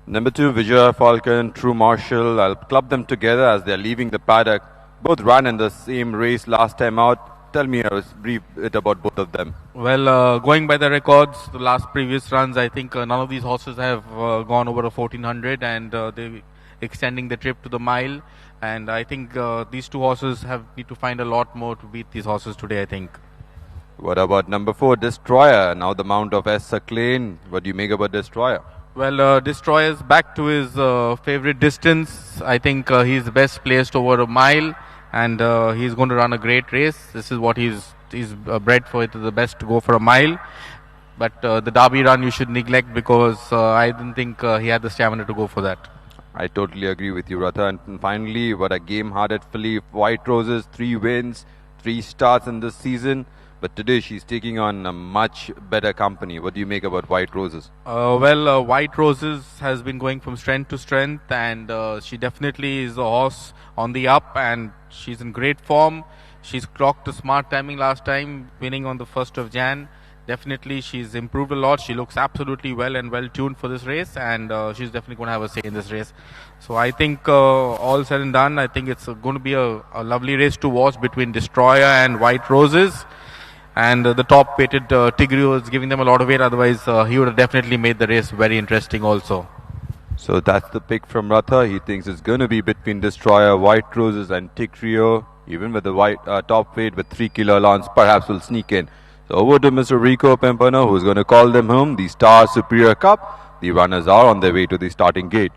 Number 2, Vijaya Falcon, True Marshall. I'll club them together as they're leaving the paddock. Both ran in the same race last time out. Tell me a brief bit about both of them. Well, going by the records, the last previous runs, I think none of these horses have gone over a 1400, and they're extending the trip to the mile. And I think these two horses need to find a lot more to beat these horses today, I think. What about number 4, Destroyer? Now the mount of S. Acclaim. What do you make about Destroyer? Well, Destroyer's back to his favorite distance. I think he's the best placed over a mile, and he's going to run a great race. This is what he's bred for. It is the best to go for a mile. But the Derby run you should neglect, because I didn't think he had the stamina to go for that. I totally agree with you, Ratha. And finally, what a game-hearted filly. White Roses, 3 wins, 3 starts in this season. But today she's taking on a much better company. What do you make about White Roses? Well, White Roses has been going from strength to strength, and she definitely is a horse on the up, and she's in great form. She's clocked a smart timing last time, winning on the 1st of Jan. Definitely she's improved a lot. She looks absolutely well and well tuned for this race, and she's definitely going to have a say in this race. So I think all said and done, I think it's going to be a lovely race to watch between Destroyer and White Roses. And the top weighted Tigrio is giving them a lot of weight, otherwise he would have definitely made the race very interesting also. So that's the pick from Ratha. He thinks it's going to be between Destroyer, White Roses and Tigrio. Even with the white top weight with 3 kilo allowance, perhaps will sneak in. So over to Mr. Rico Pempano, who's going to call them home. The Star Superior Cup. The runners are on their way to the starting gate.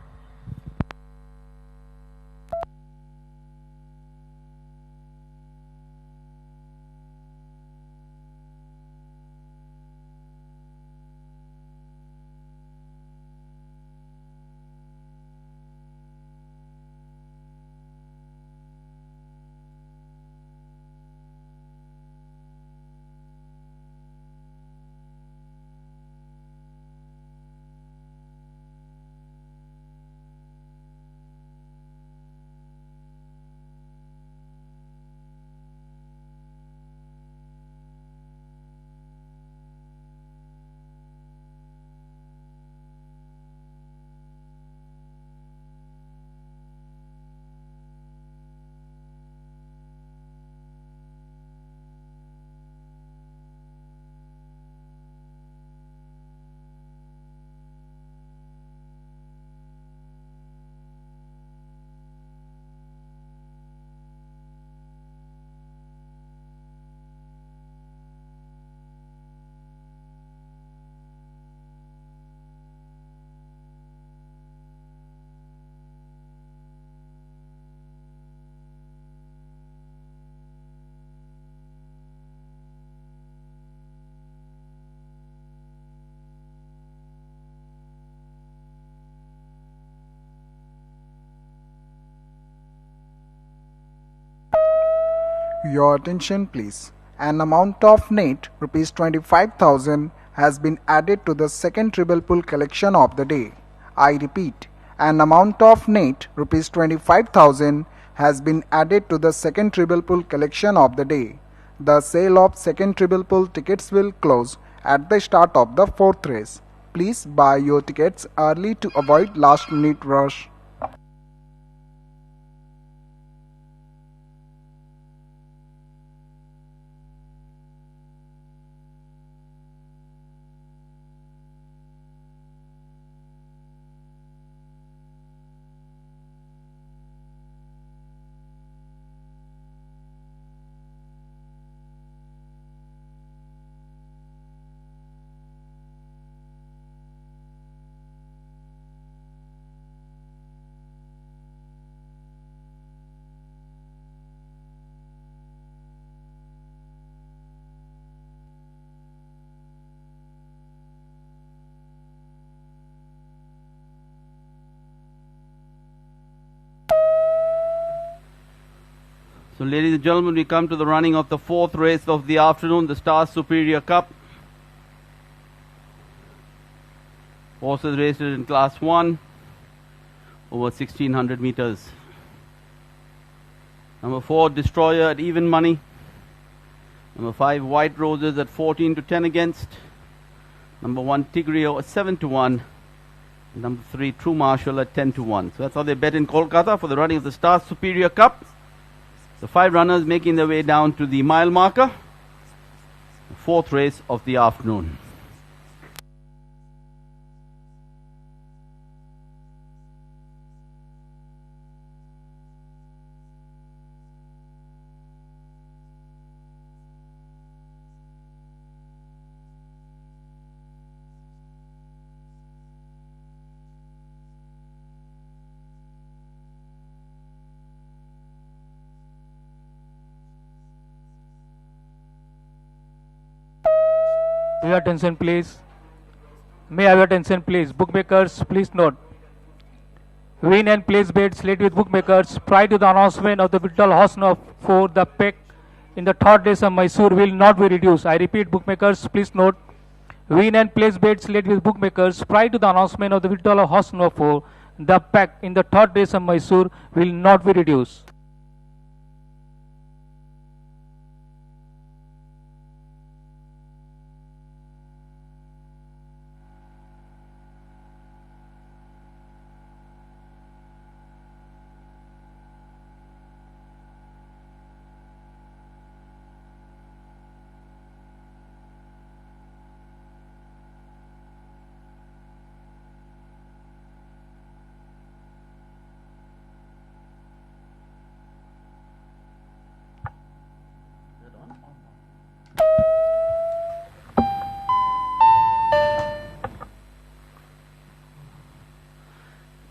Your attention please. An amount of net rupees 25,000 has been added to the second treble pool collection of the day. I repeat, an amount of net rupees 25,000 has been added to the second treble pool collection of the day. The sale of second treble pool tickets will close at the start of the fourth race. Please buy your tickets early to avoid last minute rush. So ladies and gentlemen, we come to the running of the fourth race of the afternoon, the Star Superior Cup. Horses raced in class 1 over 1600 meters. Number 4, Destroyer at even money. Number 5, White Roses at 14 to 10 against. Number 1, Tigrio at 7 to 1. Number 3, True Marshal at 10 to 1. So that's how they bet in Kolkata for the running of the Star Superior Cup. The 5 runners making their way down to the mile marker. The fourth race of the afternoon. Your attention please. May I have your attention please. Bookmakers, please note. Win and place bets laid with bookmakers prior to the announcement of the Vittal horse number 4, the peck in the third race of Mysore will not be reduced. I repeat, bookmakers, please note. Win and place bets laid with bookmakers prior to the announcement of the Vittal horse number 4, the peck in the third race of Mysore will not be reduced.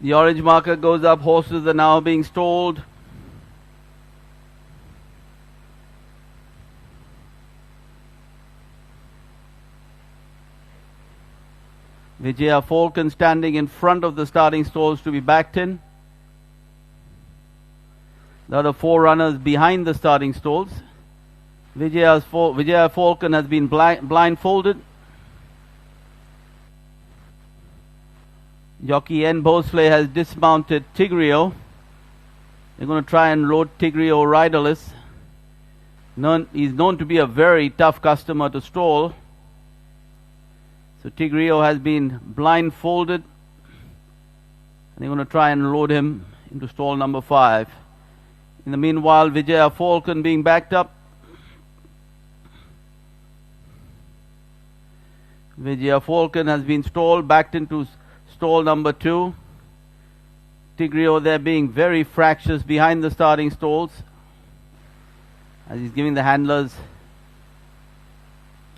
The orange marker goes up. Horses are now being stalled. Vijaya Falcon standing in front of the starting stalls to be backed in. The other 4 runners behind the starting stalls. Vijaya Falcon has been blindfolded. Jockey N. Bosley has dismounted Tigrio. They're going to try and load Tigrio riderless. He's known to be a very tough customer to stall. So Tigrio has been blindfolded. And they're going to try and load him into stall number 5. In the meanwhile, Vijaya Falcon being backed up. Vijaya Falcon has been stalled, backed into stall number 2. Tigrio there being very fractious behind the starting stalls as he's giving the handlers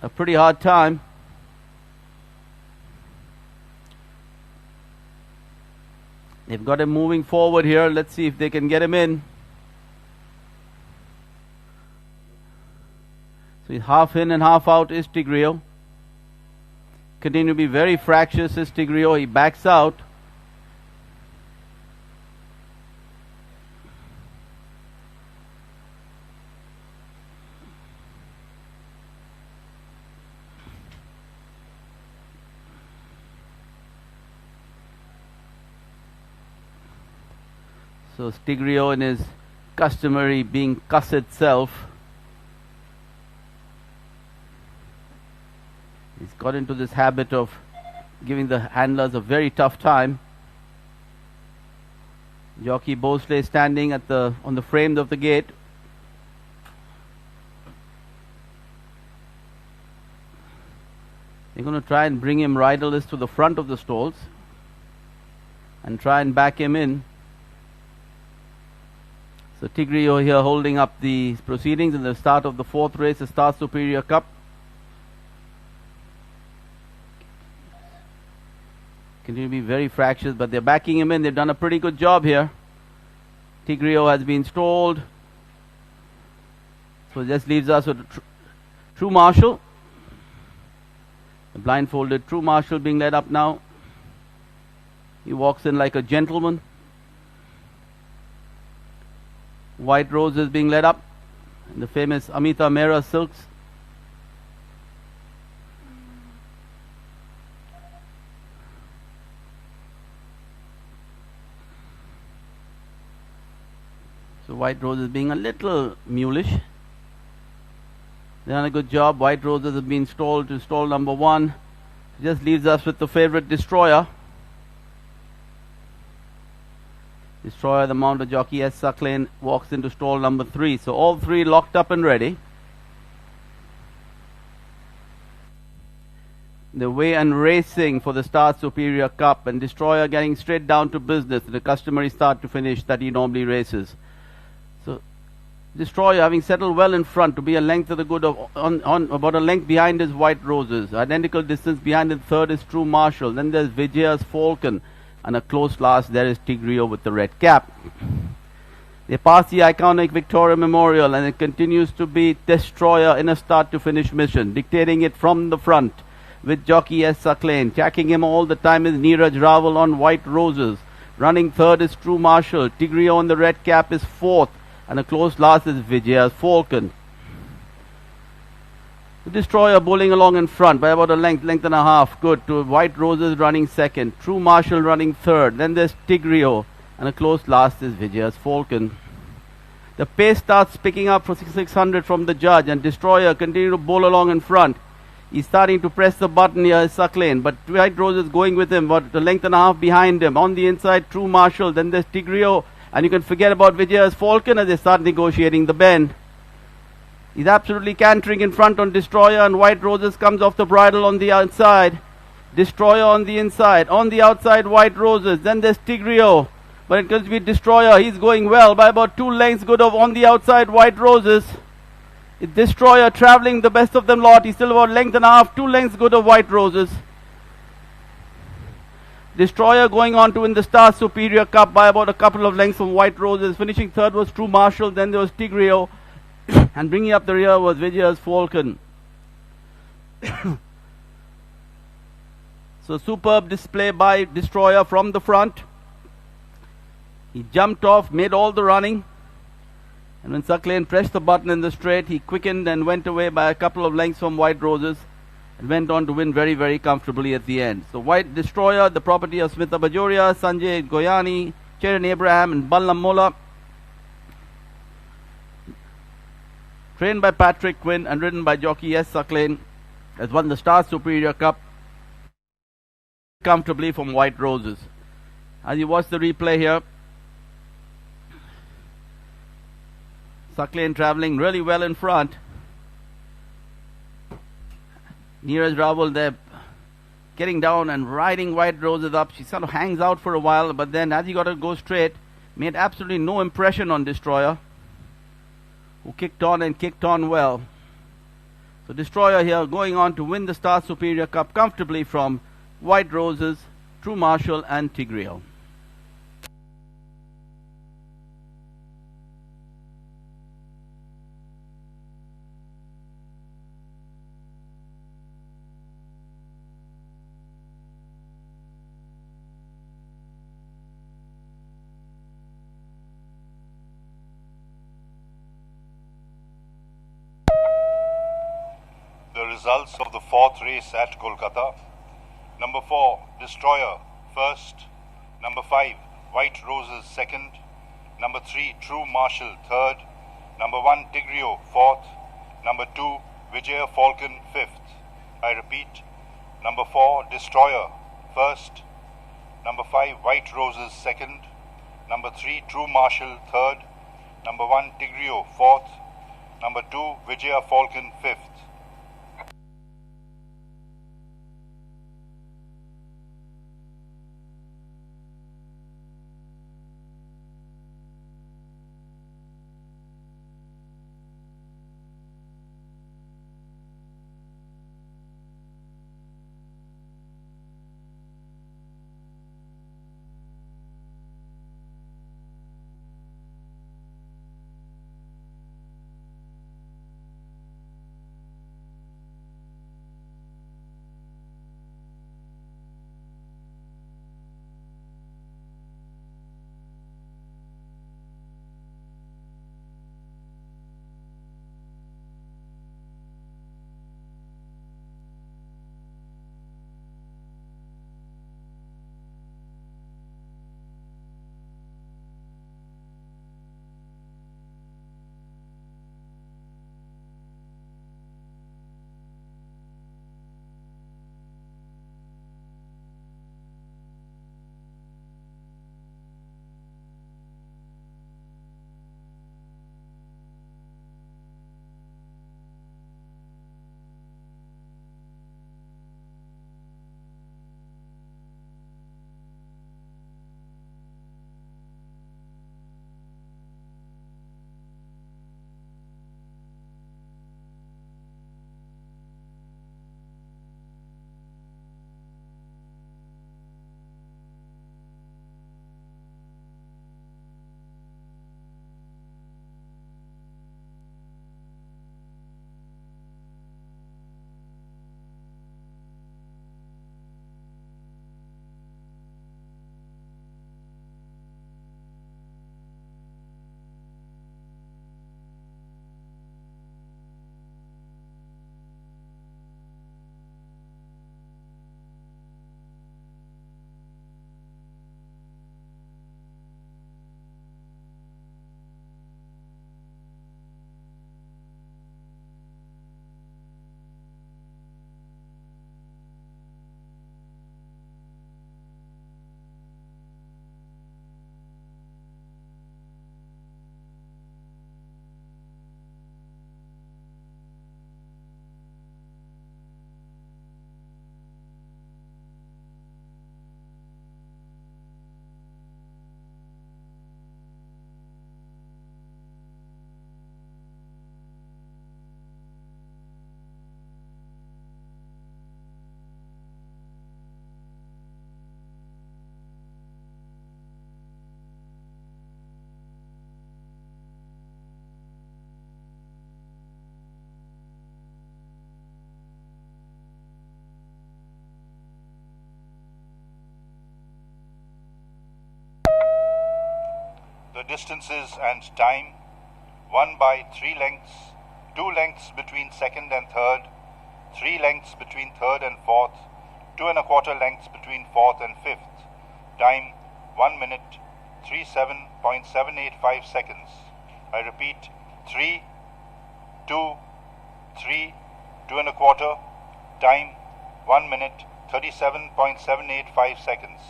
a pretty hard time. They've got him moving forward here. Let's see if they can get him in. So he's half in and half out is Tigrio. Continue to be very fractious is Tigrio. He backs out. So Tigrio in his customary being cussed self, he's got into this habit of giving the handlers a very tough time. Jockey Bosley standing at on the frame of the gate. They're going to try and bring him riderless to the front of the stalls and try and back him in. So Tigrio here holding up the proceedings in the start of the 4th race, the Star Superior Cup. Continue to be very fractious, but they're backing him in. They've done a pretty good job here. Tigrio has been stalled. So it just leaves us with True Marshal. The blindfolded True Marshal being led up now. He walks in like a gentleman. White Roses being led up in the famous Amita Mehra silks. So White Roses being a little mulish. They've done a good job. White Roses have been stalled to stall number 1. Just leaves us with the favorite Destroyer. Destroyer, the mounted jockey S. Sucklane, walks into stall number 3. So all 3 locked up and ready. The way and racing for the Star Superior Cup, and Destroyer getting straight down to business, the customary start to finish that he normally races. So Destroyer having settled well in front to be a length of the good of on about a length behind his White Roses. Identical distance behind in third is True Marshall. Then there's Vijaya's Falcon, and a close last there is Tigrio with the red cap. They pass the iconic Victoria Memorial, and it continues to be Destroyer in a start to finish mission, dictating it from the front with jockey S. Sucklane. Tracking him all the time is Neeraj Raval on White Roses. Running third is True Marshall. Tigrio on the red cap is fourth, and a close last is Vijaya's Falcon. The Destroyer bowling along in front by about a length and a half. Good. To White Roses running second. True Marshall running third. Then there's Tigrio, and a close last is Vijaya's Falcon. The pace starts picking up for 600 from the judge, and Destroyer continue to bowl along in front. He's starting to press the button here, Sucklane, but White Roses going with him, about a length and a half behind him. On the inside, True Marshall. Then there's Tigrio, and you can forget about Vijaya's Falcon as they start negotiating the bend. He's absolutely cantering in front on Destroyer, and White Roses comes off the bridle on the outside. Destroyer on the inside. On the outside, White Roses. Then there's Tigrio. But it comes with Destroyer. He's going well by about 2 lengths good of on the outside, White Roses. It's Destroyer travelling the best of them lot. He's still about length and a half, 2 lengths good of White Roses. Destroyer going on to win the Star Superior Cup by about a couple of lengths from White Roses. Finishing third was True Marshall. Then there was Tigrio. And bringing up the rear was Vijaya's Falcon. So superb display by Destroyer from the front. He jumped off, made all the running. And when Sucklane pressed the button in the straight, he quickened and went away by a couple of lengths from White Roses, and went on to win very, very comfortably at the end. So White Destroyer, the property of Smita Bajoria, Sanjay Goyani, Charan Abraham, and Ballam Mola. Trained by Patrick Quinn and ridden by jockey S. Sucklane, has won the Star Superior Cup comfortably from White Roses. As you watch the replay here, Sucklane travelling really well in front. Neeraj Raval there getting down and riding White Roses up. She sort of hangs out for a while, but then as he got to go straight, made absolutely no impression on Destroyer, who kicked on and kicked on well. So Destroyer here going on to win the Star Superior Cup comfortably from White Roses, True Marshall, and Tigrio. The results of the 4th race at Kolkata. Number 4, Destroyer, first. Number 5, White Roses, second. Number 3, True Marshall, third. Number 1, Tigrio, fourth. Number 2, Vijaya Falcon, fifth. I repeat, number 4, Destroyer, first. Number 5, White Roses, second. Number 3, True Marshall, third. Number 1, Tigrio, fourth. Number 2, Vijaya Falcon, fifth. the distances and time, 1 by 3 lengths, 2 lengths between second and third, 3 lengths between third and fourth, 2 1/4 lengths between fourth and fifth. Time 1 minute 37.785 seconds. I repeat, 3, 2, 3, 2 1/4. Time 1 minute 37.785 seconds.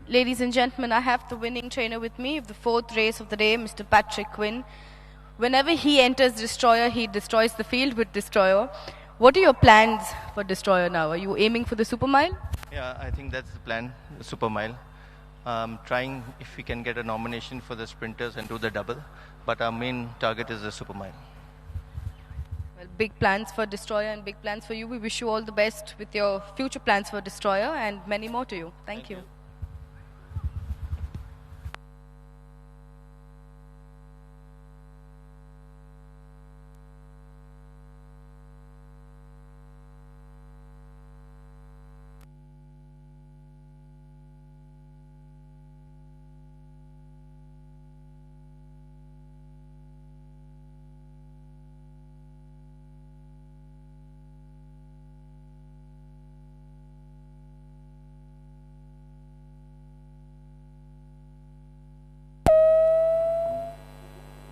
Ladies and gentlemen, I have the winning trainer with me of the fourth race of the day, Mr. Patrick Quinn. Whenever he enters Destroyer, he destroys the field with Destroyer. What are your plans for Destroyer now? Are you aiming for the Super Mile? Yeah, I think that's the plan, the Super Mile. Trying if we can get a nomination for the sprinters and do the double, but our main target is the Super Mile. Well, big plans for Destroyer and big plans for you. We wish you all the best with your future plans for Destroyer and many more to you. Thank you.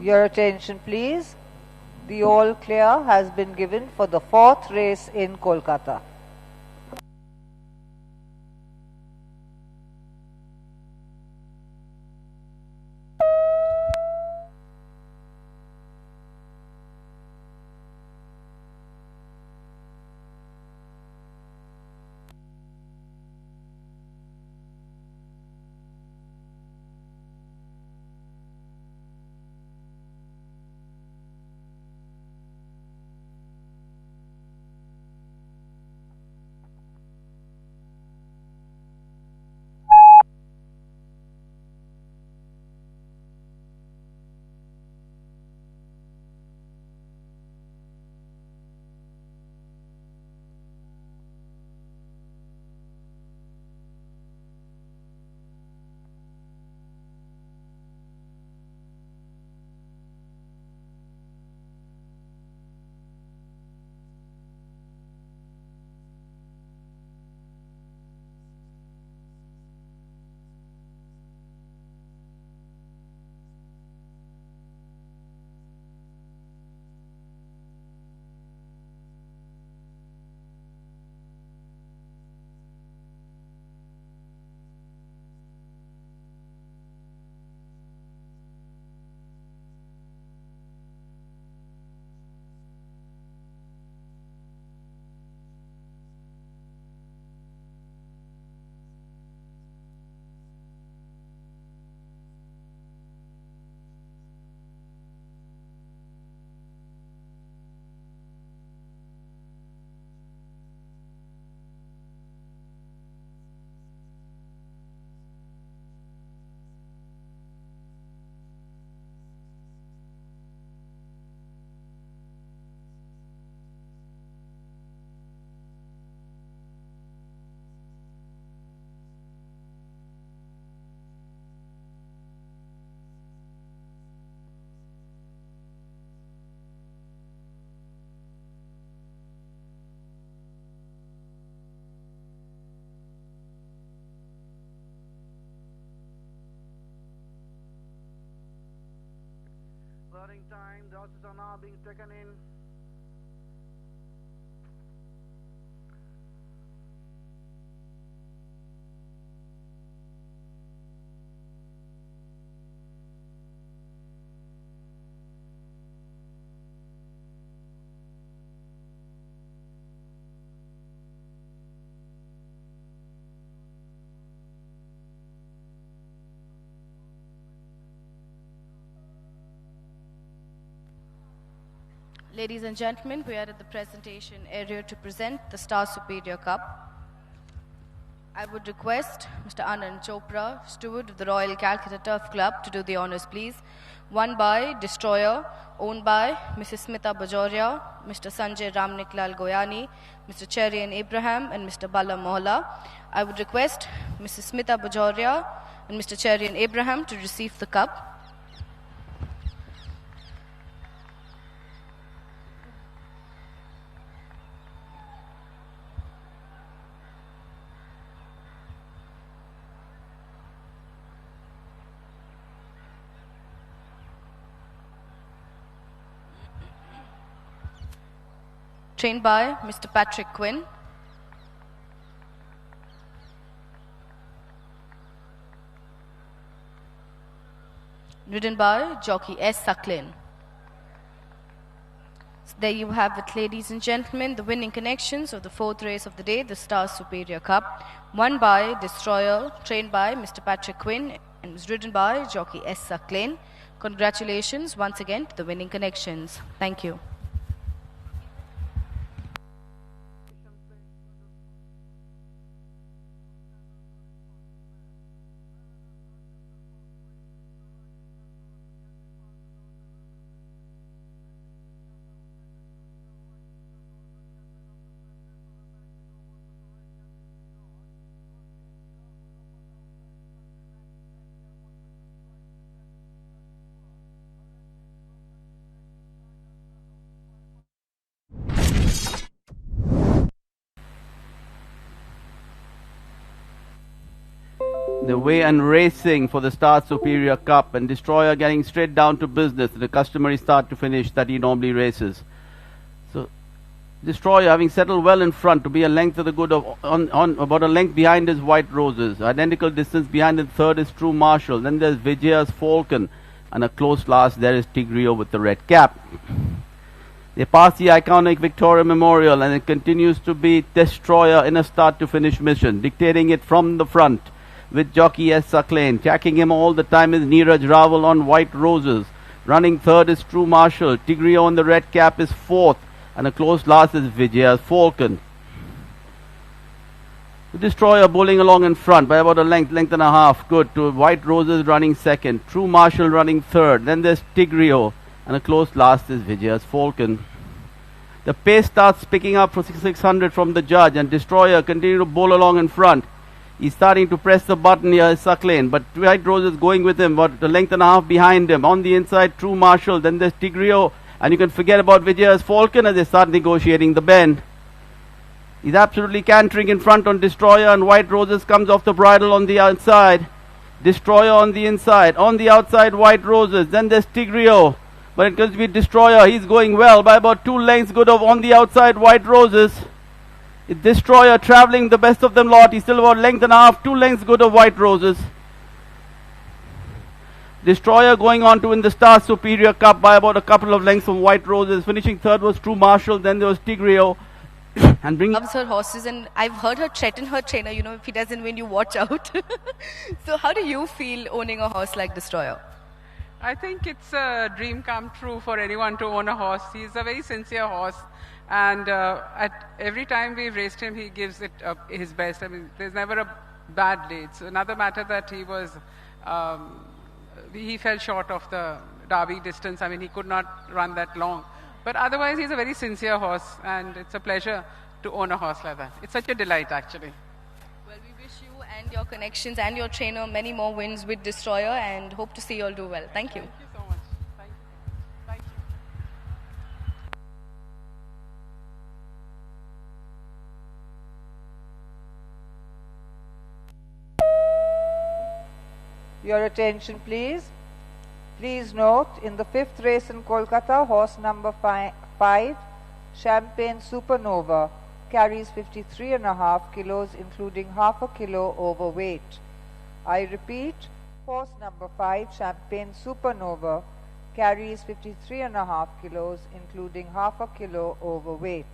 Your attention please. The all clear has been given for the fourth race in Kolkata. Running time, the horses are now being taken in. Ladies and gentlemen, we are at the presentation area to present the Star Superior Cup. I would request Mr. Anand Chopra, steward of the Royal Calcutta Turf Club, to do the honors, please. Won by Destroyer, owned by Mrs. Smita Bajoria, Mr. Sanjay Ramniklal Goyani, Mr. Cherian Abraham, and Mr. Bala Mohla. I would request Mrs. Smita Bajoria and Mr. Cherian Abraham to receive the cup. Trained by Mr. Patrick Quinn. Ridden by jockey S. Sucklin. So there you have it, ladies and gentlemen, the winning connections of the fourth race of the day, the Star Superior Cup, won by Destroyer, trained by Mr. Patrick Quinn, and was ridden by jockey S. Sucklin. Congratulations once again to the winning connections. Thank you. The way and racing for the Star Superior Cup, and Destroyer getting straight down to business, the customary start to finish that he normally races. So Destroyer having settled well in front to be a length of the good of on about a length behind his White Roses. Identical distance behind in third is True Marshall. Then there's Vijaya's Falcon, and a close last there is Tigrio with the red cap. They pass the iconic Victoria Memorial, and it continues to be Destroyer in a start to finish mission, dictating it from the front, with jockey S. Sucklin. Tracking him all the time is Neeraj Raval on White Roses. Running third is True Marshall. Tigrio on the red cap is fourth, and a close last is Vijaya's Falcon. The Destroyer bowling along in front by about a length and a half. Good to White Roses running second. True Marshall running third. Then there's Tigrio, and a close last is Vijaya's Falcon. The pace starts picking up for 600 from the judge, and Destroyer continue to bowl along in front. He's starting to press the button here, Sucklin, but White Rose is going with him, but a length and a half behind him. On the inside, True Marshall, then there's Tigrio, and you can forget about Vijaya's Falcon as they start negotiating the bend. He's absolutely cantering in front on Destroyer, and White Roses comes off the bridle on the outside. Destroyer on the inside. On the outside, White Roses. Then there's Tigrio, but it could be Destroyer. He's going well by about 2 lengths good of on the outside, White Roses. Destroyer travelling the best of them lot. He's still about length and a half, 2 lengths good of White Roses. Destroyer going on to win the Star Superior Cup by about a couple of lengths from White Roses. Finishing third was True Marshall, then there was Tigrio. And bringing Loves her horses, and I've heard her threaten her trainer, if he doesn't win, you watch out. So how do you feel owning a horse like Destroyer? I think it's a dream come true for anyone to own a horse. He's a very sincere horse. And at every time we've raced him, he gives it his best. I mean, there's never a bad day. It's another matter that he was, he fell short of the Derby distance. I mean, he could not run that long. But otherwise, he's a very sincere horse, and it's a pleasure to own a horse like that. It's such a delight, actually. Well, we wish you and your connections and your trainer many more wins with Destroyer, and hope to see you all do well. Thank you. Thank you so much. Thank you. Thank you. Your attention, please. Please note, in the fifth race in Kolkata, horse number 5, Champagne Supernova, carries 53.5 kilos, including half a kilo overweight. I repeat, horse number 5, Champagne Supernova, carries 53.5 kilos, including half a kilo overweight.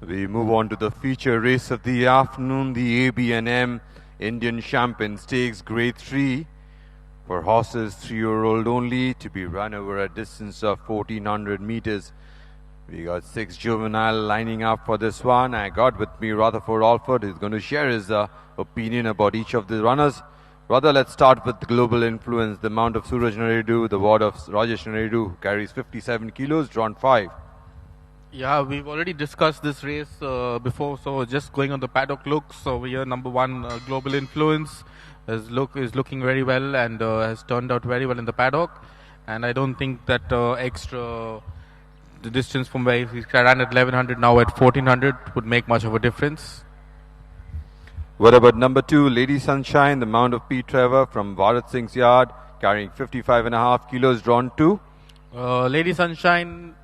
We move on to the feature race of the afternoon, the ABNM Indian Champion Stakes Grade 3 for horses 3-year-old only, to be run over a distance of 1400 meters. We got 6 juvenile lining up for this one. I got with me Rutherford Alford, who's going to share his opinion about each of the runners. Rather, let's start with Global Influence, the mount of Suraj Naredu, the ward of Rajesh Naredu, who carries 57 kilos, drawn 5. Yeah, we've already discussed this race before, so just going on the paddock looks. So we are number 1, Global Influence is looking very well and has turned out very well in the paddock. And I don't think that the distance from where he ran at 1100 now at 1400 would make much of a difference. What about number 2, Lady Sunshine, the mount of P. Trevor from Bharat Singh's yard, carrying 55.5 kilos, drawn 2? Lady Sunshine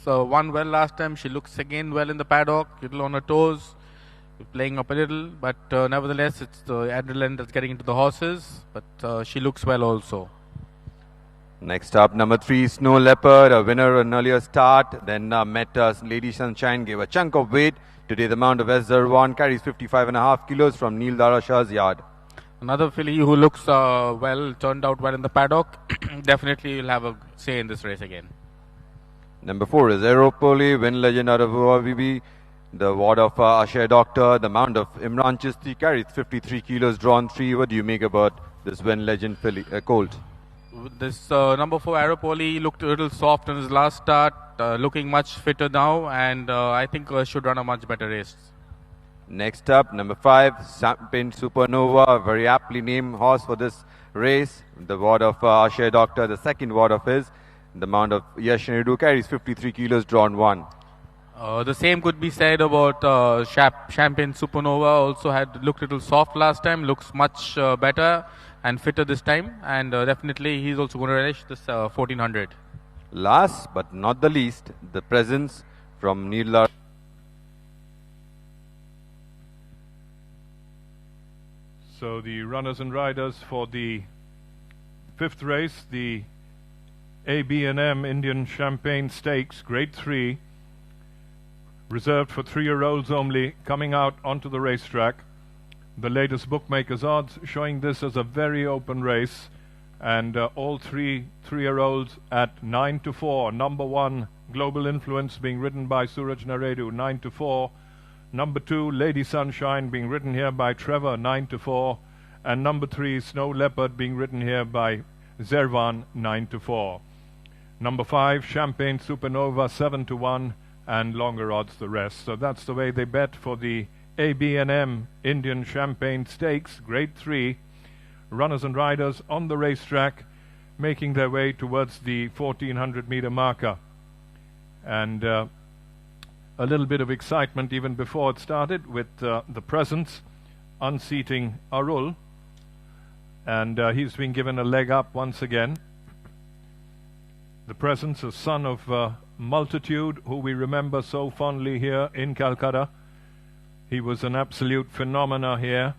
won well last time. She looks again well in the paddock, little on her toes, playing up a little, but nevertheless it's the adrenaline that's getting into the horses, but she looks well also. Next up, number 3, Snow Leopard, a winner an earlier start, then met Lady Sunshine, gave a chunk of weight. Today the mount of S. Zarwan carries 55.5 kilos from Neil Dara Shah's yard. Another filly who looks turned out well in the paddock. Definitely will have a say in this race again. Number 4 is Aeropoli, win legend out of ORVB, the ward of Ashay Doctor, the mount of Imran Chisti, carries 53 kilos, drawn 3. What do you make about this win legend filly, colt? This number 4 Aeropoli looked a little soft in his last start, looking much fitter now, and I think should run a much better race. Next up, number 5, Champagne Supernova, a very aptly named horse for this race. The ward of Ashay Doctor, the second ward of his. The mount of Yash Naidu carries 53 kilos, drawn 1. The same could be said about Champagne Supernova. Also had looked a little soft last time, looks much better and fitter this time, and definitely he's also going to relish this 1400. Last but not the least, the presence from Neela. So the runners and riders for the 5th race, the ABNM Indian Champagne Stakes, Grade 3, reserved for 3-year-olds only, coming out onto the racetrack. The latest bookmakers' odds showing this as a very open race, and all 3-year-olds at 9-4. Number 1, Global Influence, being ridden by Suraj Naredu, 9-4. Number 2, Lady Sunshine, being ridden here by Trevor, 9-4. And number 3, Snow Leopard, being ridden here by Zervan, 9-4. Number 5, Champagne Supernova, 7-1, and longer odds the rest. So that's the way they bet for the ABNM Indian Champagne Stakes, Grade 3. Runners and riders on the racetrack making their way towards the 1400 meter marker. And a little bit of excitement even before it started with the presence unseating Arul. And he's been given a leg up once again. The presence of son of Multitude, who we remember so fondly here in Calcutta. He was an absolute phenomena here,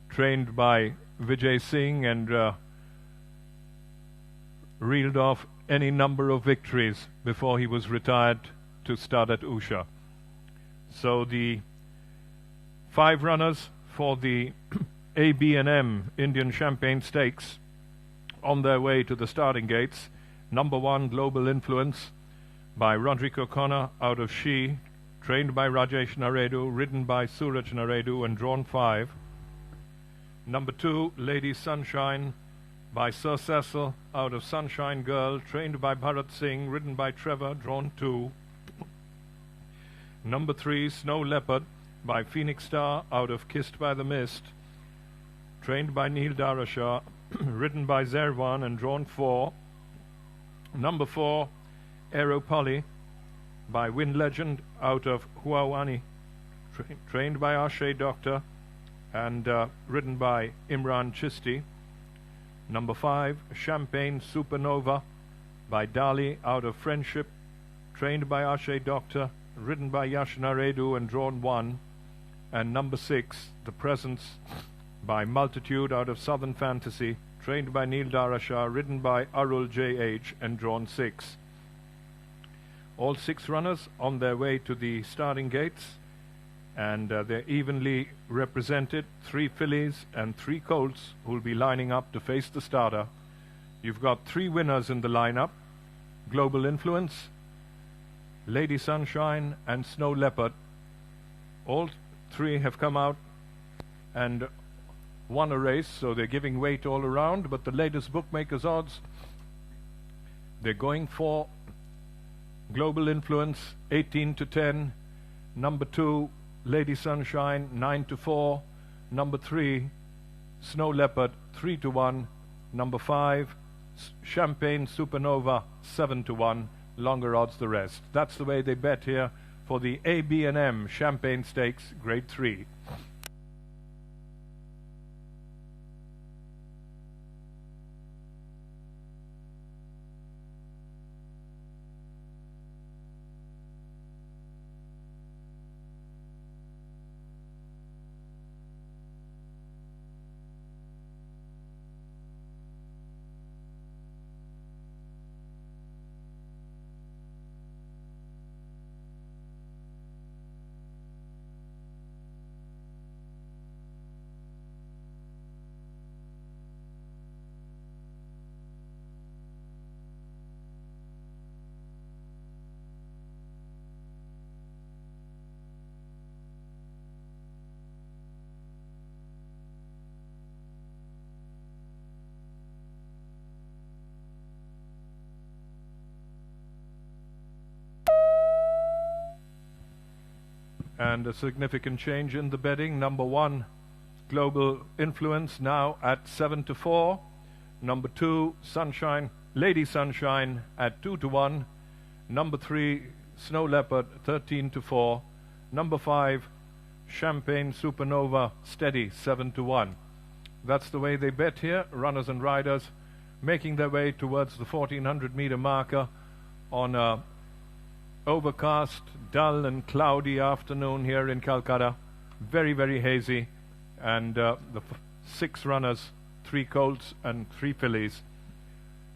trained by Vijay Singh, and reeled off any number of victories before he was retired to start at Usha. So the 5 runners for the ABNM Indian Champagne Stakes on their way to the starting gates. Number 1, Global Influence, by Rodrigo Connor out of She, trained by Rajesh Naredu, ridden by Suraj Naredu, and drawn 5. Number 2, Lady Sunshine, by Sir Cecil out of Sunshine Girl, trained by Bharat Singh, ridden by Trevor, drawn 2. Number 3, Snow Leopard, by Phoenix Star out of Kissed by the Mist, trained by Neil Dara Shah, ridden by Zervan, and drawn 4. Number 4, Aeropoli, by Wind Legend out of Huawani, trained by Ashay Doctor and ridden by Imran Chisti. Number 5, Champagne Supernova, by Dali out of Friendship, trained by Ashay Doctor, ridden by Yash Naredu, and drawn 1. And number 6, The Presence, by Multitude out of Southern Fantasy, trained by Neil Dara Shah, ridden by Arul J.H. and drawn 6. All 6 runners on their way to the starting gates, and they're evenly represented. 3 fillies and 3 colts who will be lining up to face the starter. You've got 3 winners in the lineup: Global Influence, Lady Sunshine and Snow Leopard. All 3 have come out and won a race, so they're giving weight all around. But the latest bookmakers' odds, they're going for Global Influence 18-10, number 2 Lady Sunshine 9-4, number 3 Snow Leopard 3-1, number 5 Champagne Supernova 7-1. Longer odds the rest. That's the way they bet here for the AB&M Champagne Stakes Grade 3. And a significant change in the betting. Number 1 Global Influence now at 7-4. Number 2 Sunshine, Lady Sunshine at 2-1. Number 3 Snow Leopard 13-4. Number 5 Champagne Supernova steady 7-1. That's the way they bet here. Runners and riders making their way towards the 1400 meter marker on a overcast, dull and cloudy afternoon here in Calcutta. Very, very hazy. And the 6 runners, 3 colts and 3 fillies,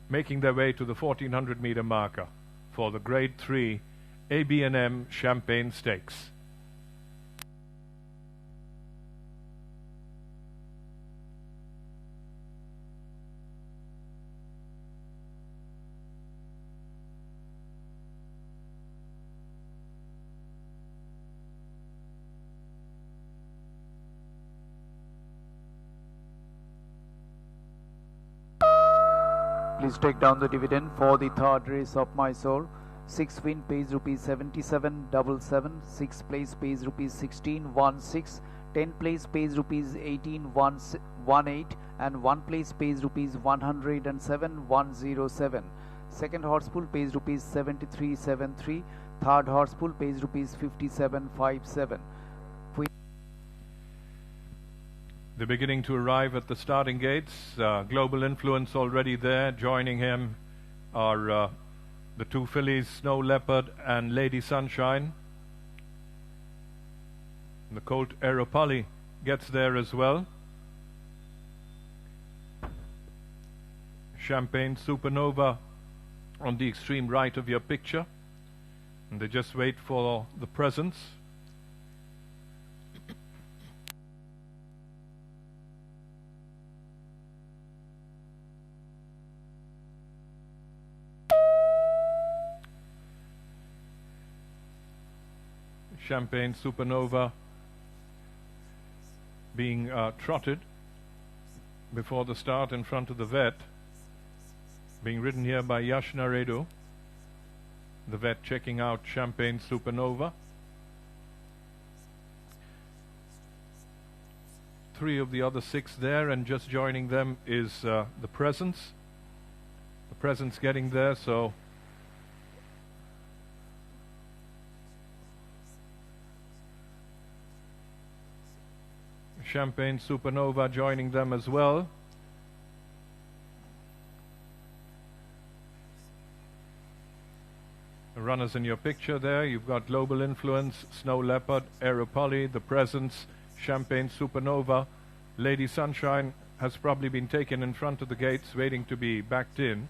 making their way to the 1400 meter marker for the Grade 3 AB&M Champagne Stakes. Please take down the dividend for the 3rd race of Mysore. 6 win pays rupees 7777, 6 place pays rupees 1616, 10 place pays rupees 1818, and 1 place pays rupees 107,107. Second horse pool pays rupees 7373, third horse pool pays rupees 5757. They're beginning to arrive at the starting gates. Global Influence already there. Joining him are the 2 fillies, Snow Leopard and Lady Sunshine. And the colt Aeropali gets there as well. Champagne Supernova on the extreme right of your picture. And they just wait for the presence. Champagne Supernova being trotted before the start in front of the vet, being ridden here by Yash Naredu. The vet checking out Champagne Supernova. 3 of the other 6 there, and just joining them is the Presence. The Presence getting there, so Champagne Supernova joining them as well. The runners in your picture there, you've got Global Influence, Snow Leopard, Aeropoli, The Presence, Champagne Supernova. Lady Sunshine has probably been taken in front of the gates, waiting to be backed in.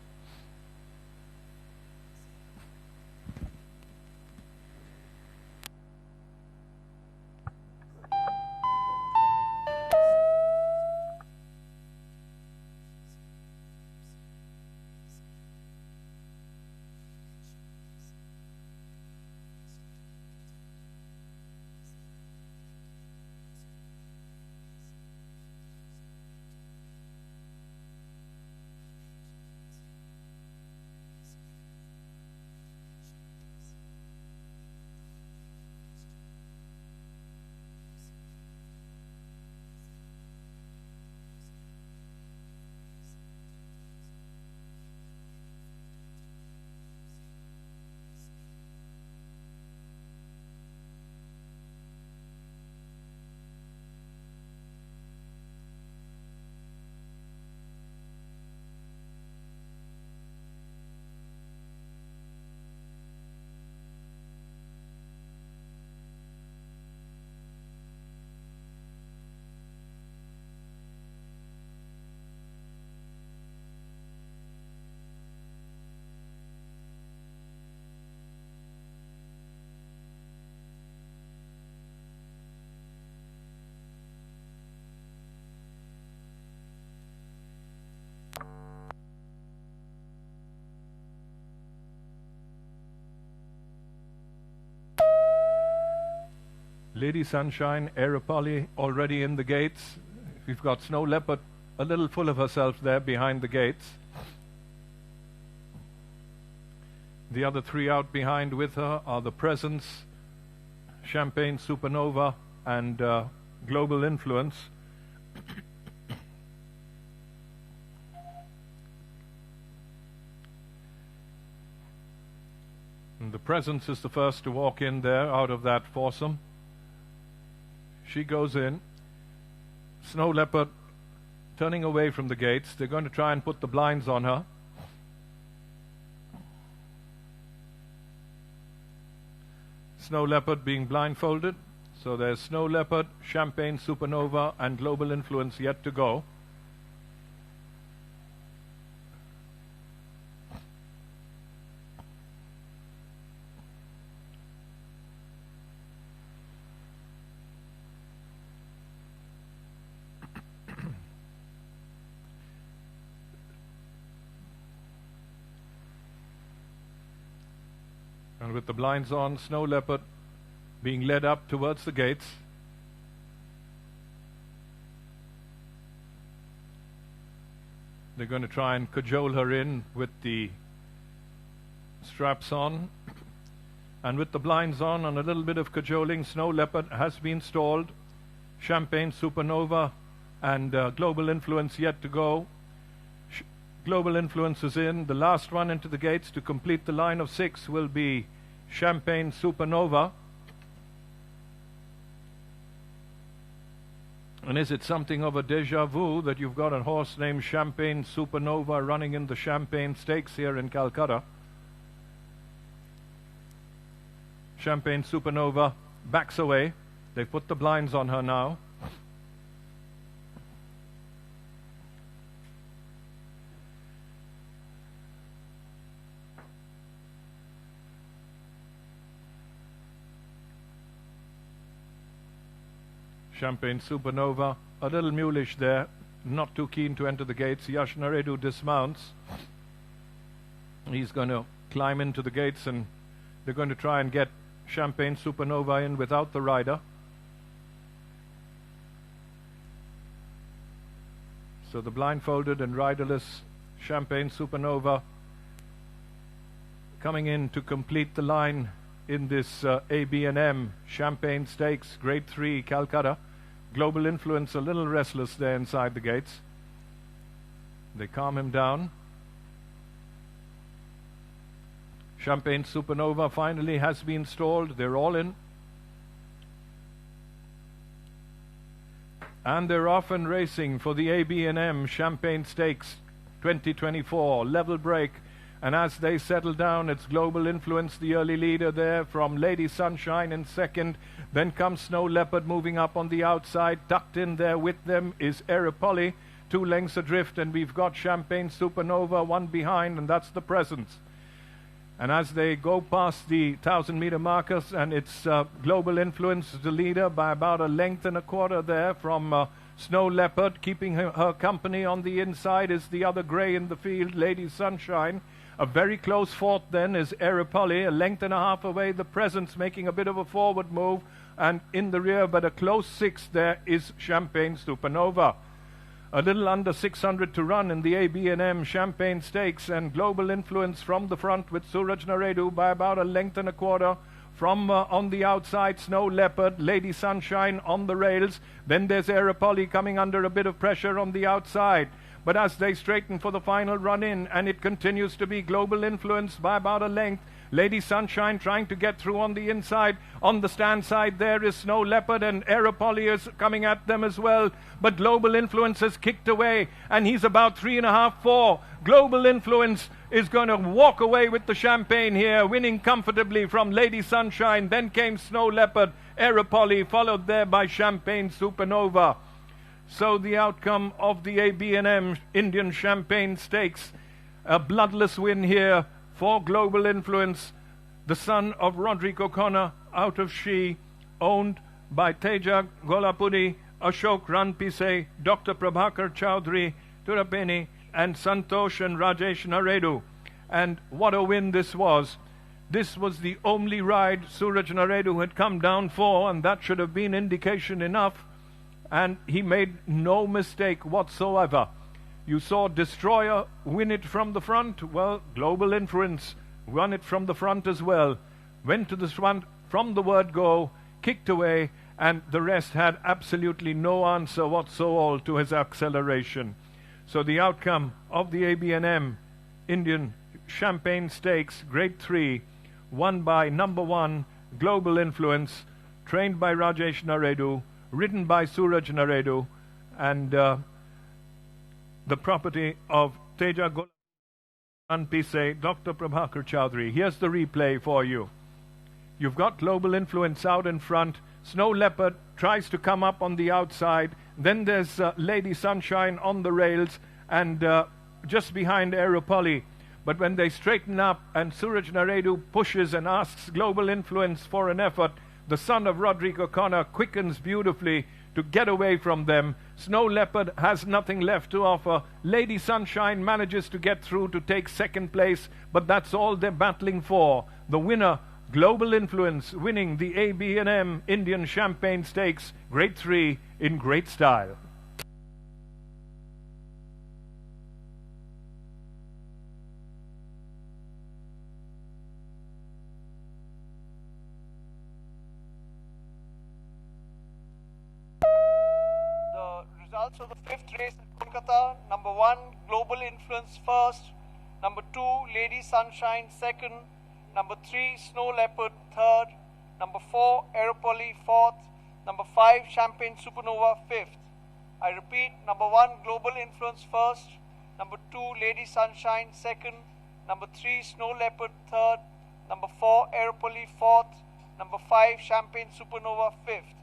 Lady Sunshine, Erapolli already in the gates. We've got Snow Leopard a little full of herself there behind the gates. The other three out behind with her are the Presence, Champagne Supernova, and Global Influence. And the Presence is the first to walk in there out of that foursome. She goes in. Snow Leopard turning away from the gates. They're going to try and put the blinds on her. Snow Leopard being blindfolded. So there's Snow Leopard, Champagne Supernova, and Global Influence yet to go. And with the blinds on, Snow Leopard being led up towards the gates. They're going to try and cajole her in with the straps on. And with the blinds on and a little bit of cajoling, Snow Leopard has been stalled. Champagne Supernova and Global Influence yet to go. Global Influence is in. The last one into the gates to complete the line of 6 will be Champagne Supernova. And is it something of a deja vu that you've got a horse named Champagne Supernova running in the Champagne Stakes here in Calcutta? Champagne Supernova backs away. They've put the blinds on her now. Champagne Supernova, a little mulish there, not too keen to enter the gates. Yash Naredu dismounts. He's going to climb into the gates and they're going to try and get Champagne Supernova in without the rider. So the blindfolded and riderless Champagne Supernova coming in to complete the line in this AB&M Champagne Stakes Grade 3 Calcutta. Global Influence a little restless there inside the gates. They calm him down. Champagne Supernova finally has been stalled. They're all in. And they're off and racing for the AB&M Champagne Stakes 2024 level break. And as they settle down, it's Global Influence, the early leader there, from Lady Sunshine in second. Then comes Snow Leopard moving up on the outside. Tucked in there with them is Erapolli, 2 lengths adrift. And we've got Champagne Supernova, 1 behind, and that's the Presence. And as they go past the 1,000-meter markers, and it's Global Influence, the leader, by about 1.25 lengths there from Snow Leopard. Keeping her company on the inside is the other grey in the field, Lady Sunshine. A very close fourth then is Erapolli, 1.5 lengths away. The Presence making a bit of a forward move, and in the rear, but a close 6th there is Champagne Supernova. A little under 600 to run in the AB&M Champagne Stakes, and Global Influence from the front with Suraj Naredu by about 1.25 lengths. From on the outside, Snow Leopard, Lady Sunshine on the rails. Then there's Erapolli coming under a bit of pressure on the outside. But as they straighten for the final run-in, and it continues to be Global Influence by about 1 length, Lady Sunshine trying to get through on the inside. On the stand side there is Snow Leopard, and Erapolli is coming at them as well. But Global Influence has kicked away, and he's about 3.5, 4. Global Influence is going to walk away with the Champagne here, winning comfortably from Lady Sunshine. Then came Snow Leopard, Erapolli, followed there by Champagne Supernova. So the outcome of the AB&M Indian Champagne Stakes, a bloodless win here for Global Influence, the son of Roderick O'Connor out of She, owned by Teja Golapudi, Ashok Ranpise, Dr. Prabhakar Chowdhury, Turapeni, and Santosh and Rajesh Naredu. And what a win this was. This was the only ride Suraj Naredu had come down for, and that should have been indication enough. And he made no mistake whatsoever. You saw Destroyer win it from the front. Well, Global Influence won it from the front as well. Went to the front from the word go, kicked away, and the rest had absolutely no answer whatsoever to his acceleration. So the outcome of the ABNM Indian Champagne Stakes Grade 3, won by number 1, Global Influence, trained by Rajesh Naredu, ridden by Suraj Naredu, and the property of Teja Golan Pise, Dr. Prabhakar Chowdhury. Here's the replay for you. You've got Global Influence out in front. Snow Leopard tries to come up on the outside. Then there's Lady Sunshine on the rails, and just behind Aeropoli. But when they straighten up and Suraj Naredu pushes and asks Global Influence for an effort, the son of Roderick O'Connor quickens beautifully to get away from them. Snow Leopard has nothing left to offer. Lady Sunshine manages to get through to take second place, but that's all they're battling for. The winner, Global Influence, winning the ABNM Indian Champagne Stakes Grade 3 in great style. Results of the 5th race at Kolkata. Number 1, Global Influence first. Number 2, Lady Sunshine second. Number 3, Snow Leopard third. Number 4, Aeropoli fourth. Number 5, Champagne Supernova fifth. I repeat, number 1, Global Influence first. Number 2, Lady Sunshine second. Number 3, Snow Leopard third. Number 4, Aeropoli fourth. Number 5, Champagne Supernova fifth.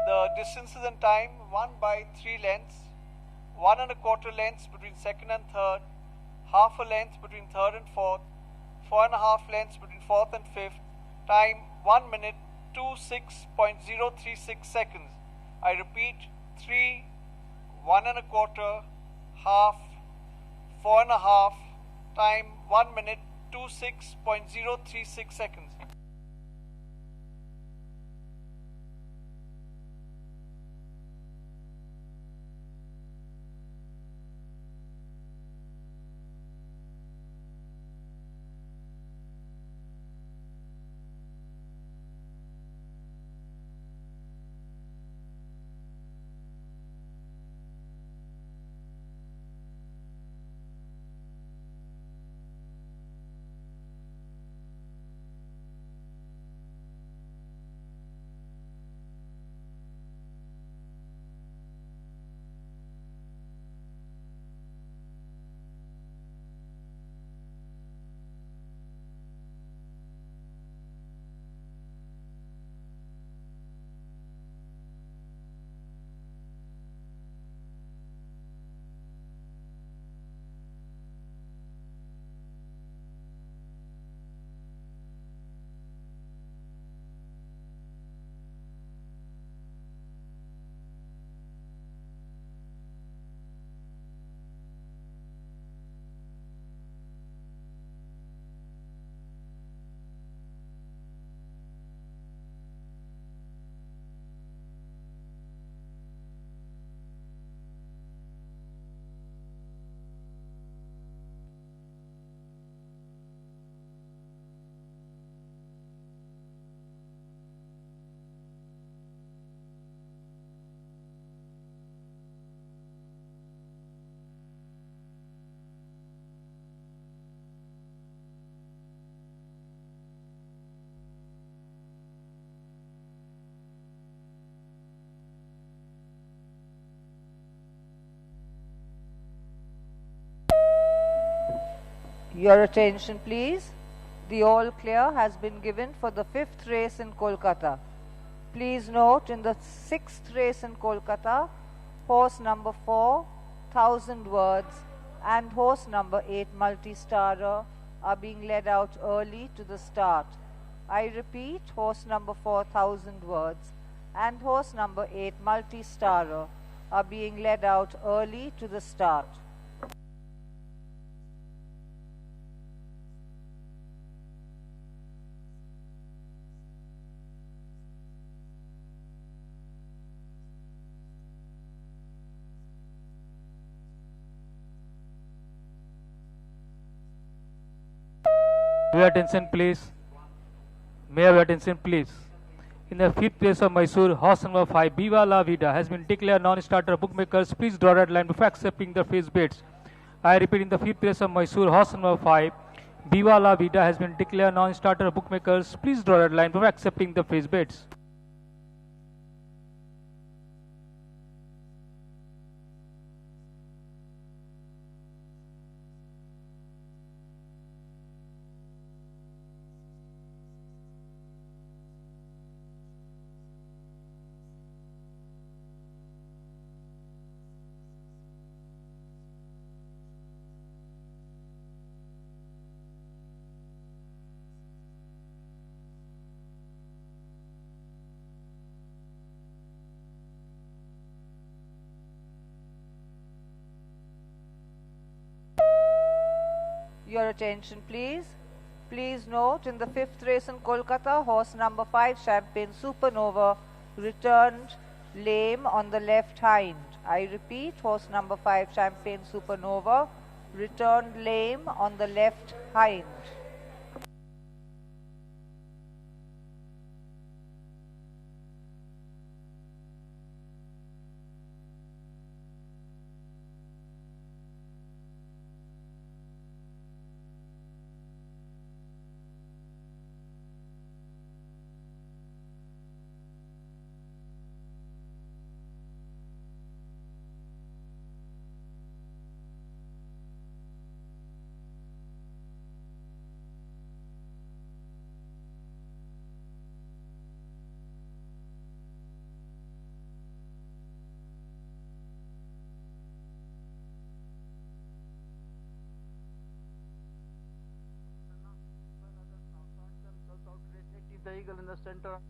The distances and time won by 3 lengths, 1 1/4 lengths between second and third, half a length between third and fourth, 4 1/2 lengths between fourth and fifth. Time 1 minute 26.036 seconds. I repeat, 3, 1 1/4, half, 4 1/2. Time 1 minute 26.036 seconds. Your attention please. The all clear has been given for the 5th race in Kolkata. Please note, in the 6th race in Kolkata, horse number 4, 1000 Words, and horse number 8, Multi-Starer, are being led out early to the start. I repeat, horse number 4, 1000 Words, and horse number 8, Multi-Starer, are being led out early to the start. May your attention please. May your attention please. In the 5th place of Mysore, horse number 5, Viva La Vida, has been declared non-starter. Bookmakers, please draw red line before accepting the face bids. I repeat, in the 5th place of Mysore, horse number 5, Viva La Vida, has been declared non-starter. Bookmakers, please draw red line before accepting the face bids. Your attention please. Please note, in the 5th race in Kolkata, horse number 5, Champagne Supernova, returned lame on the left hind. I repeat, horse number 5, Champagne Supernova, returned lame on the left hind. The eagle in the center.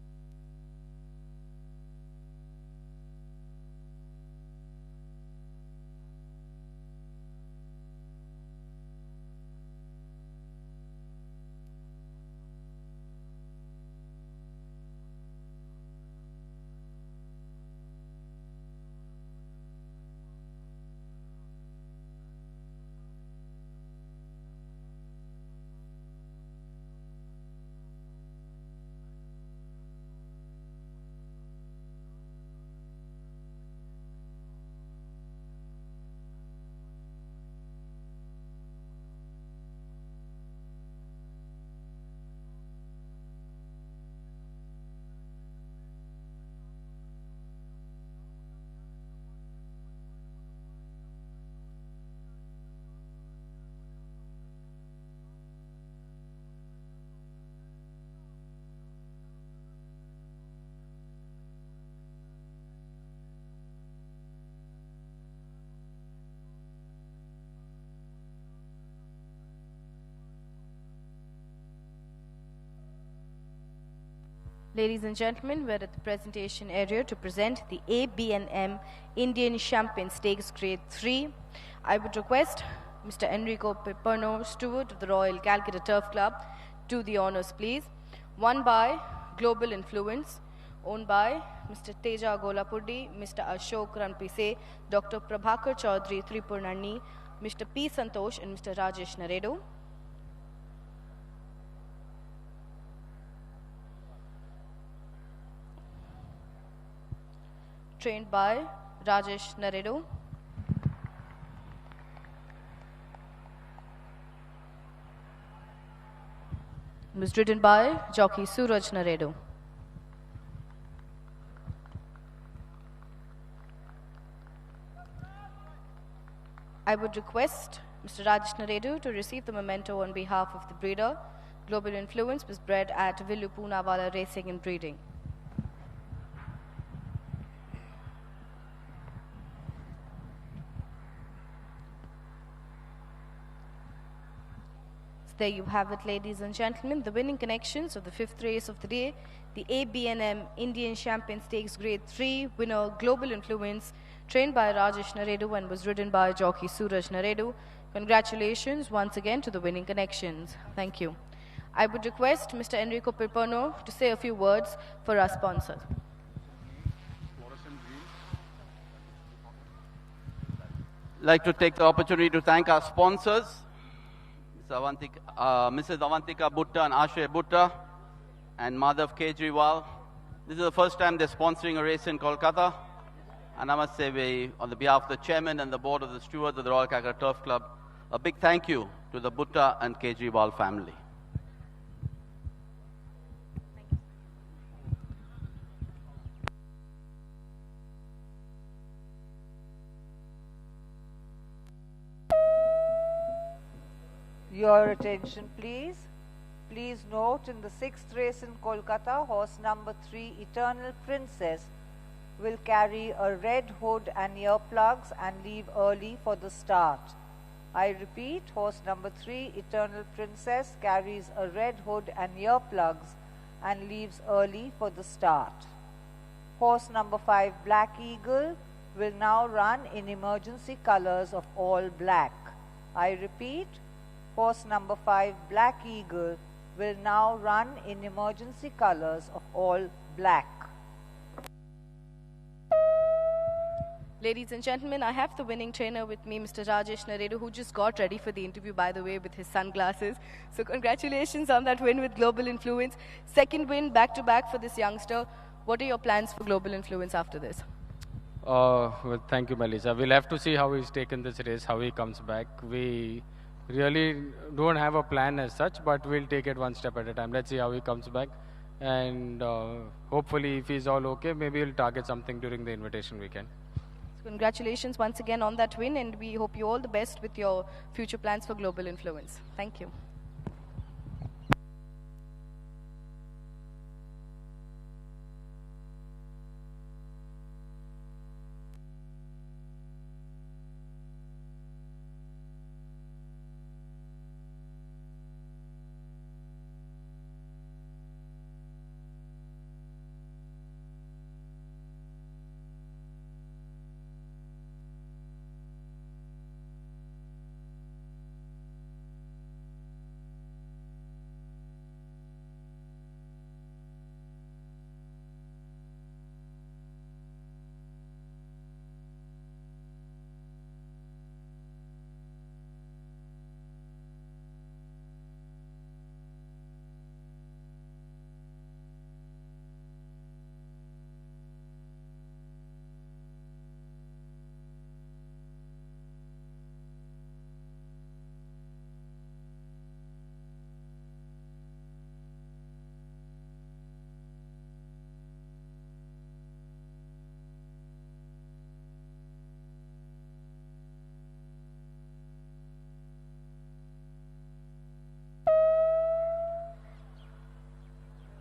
Ladies and gentlemen, we're at the presentation area to present the ABNM Indian Champagne Stakes Grade 3. I would request Mr. Enrico Peperno, steward of the Royal Calcutta Turf Club, to the honors, please. Won by Global Influence, owned by Mr. Teja Golapurdi, Mr. Ashok Ranpise, Dr. Prabhakar Chaudhary Tripurnani, Mr. P. Santosh, and Mr. Rajesh Naredo. Trained by Rajesh Naredo. Was ridden by jockey Suraj Naredo. I would request Mr. Rajesh Naredu to receive the memento on behalf of the breeder. Global Influence was bred at Villu Poonawalla Racing and Breeding. There you have it, ladies and gentlemen, the winning connections of the fifth race of the day, the ABNM Indian Champion Stakes Grade 3 winner Global Influence, trained by Rajesh Naredu and was ridden by jockey Suraj Naredu. Congratulations once again to the winning connections. Thank you. I would request Mr. Enrico Pirperno to say a few words for our sponsors. I'd like to take the opportunity to thank our sponsors, Mrs. Avantika Bhutta and Ashay Bhutta and Madhav Kejriwal. This is the first time they're sponsoring a race in Kolkata. And I must say, on the behalf of the chairman and the board of the stewards of the Royal Calcutta Turf Club, a big thank you to the Bhutta and Kejriwal family. Your attention, please. Please note, in the sixth race in Kolkata, horse number 3, Eternal Princess, will carry a red hood and earplugs and leave early for the start. I repeat, horse number 3, Eternal Princess, carries a red hood and earplugs and leaves early for the start. Horse number 5, Black Eagle, will now run in emergency colors of all black. I repeat, horse number 5, Black Eagle, will now run in emergency colors of all black. Ladies and gentlemen, I have the winning trainer with me, Mr. Rajesh Naredu, who just got ready for the interview, by the way, with his sunglasses. So congratulations on that win with Global Influence. Second win back-to-back for this youngster. What are your plans for Global Influence after this? Well, thank you, Melissa. We'll have to see how he's taken this race, how he comes back. We really don't have a plan as such, but we'll take it one step at a time. Let's see how he comes back. And hopefully, if he's all okay, maybe he'll target something during the invitation weekend. So congratulations once again on that win, and we hope you all the best with your future plans for Global Influence. Thank you.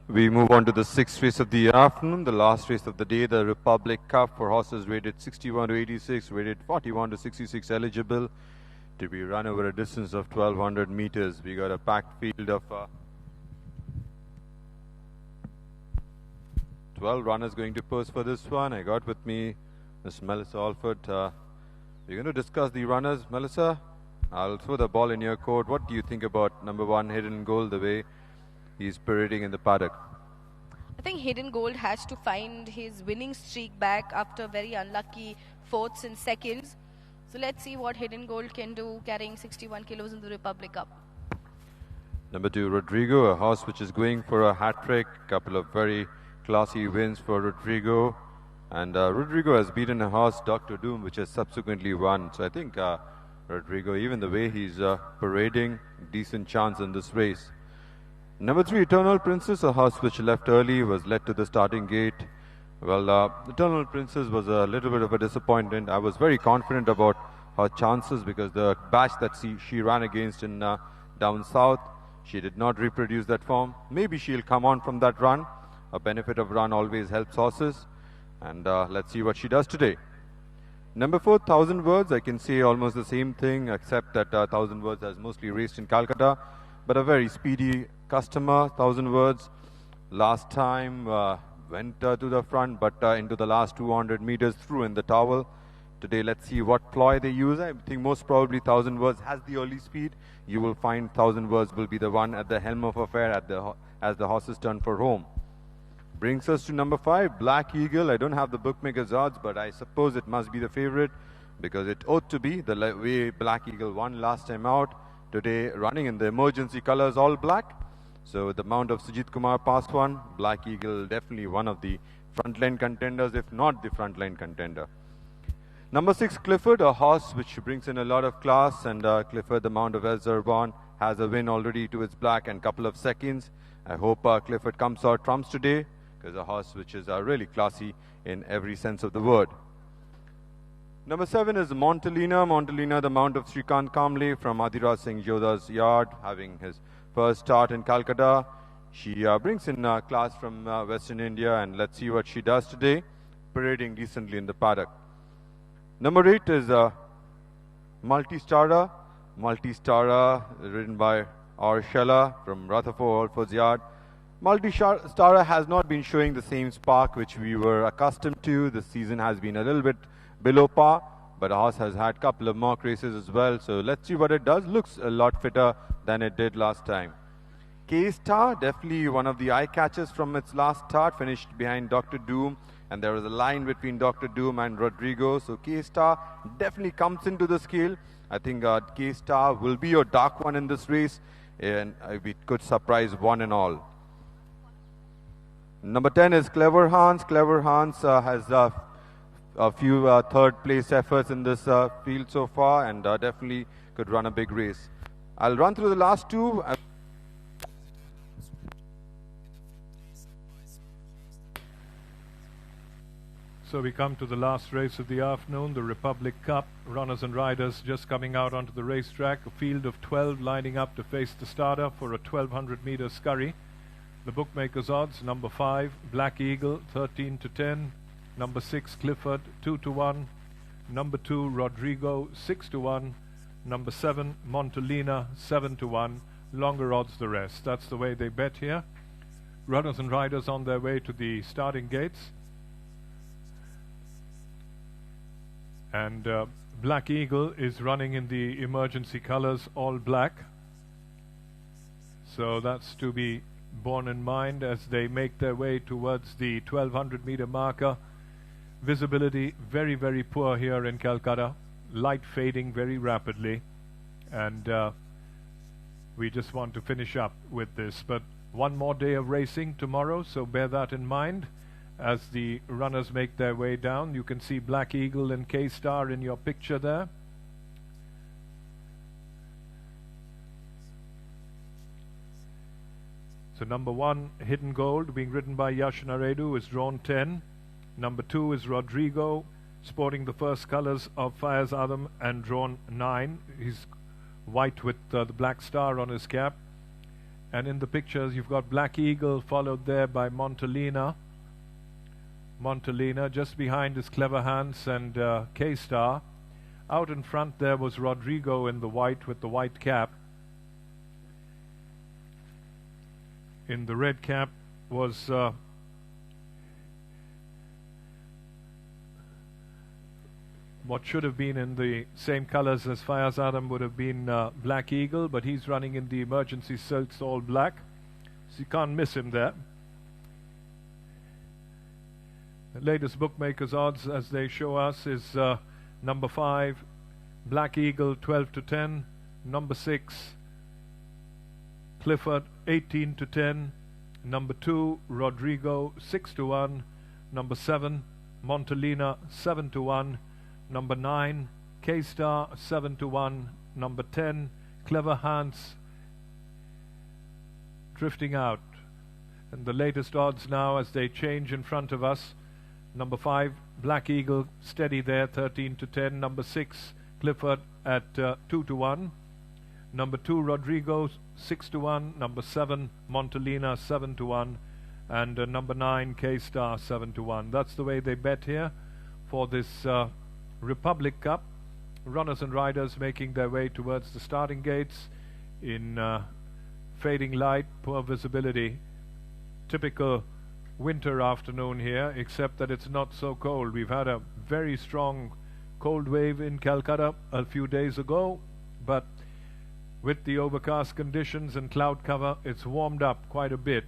We move on to the sixth race of the afternoon, the last race of the day, the Republic Cup for horses rated 61 to 86, rated 41 to 66 eligible to be run over a distance of 1200 meters. We got a packed field of 12 runners going to pose for this one. I got with me Miss Melissa Alford. We're going to discuss the runners. Melissa, I'll throw the ball in your court. What do you think about number 1, Hidden Gold, the way he's parading in the paddock? I think Hidden Gold has to find his winning streak back after very unlucky fourths and seconds. So let's see what Hidden Gold can do carrying 61 kilos in the Republic Cup. Number 2, Rodrigo, a horse which is going for a hat-trick. Couple of very classy wins for Rodrigo. And Rodrigo has beaten a horse, Dr. Doom, which has subsequently won. So I think Rodrigo, even the way he's parading, decent chance in this race. Number 3, Eternal Princess, a horse which left early, was led to the starting gate. Well, Eternal Princess was a little bit of a disappointment. I was very confident about her chances because the batch that she ran against in down south, she did not reproduce that form. Maybe she'll come on from that run. A benefit of run always helps horses. And let's see what she does today. Number 4, 1000 Words. I can say almost the same thing, except that 1000 Words has mostly raced in Calcutta, but a very speedy customer. 1000 Words last time went to the front, but into the last 200 meters through in the towel. Today, let's see what ploy they use. I think most probably 1000 Words has the early speed. You will find 1000 Words will be the one at the helm of affair as the horses turn for home. Brings us to number 5, Black Eagle. I don't have the bookmaker's odds, but I suppose it must be the favorite because it ought to be the way Black Eagle won last time out. Today, running in the emergency colors, all black. So the mount of Sujit Kumar Paswan, Black Eagle, definitely one of the frontline contenders, if not the frontline contender. Number 6, Clifford, a horse which brings in a lot of class, and Clifford, the mount of El Zerban, has a win already to its black and couple of seconds. I hope Clifford comes out trumps today, because a horse which is really classy in every sense of the word. Number 7 is Montalina. Montalina, the mount of Srikant Kamble from Adhiraj Singh Jodha's yard, having his first start in Calcutta. She brings in class from Western India, and let's see what she does today, parading decently in the paddock. Number 8 is Multistara. Multistara, ridden by Arshella from Rutherford Alford's yard. Multistara has not been showing the same spark which we were accustomed to. This season has been a little bit below par, but the horse has had a couple of mock races as well. So let's see what it does. Looks a lot fitter than it did last time. K-Star, definitely one of the eye catchers from its last start, finished behind Dr. Doom, and there was a line between Dr. Doom and Rodrigo. So K-Star definitely comes into the scale. I think K-Star will be your dark one in this race, and it could surprise one and all. Number 10 is Clever Hans. Clever Hans has a few third place efforts in this field so far, and definitely could run a big race. I'll run through the last two. So we come to the last race of the afternoon, the Republic Cup. Runners and riders just coming out onto the racetrack. A field of 12 lining up to face the starter for a 1200 meter scurry. The bookmakers' odds: number 5, Black Eagle, 13 to 10. Number 6, Clifford, 2 to 1. Number 2, Rodrigo, 6 to 1. Number 7, Montalina, 7 to 1. Longer odds the rest. That's the way they bet here. Runners and riders on their way to the starting gates. And Black Eagle is running in the emergency colors, all black. So that's to be borne in mind as they make their way towards the 1200 meter marker. Visibility very, very poor here in Calcutta. Light fading very rapidly. And we just want to finish up with this. But one more day of racing tomorrow, so bear that in mind. As the runners make their way down, you can see Black Eagle and K-Star in your picture there. So number 1, Hidden Gold, being ridden by Yash Naredu, is drawn 10. Number 2 is Rodrigo, sporting the first colors of Fayaz Adam, and drawn 9. He's white with the black star on his cap. And in the pictures you've got Black Eagle, followed there by Montalina. Montalina, just behind is Clever Hans and K-Star. Out in front there was Rodrigo in the white with the white cap. In the red cap was what should have been in the same colors as Fayaz Adam would have been Black Eagle, but he's running in the emergency silks all black, so you can't miss him there. The latest bookmakers' odds as they show us is number 5, Black Eagle, 12 to 10. Number 6, Clifford, 18 to 10. Number 2, Rodrigo, 6 to 1. Number 7, Montalina, 7 to 1. Number 9, K-Star, 7 to 1. Number 10, Clever Hans, drifting out. And the latest odds now as they change in front of us. Number 5, Black Eagle, steady there, 13 to 10. Number 6, Clifford at 2-1. Number 2, Rodrigo, 6-1. Number 7, Montalina, 7-1. And number 9, K-Star, 7-1. That's the way they bet here for this Republic Cup. Runners and riders making their way towards the starting gates in fading light, poor visibility. Typical winter afternoon here, except that it's not so cold. We've had a very strong cold wave in Calcutta a few days ago, but with the overcast conditions and cloud cover, it's warmed up quite a bit.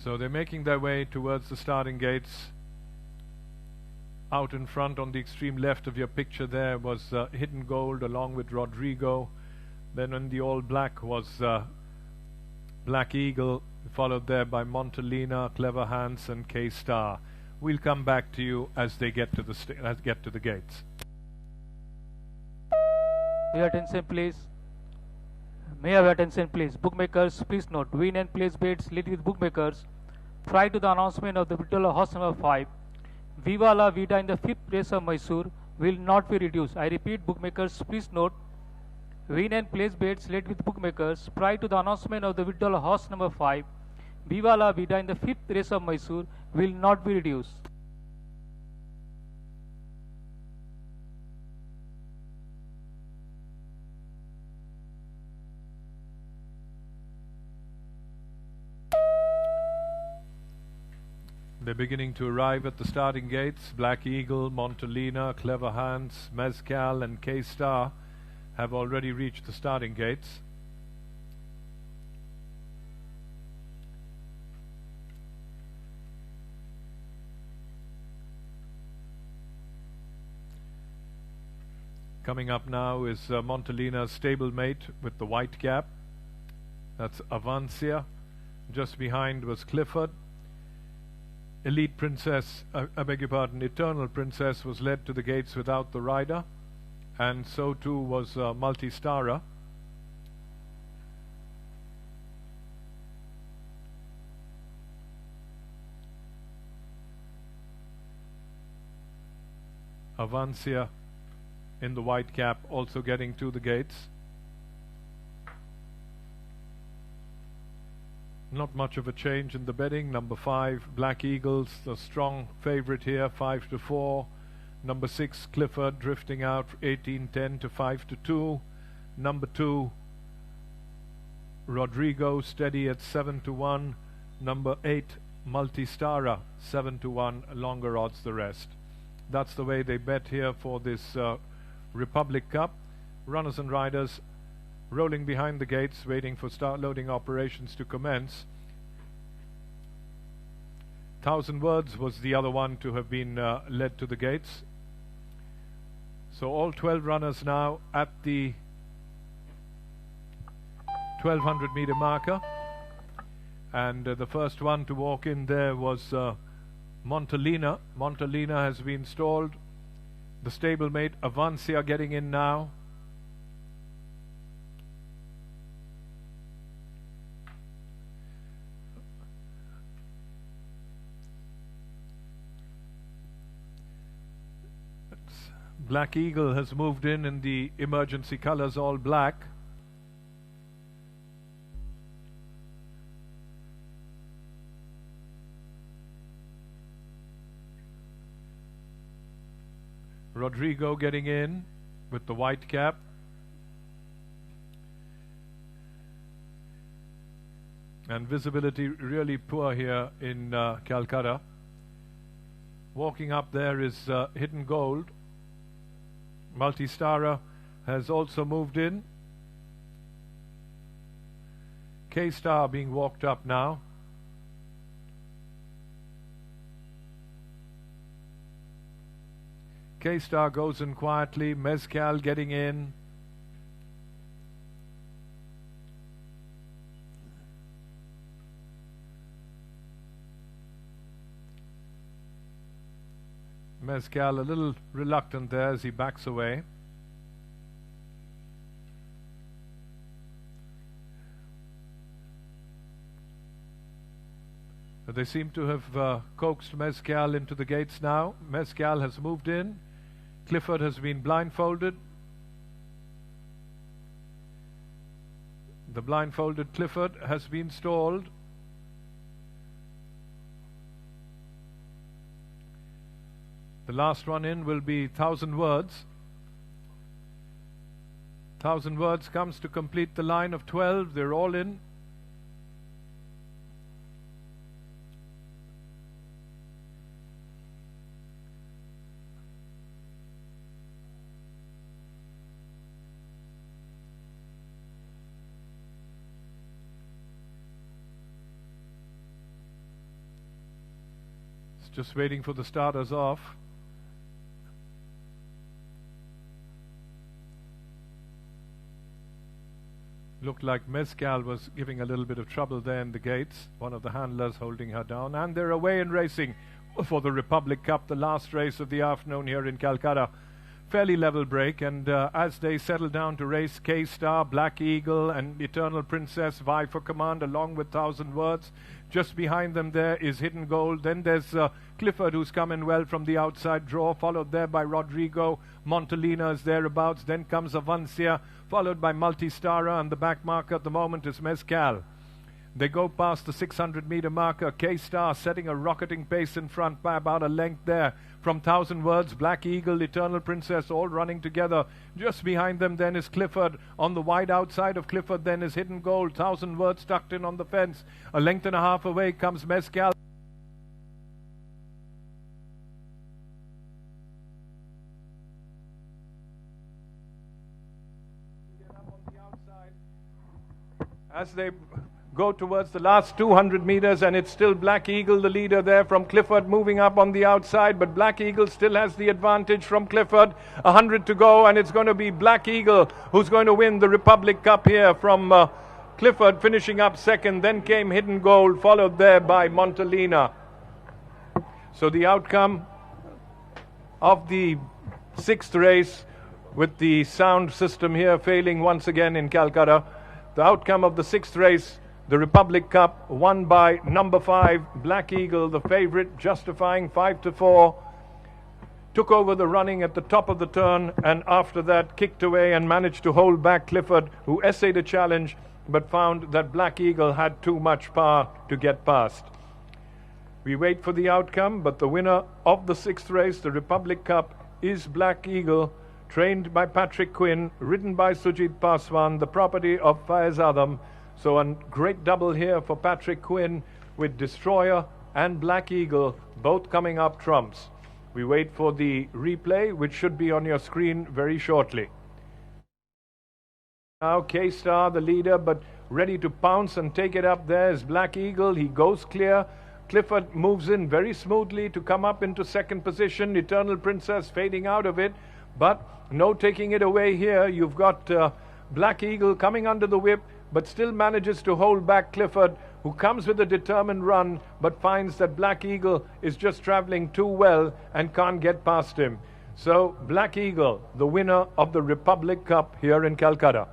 So they're making their way towards the starting gates. Out in front on the extreme left of your picture there was Hidden Gold along with Rodrigo. Then in the all black was Black Eagle, followed there by Montalina, Clever Hans and K-Star. We'll come back to you as they get to the gates. May attention please. May have attention please. Bookmakers, please note, win and place bets lead with bookmakers. Prior to the announcement of the Vitala horse number 5, Viva La Vida in the 5th race of Mysore will not be reduced. I repeat, bookmakers, please note, win and place bets led with bookmakers prior to the announcement of the Vitala horse number 5, Viva La Vida in the 5th race of Mysore will not be reduced. They're beginning to arrive at the starting gates. Black Eagle, Montalina, Clever Hans, Mezcal and K-Star have already reached the starting gates. Coming up now is Montalina's stablemate with the white cap. That's Avancia. Just behind was Clifford. Elite Princess, I beg your pardon, Eternal Princess was led to the gates without the rider, and so too was Multistara. Avancia in the white cap also getting to the gates. Not much of a change in the betting. Number 5, Black Eagles, the strong favorite here, 5-4. Number 6, Clifford, drifting out 18-10 to 5-2. Number 2, Rodrigo, steady at 7-1. Number 8, Multistara, 7-1. Longer odds the rest. That's the way they bet here for this Republic Cup. Runners and riders rolling behind the gates, waiting for start loading operations to commence. 1,000 Words was the other one to have been led to the gates. So all 12 runners now at the 1200 meter marker, and the first one to walk in there was Montalina. Montalina has been stalled. The stablemate Avancia getting in now. Black Eagle has moved in the emergency colors, all black. Rodrigo getting in with the white cap. And visibility really poor here in Calcutta. Walking up there is Hidden Gold. Multistara has also moved in. K-Star being walked up now. K-Star goes in quietly. Mezcal getting in. Mezcal a little reluctant there as he backs away. They seem to have coaxed Mezcal into the gates now. Mezcal has moved in. Clifford has been blindfolded. The blindfolded Clifford has been stalled. The last one in will be 1,000 Words. 1,000 Words comes to complete the line of 12. They're all in. Just waiting for the starters off. Looked like Mezcal was giving a little bit of trouble there in the gates. One of the handlers holding her down. And they're away and racing for the Republic Cup, the last race of the afternoon here in Calcutta. Fairly level break, and as they settle down to race, K-Star, Black Eagle and Eternal Princess vie for command along with 1,000 Words. Just behind them there is Hidden Gold. Then there's Clifford, who's come in well from the outside draw, followed there by Rodrigo. Montalina is thereabouts. Then comes Avancia, followed by Multistara, and the back marker at the moment is Mezcal. They go past the 600-meter marker. K-Star setting a rocketing pace in front by about a length there. From 1,000 Words, Black Eagle, Eternal Princess all running together. Just behind them then is Clifford. On the wide outside of Clifford then is Hidden Gold. 1,000 Words tucked in on the fence. A length and a half away comes Mezcal. As they go towards the last 200 meters, and it's still Black Eagle, the leader there from Clifford, moving up on the outside, but Black Eagle still has the advantage from Clifford. 100 to go, and it's going to be Black Eagle who's going to win the Republic Cup here from Clifford, finishing up second. Then came Hidden Gold, followed there by Montalina. So the outcome of the sixth race, with the sound system here failing once again in Calcutta, the outcome of the sixth race, the Republic Cup, won by number 5, Black Eagle, the favorite, justifying 5-4. Took over the running at the top of the turn, and after that kicked away and managed to hold back Clifford, who essayed a challenge but found that Black Eagle had too much power to get past. We wait for the outcome, but the winner of the sixth race, the Republic Cup, is Black Eagle, trained by Patrick Quinn, ridden by Sujit Paswan, the property of Faiz Adam. So a great double here for Patrick Quinn, with Destroyer and Black Eagle both coming up trumps. We wait for the replay, which should be on your screen very shortly. Now K-Star, the leader, but ready to pounce and take it up. There is Black Eagle. He goes clear. Clifford moves in very smoothly to come up into second position. Eternal Princess fading out of it, but no taking it away here. You've got Black Eagle coming under the whip, but still manages to hold back Clifford, who comes with a determined run, but finds that Black Eagle is just traveling too well and can't get past him. So Black Eagle, the winner of the Republic Cup here in Calcutta.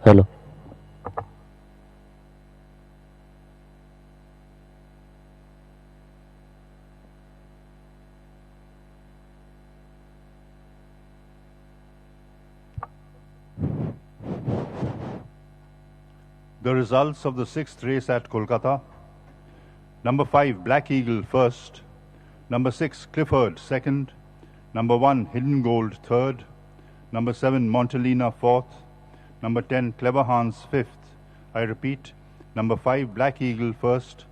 Hello. The results of the 6th race at Kolkata. Number 5, Black Eagle first. Number 6, Clifford second. Number 1, Hidden Gold third. Number 7, Montelina fourth. Number 10, Clever Hans fifth. I repeat, number 5, Black Eagle first.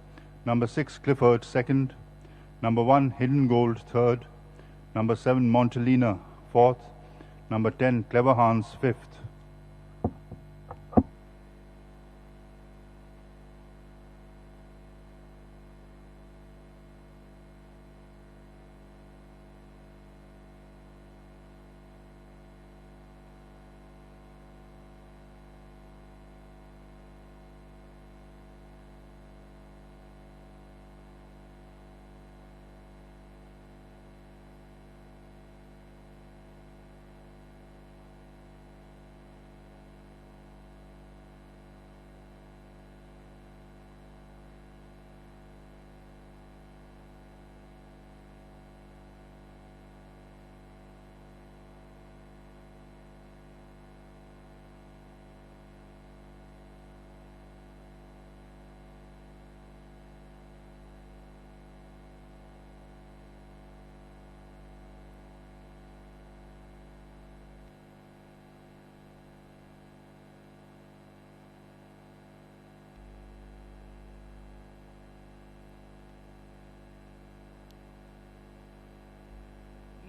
Number 6, Clifford second. Number 1, Hidden Gold third. Number 7, Montelina fourth. Number 10, Clever Hans fifth.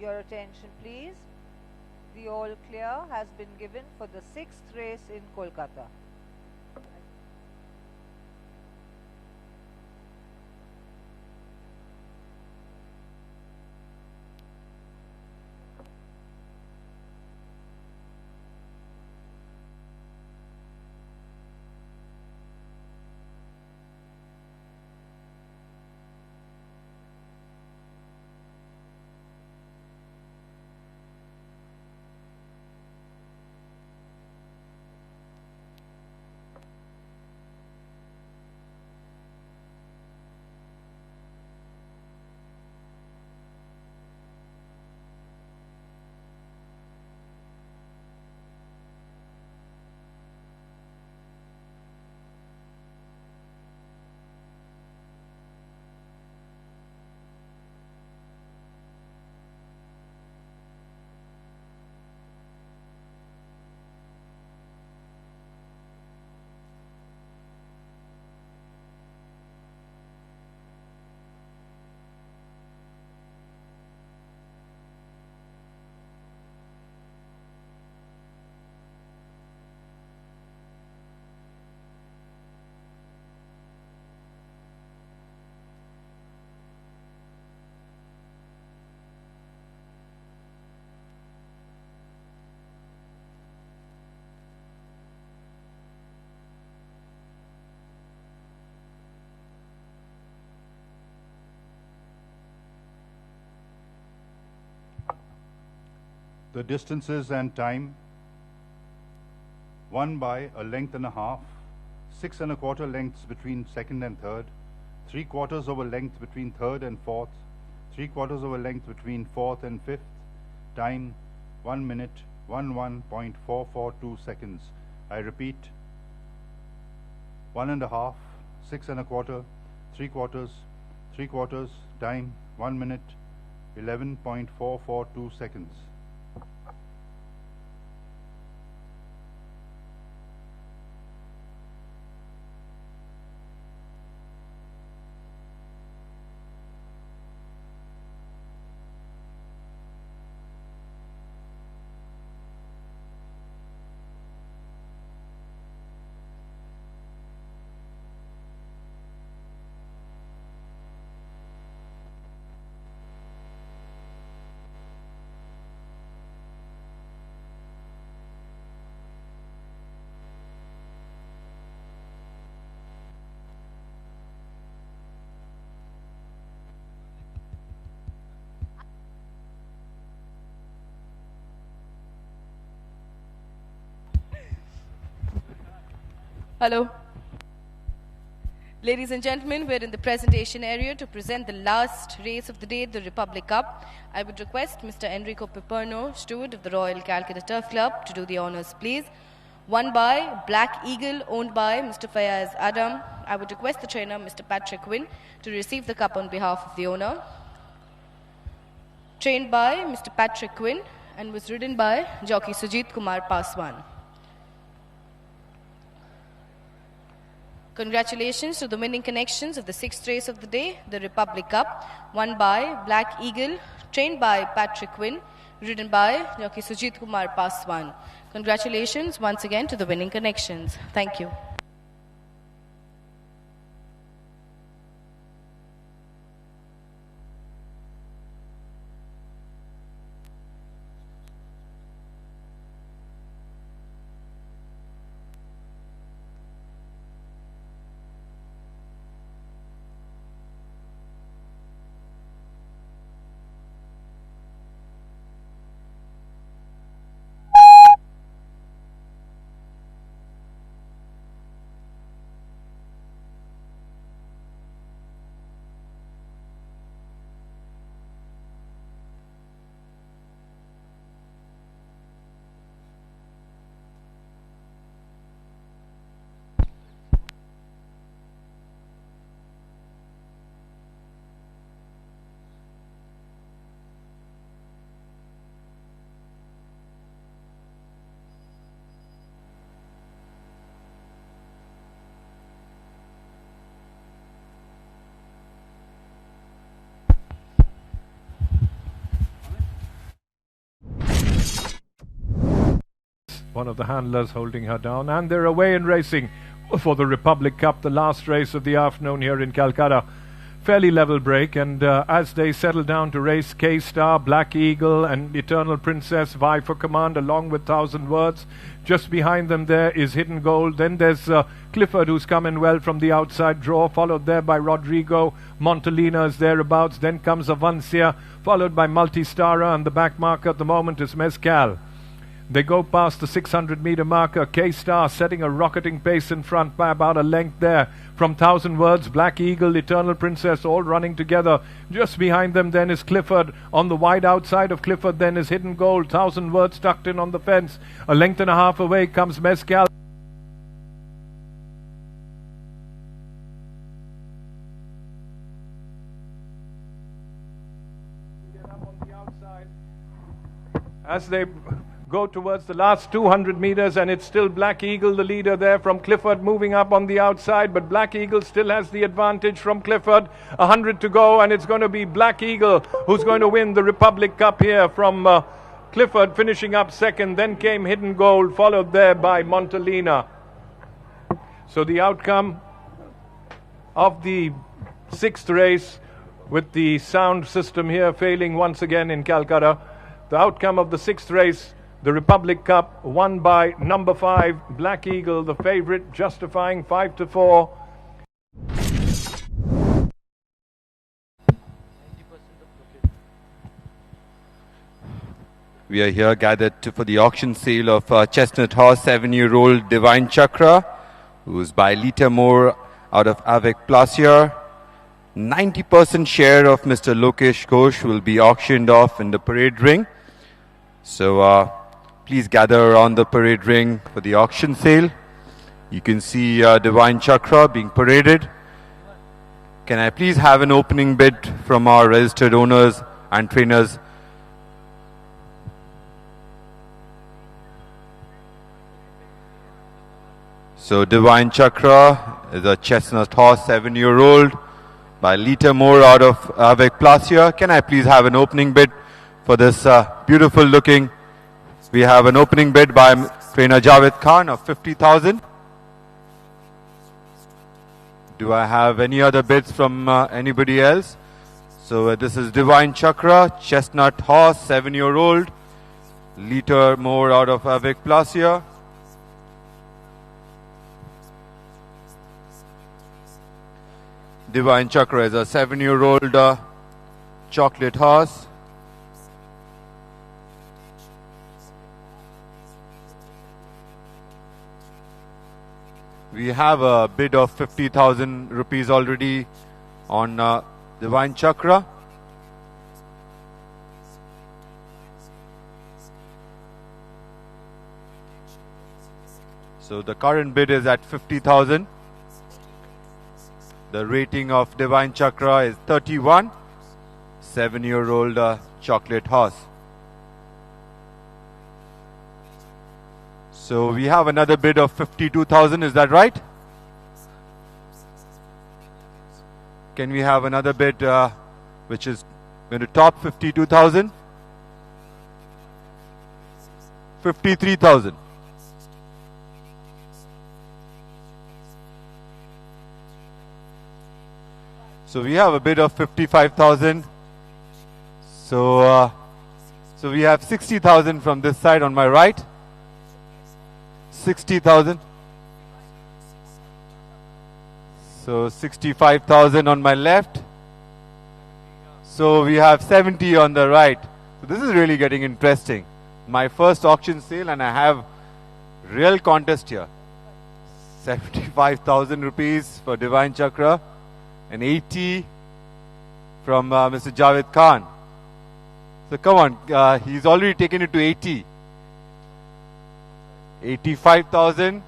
Your attention please. The all clear has been given for the 6th race in Kolkata. The distances and time: 1 by a length and a half, 6 1/4 lengths between second and third, 3/4 of a length between third and fourth, 3/4 of a length between fourth and fifth. Time 1 minute 11.442 seconds. I repeat, 1 1/2, 6 1/4, 3/4, 3/4. Time 1 minute 11.442 seconds. Hello. Ladies and gentlemen, we're in the presentation area to present the last race of the day, the Republic Cup. I would request Mr. Enrico Piperno, steward of the Royal Calcutta Turf Club, to do the honors, please. Won by Black Eagle, owned by Mr. Fayaz Adam. I would request the trainer, Mr. Patrick Quinn, to receive the cup on behalf of the owner. Trained by Mr. Patrick Quinn and was ridden by jockey Sujit Kumar Paswan. Congratulations to the winning connections of the 6th race of the day, the Republic Cup, won by Black Eagle, trained by Patrick Quinn, ridden by jockey Sujit Kumar Paswan. Congratulations once again to the winning connections. Thank you. One of the handlers holding her down, and they're away in racing for the Republic Cup, the last race of the afternoon here in Calcutta. Fairly level break, and as they settle down to race, K-Star, Black Eagle and Eternal Princess vie for command along with 1,000 Words. Just behind them there is Hidden Gold. Then there's Clifford, who's come in well from the outside draw, followed there by Rodrigo. Montalina is thereabouts. Then comes Avancia, followed by Multistara, and the back marker at the moment is Mezcal. They go past the 600-meter marker. K-Star setting a rocketing pace in front by about a length there. From 1,000 Words, Black Eagle, Eternal Princess all running together. Just behind them then is Clifford. On the wide outside of Clifford then is Hidden Gold. 1,000 Words tucked in on the fence. A length and a half away comes Mezcal. As they go towards the last 200 meters, and it's still Black Eagle, the leader there from Clifford, moving up on the outside, but Black Eagle still has the advantage from Clifford. 100 to go, and it's going to be Black Eagle who's going to win the Republic Cup here from Clifford, finishing up second. Then came Hidden Gold, followed there by Montalina. So the outcome of the 6th race, with the sound system here failing once again in Calcutta, the outcome of the 6th race, the Republic Cup, won by number 5, Black Eagle, the favorite, justifying 5-4. We are here gathered for the auction sale of Chestnut Horse 7-year-old Divine Chakra, who's by Lita Moore out of Avec Plaisir. 90% share of Mr. Lokesh Ghosh will be auctioned off in the parade ring. So please gather around the parade ring for the auction sale. You can see Divine Chakra being paraded. Can I please have an opening bid from our registered owners and trainers? So Divine Chakra is a Chestnut Horse 7-year-old by Lita Moore out of Avec Plaisir. Can I please have an opening bid for this beautiful looking? We have an opening bid by trainer Javed Khan of 50,000. Do I have any other bids from anybody else? So this is Divine Chakra, Chestnut Horse, 7-year-old. Lita Moore out of Avec Plaisir. Divine Chakra is a 7-year-old chocolate horse. We have a bid of 50,000 rupees already on Divine Chakra. So the current bid is at 50,000. The rating of Divine Chakra is 31. 7-year-old chocolate horse. So we have another bid of 52,000, is that right? Can we have another bid which is going to top 52,000? 53,000. So we have a bid of 55,000. So we have 60,000 from this side on my right. 60,000. So 65,000 on my left. So we have 70 on the right. So this is really getting interesting. My first auction sale and I have real contest here. 75,000 rupees for Divine Chakra and 80 from Mr. Javed Khan. So come on, he's already taken it to 80. 85,000